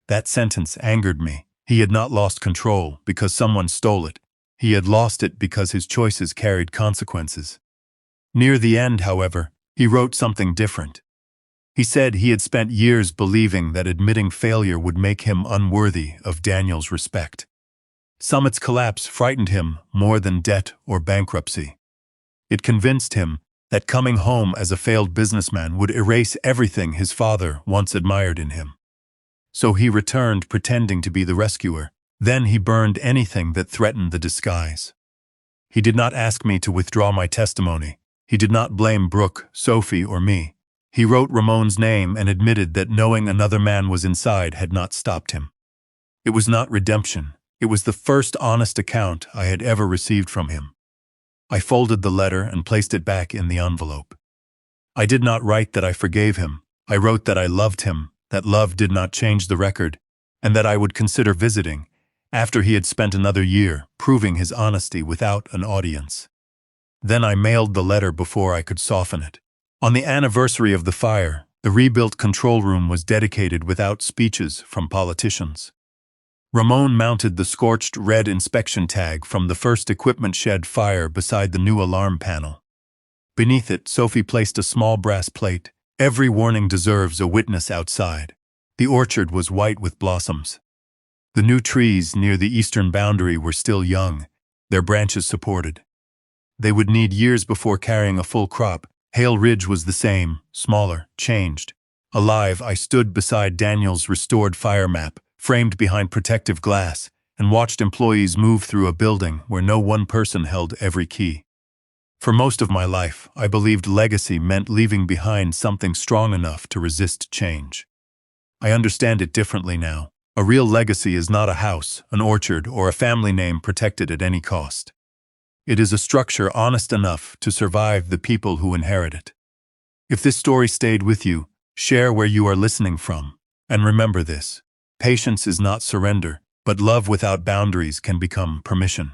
That sentence angered me. He had not lost control because someone stole it. He had lost it because his choices carried consequences. Near the end, however, he wrote something different. He said he had spent years believing that admitting failure would make him unworthy of Daniel's respect. Summit's collapse frightened him more than debt or bankruptcy. It convinced him that coming home as a failed businessman would erase everything his father once admired in him. So he returned pretending to be the rescuer. Then he burned anything that threatened the disguise. He did not ask me to withdraw my testimony. He did not blame Brooke, Sophie, or me. He wrote Ramon's name and admitted that knowing another man was inside had not stopped him. It was not redemption. It was the first honest account I had ever received from him. I folded the letter and placed it back in the envelope. I did not write that I forgave him. I wrote that I loved him, that love did not change the record, and that I would consider visiting, after he had spent another year proving his honesty without an audience. Then I mailed the letter before I could soften it. On the anniversary of the fire, the rebuilt control room was dedicated without speeches from politicians. Ramon mounted the scorched red inspection tag from the first equipment shed fire beside the new alarm panel. Beneath it, Sophie placed a small brass plate. Every warning deserves a witness outside. The orchard was white with blossoms. The new trees near the eastern boundary were still young, their branches supported. They would need years before carrying a full crop. Hale Ridge was the same, smaller, changed. Alive, I stood beside Daniel's restored fire map, framed behind protective glass, and watched employees move through a building where no one person held every key. For most of my life, I believed legacy meant leaving behind something strong enough to resist change. I understand it differently now. A real legacy is not a house, an orchard, or a family name protected at any cost. It is a structure honest enough to survive the people who inherit it. If this story stayed with you, share where you are listening from. And remember this: patience is not surrender, but love without boundaries can become permission.